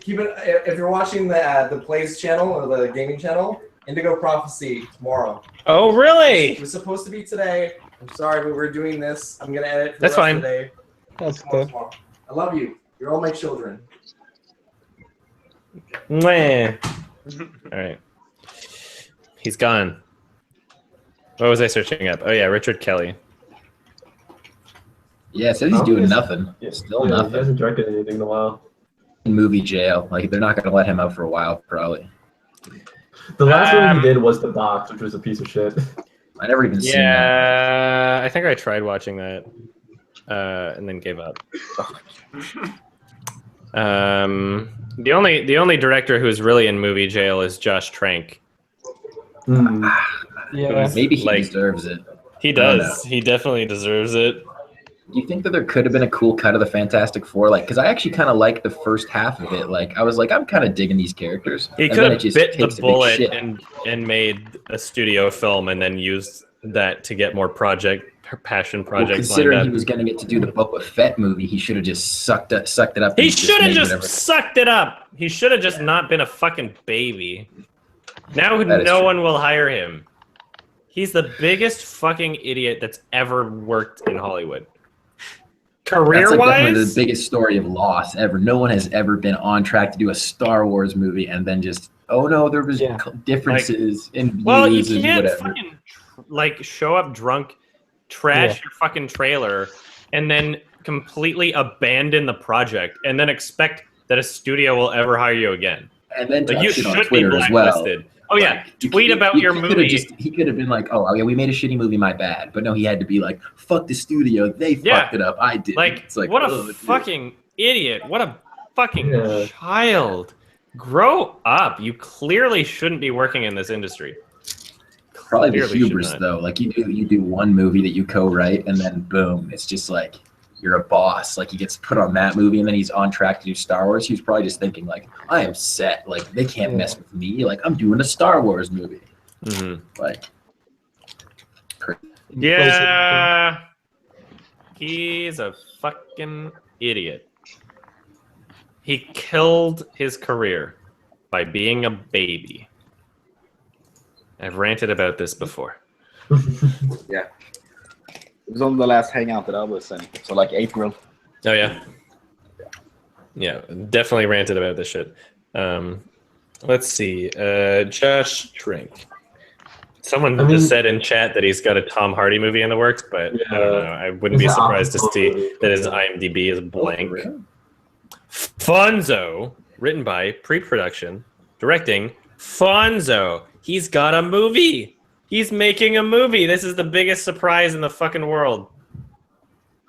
Keep it. If you're watching the Plays channel or the gaming channel, Indigo Prophecy tomorrow. Oh, really? It was supposed to be today. I'm sorry, but we're doing this. I'm gonna edit for That's the rest fine. of the day. That's good. I love you. You're all my children. Mwah. All right. He's gone. What was I searching up? Oh yeah, Richard Kelly. Yeah, so he's doing nothing. Still nothing. He hasn't directed anything in a while. In movie jail. Like, they're not going to let him out for a while, probably. The last movie he did was The Box, which was a piece of shit. I never even seen that. Yeah, I think I tried watching that and then gave up. The only director who's really in movie jail is Josh Trank. Yeah, maybe he deserves it. He does. He definitely deserves it. Do you think that there could have been a cool cut of the Fantastic Four? Like, because I actually kind of like the first half of it. Like, I was like, I'm kind of digging these characters. He could have bit the bullet and made a studio film and then used that to get more passion projects. Considering he was going to get to do the Boba Fett movie, he should have just sucked it up. He should have just sucked it up. He should have just not been a fucking baby. Now no one will hire him. He's the biggest fucking idiot that's ever worked in Hollywood. Career-wise, that's like definitely the biggest story of loss ever. No one has ever been on track to do a Star Wars movie and then just, oh no, there was differences in views. Well, you can't fucking show up drunk, trash your fucking trailer, and then completely abandon the project, and then expect that a studio will ever hire you again. And then you should be blacklisted. Oh yeah, tweet about your movie. He could have been like, "Oh yeah, we made a shitty movie, my bad." But no, he had to be like, "Fuck the studio, they fucked it up, I did." It's like what a fucking idiot! What a fucking child! Grow up! You clearly shouldn't be working in this industry. Probably the hubris, though. Like you do one movie that you co-write, and then boom, it's just like you're a boss. Like he gets put on that movie, and then he's on track to do Star Wars. He's probably just thinking like, I am set. Like they can't mess with me. Like I'm doing a Star Wars movie. Like, yeah, he's a fucking idiot. He killed his career by being a baby. I've ranted about this before. Yeah. It was on the last Hangout that I was in, so like April. Oh yeah, yeah, definitely ranted about this shit. Let's see, Josh Trank. Someone just said in chat that he's got a Tom Hardy movie in the works, but I don't know. I wouldn't be surprised to see that his IMDb is blank. Fonzo, written by pre-production, directing Fonzo. He's got a movie. He's making a movie. This is the biggest surprise in the fucking world.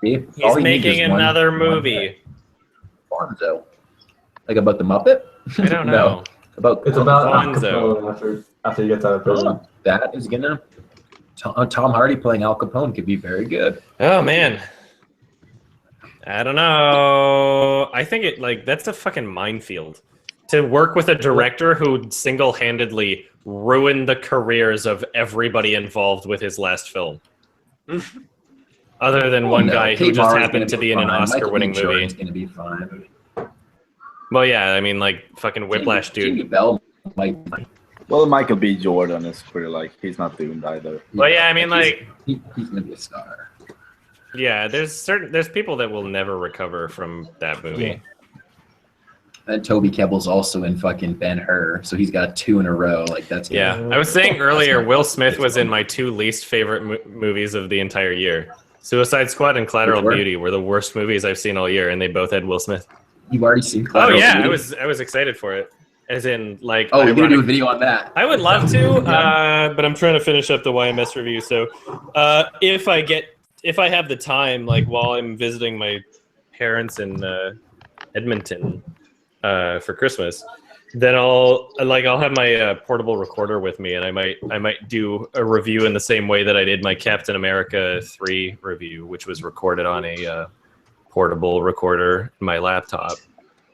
He's making another movie. Fonzo. Like about the Muppet? I don't know. It's about Fonzo after he gets out of prison. That is gonna. Tom Hardy playing Al Capone could be very good. Oh man. I don't know. I think that's a fucking minefield. To work with a director who single-handedly ruined the careers of everybody involved with his last film. Other than one guy who just happened to be in an Oscar-winning movie. It's gonna be fine. Well, yeah, I mean, like, fucking Whiplash, dude. Jamie Bell might. Well, Michael B. Jordan is pretty, like, he's not doomed either. Well, yeah, I mean, like... He's gonna be a star. Yeah, there's people that will never recover from that movie. Yeah. And Toby Kebbell's also in fucking Ben-Hur, so he's got 2 in a row. Like that's I was saying earlier, Will Smith was in my 2 least favorite movies of the entire year. Suicide Squad and Collateral Beauty were the worst movies I've seen all year, and they both had Will Smith. You've already seen Collateral Beauty? I was excited for it. As in, like, oh, we're gonna do a video on that. I would love to, but I'm trying to finish up the YMS review. So, if I have the time, like while I'm visiting my parents in Edmonton for Christmas, then I'll have my portable recorder with me, and I might do a review in the same way that I did my Captain America 3 review, which was recorded on a portable recorder in my laptop.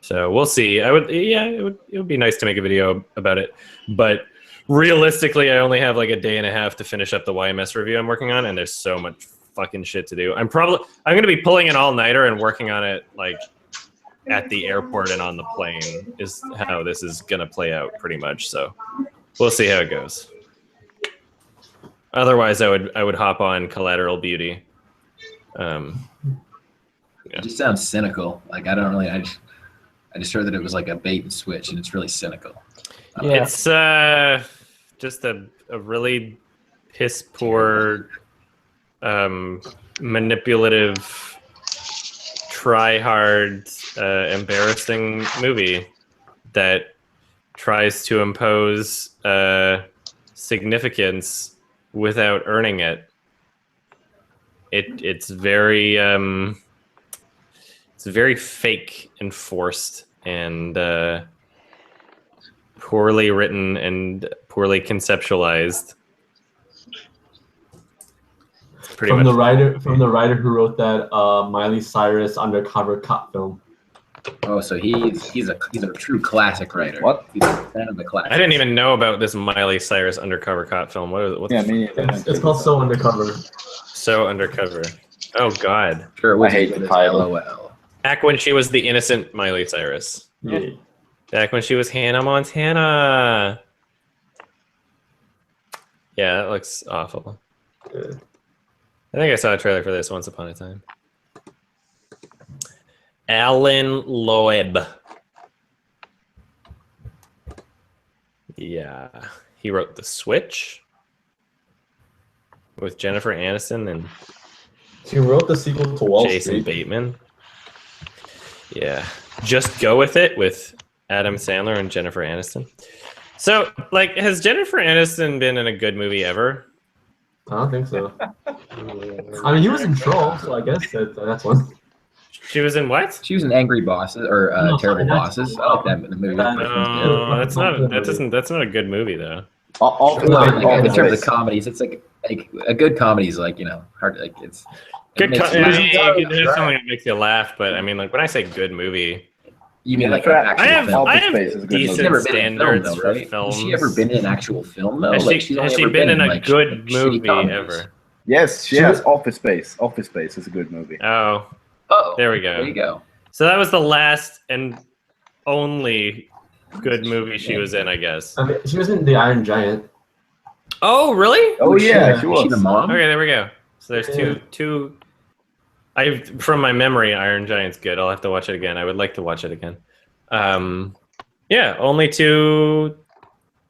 So we'll see. It would be nice to make a video about it, but realistically, I only have like a day and a half to finish up the YMS review I'm working on, and there's so much fucking shit to do. I'm gonna be pulling an all-nighter and working on it like at the airport and on the plane is how this is gonna play out pretty much. So we'll see how it goes. Otherwise, I would hop on Collateral Beauty. It just sounds cynical. Like I just heard that it was like a bait and switch, and it's really cynical. It's just a really piss poor, manipulative try-hard, embarrassing movie that tries to impose significance without earning it. It's very fake and forced and poorly written and poorly conceptualized. From the writer who wrote that Miley Cyrus undercover cop film. Oh, so he's a true classic writer. What? He's a fan of the classic. I didn't even know about this Miley Cyrus undercover cop film. It's called So Undercover. So Undercover. Oh God. Sure, I hate the title. LOL. Back when she was the innocent Miley Cyrus. Yeah. Back when she was Hannah Montana. Yeah, that looks awful. Yeah. I think I saw a trailer for this once upon a time. Alan Loeb. Yeah. He wrote The Switch with Jennifer Aniston and She wrote the sequel to Wall Jason Street. Bateman. Yeah. Just Go With It with Adam Sandler and Jennifer Aniston. So, like, has Jennifer Aniston been in a good movie ever? I don't think so. I mean, he was in Troll, so I guess that's one. She was in what? She was in Angry Bosses or No, Terrible sorry, Bosses. I like that movie. No, that's not a good movie though. In terms of comedies, it's like a good comedy is like, hard. Like it's Good. makes There's you laugh. something that makes you laugh, but I mean, like when I say good movie, You mean like Yeah, an actual I film? have She's decent never been in a film, standards though, for right? films. Has she ever been in an actual film though? Has Like, she, she's only has she ever been in a like, good shitty movie comedies. ever? Yes, she has Office Space. Office Space is a good movie. Oh, there we go. There you go. So that was the last and only good movie she was in, I guess. I mean, she was in The Iron Giant. Oh, really? Oh yeah, she was. She the mom? Okay, there we go. So there's two. From my memory, Iron Giant's good. I'll have to watch it again. I would like to watch it again. Yeah, only two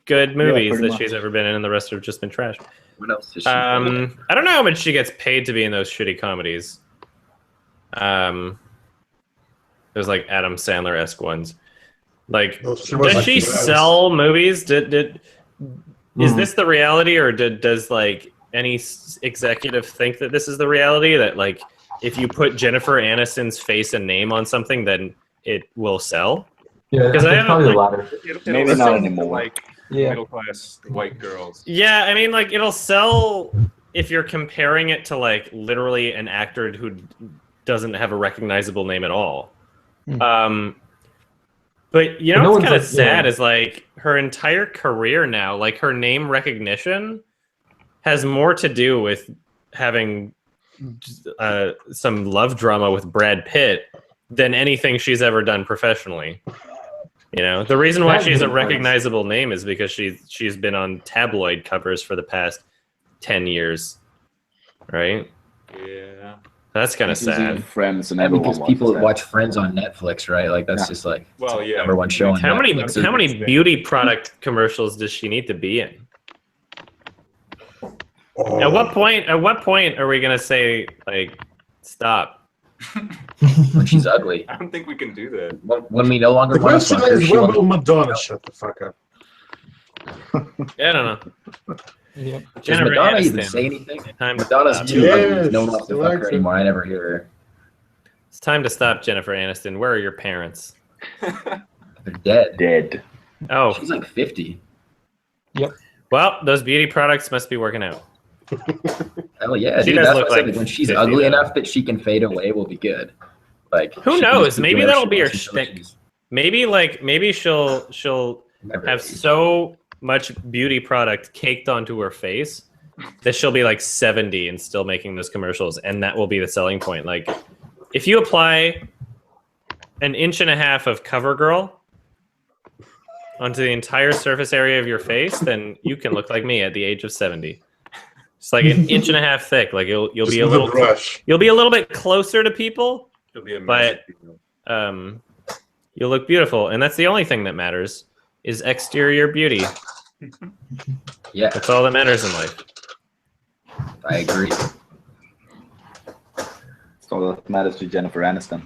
good movies that she's ever been in, and the rest have just been trash. What else is she? I don't know how much she gets paid to be in those shitty comedies. There's like Adam Sandler-esque ones. Like, does she sell movies? Is this the reality, or does like any executive think that this is the reality? That like, if you put Jennifer Aniston's face and name on something, then it will sell? Yeah, because I probably the haven't. latter. Maybe not anymore. Like middle class white girls. Yeah, I mean, like it'll sell if you're comparing it to like literally an actor who doesn't have a recognizable name at all. But you know what's kind of sad is like her entire career now, like her name recognition has more to do with having some love drama with Brad Pitt than anything she's ever done professionally. You know, the reason why she's a recognizable name is because she's been on tabloid covers for the past 10 years, right? Yeah. That's kind of sad. Friends and because people watch Friends on Netflix, right? Like that's just like number one show on How Netflix. many beauty product commercials does she need to be in? At what point are we gonna say like stop? When she's ugly. I don't think we can do that. When we no longer The want to question fuck her, is, she when won't- will Madonna shut the fuck up? Yeah, I don't know. Does Madonna even say anything? Madonna's too ugly. No one wants to fuck her anymore. I never hear her. It's time to stop, Jennifer Aniston. Where are your parents? They're dead. Dead. Oh, she's like 50. Yep. Well, those beauty products must be working out. Hell yeah, She dude. does That's look what I said. like When she's 50 ugly though. enough that she can fade away, will be good. Like Who she can knows? just do Maybe whatever that'll she be her wants until shtick. she's- Maybe she'll Never have so much beauty product caked onto her face that she'll be like 70 and still making those commercials, and that will be the selling point. Like, if you apply 1.5 inches of CoverGirl onto the entire surface area of your face, then you can look like me at the age of 70. It's like 1.5 inches thick. Like you'll Just be a with a little brush. you'll be a little bit closer to people, It'll be a but you'll look beautiful, and that's the only thing that matters is exterior beauty. Yeah, that's all that matters in life. I agree. That's all that matters to Jennifer Aniston.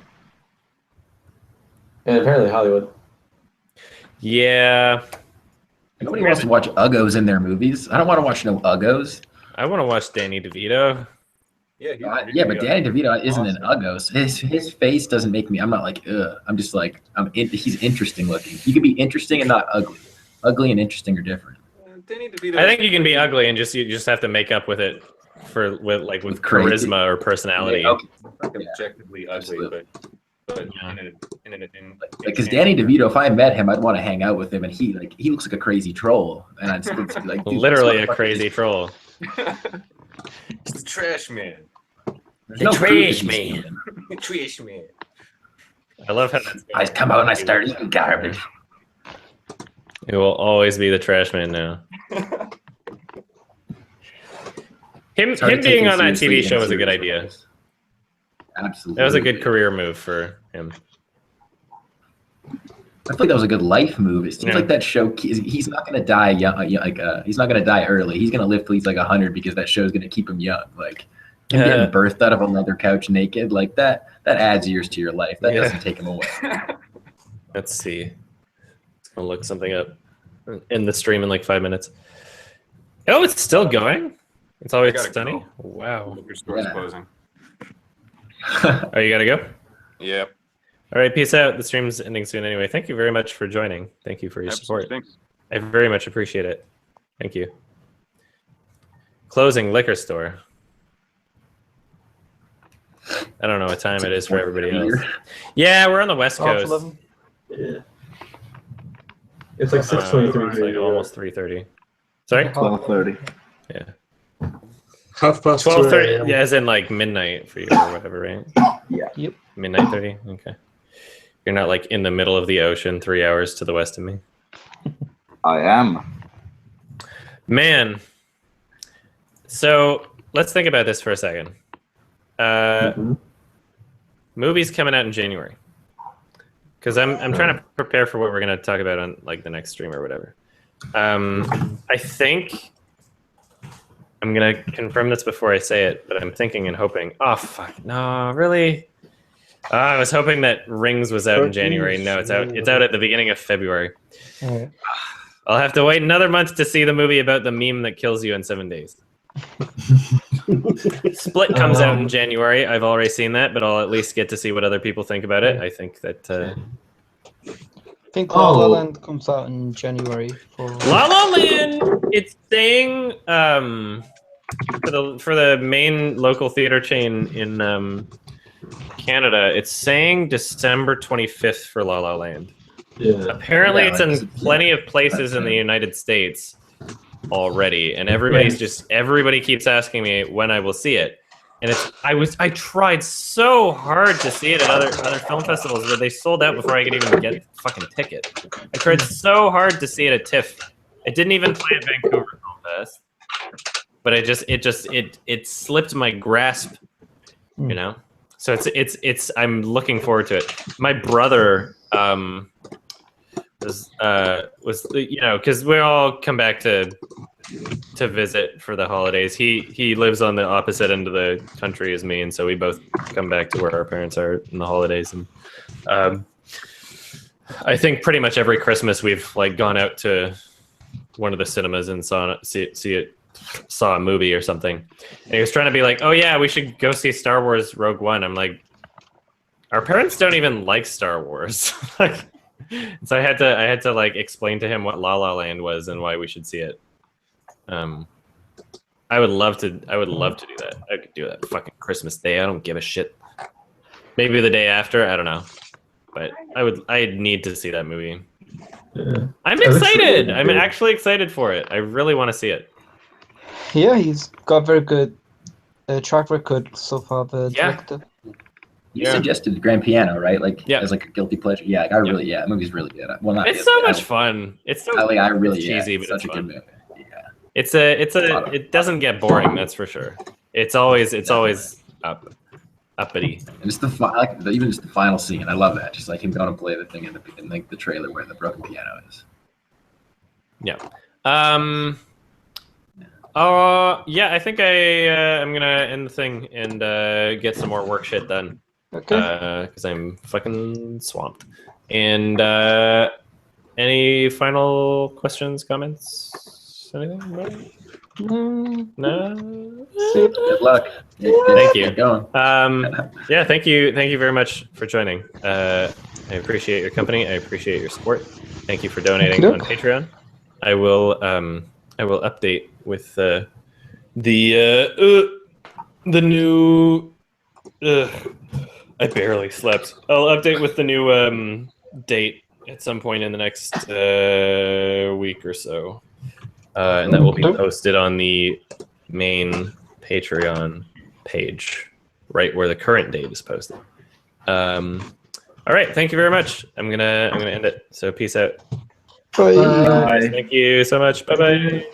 And apparently Hollywood. Yeah. Nobody wants to watch Uggos in their movies. I don't want to watch no Uggos. I want to watch Danny DeVito. Yeah, but Danny DeVito isn't an Uggos. His face doesn't make me. I'm not like ugh. I'm just like he's interesting looking. He can be interesting and not ugly. Ugly and interesting are different. Danny DeVito. I think you can be ugly and you just have to make up with it with charisma or personality. Yeah, okay. Objectively ugly, but because Danny DeVito, if I met him, I'd want to hang out with him, and he looks like a crazy troll, and I'd just be like, dude, literally a crazy troll. It's the trash man. The trash man. The trash man. I love how that's I come out and I start eating garbage. It will always be the trash man now. Him being on that TV show was a good idea. Absolutely. That was a good career move for him. I feel like that was a good life move. It seems like that show. He's not gonna die young. He's not gonna die early. He's gonna live till he's like 100 because that show is gonna keep him young. Like him getting birthed out of a leather couch naked, like that adds years to your life. That doesn't take him away. Let's see. It's gonna look something up in the stream in like 5 minutes. Oh, it's still going. It's always sunny. Wow. Your store's closing. Oh, you gotta go? Yep. All right, peace out. The stream's ending soon anyway. Thank you very much for joining. Thank you for your support. Thanks. I very much appreciate it. Thank you. Closing liquor store. I don't know what time it is for everybody else. Yeah, we're on the West Coast. Yeah. It's like 6:23. It's like almost 3:30. Sorry? 12:30. Yeah. 12:30. Yeah, as in like midnight for you or whatever, right? Yeah. Yep. Midnight 30? Okay. You're not like in the middle of the ocean 3 hours to the west of me? I am. Man. So let's think about this for a second. Movies coming out in January. Because I'm trying to prepare for what we're going to talk about on like the next stream or whatever. I think I'm going to confirm this before I say it, but I'm thinking and hoping. Oh, fuck. No, really? I was hoping that Rings was out in January. No, it's out. It's out at the beginning of February. Right. I'll have to wait another month to see the movie about the meme that kills you in 7 days. Split comes out in January. I've already seen that, but I'll at least get to see what other people think about it. I think that. I think La La Land comes out in January. La La Land. It's saying for the main local theater chain in Canada, it's saying December 25th for La La Land. Yeah. Apparently, it's in plenty of places in the United States already, and everybody keeps asking me when I will see it. And I tried so hard to see it at other film festivals where they sold out before I could even get a fucking ticket. I tried so hard to see it at TIFF. It didn't even play at Vancouver Film Fest, but it slipped my grasp, you know. So it's I'm looking forward to it. My brother was you know, because we all come back to visit for the holidays. He lives on the opposite end of the country as me, and so we both come back to where our parents are in the holidays. And I think pretty much every Christmas we've like gone out to one of the cinemas and saw a movie or something. And he was trying to be like, "Oh yeah, we should go see Star Wars Rogue One." I'm like, our parents don't even like Star Wars. So I had to like explain to him what La La Land was and why we should see it. I would love to do that. I could do that fucking Christmas Day. I don't give a shit. Maybe the day after, I don't know. But I need to see that movie. Yeah. I'm excited. I'm actually excited for it. I really want to see it. Yeah, he's got very good track record so far. The director. You suggested Grand Piano, right? Like as like a guilty pleasure. Yeah, that movie's really good. Well, not it's so much fun. It's so cheesy, but such it's a good fun. movie. Yeah. It doesn't get boring, that's for sure. It's always uppity. And just even just the final scene, I love that. Just like him going to play the thing in like the trailer where the broken piano is. Yeah. I think I'm gonna end the thing and get some more work shit done. because I'm fucking swamped. And any final questions, comments, anything? No. Good luck. Thank you. Keep going. Yeah, thank you very much for joining. I appreciate your company. I appreciate your support. Thank you for donating on Patreon. I will update with the new. I barely slept. I'll update with the new date at some point in the next week or so, and that will be posted on the main Patreon page, right where the current date is posted. All right, thank you very much. I'm gonna end it. So peace out. Bye. Thank you so much. Bye bye.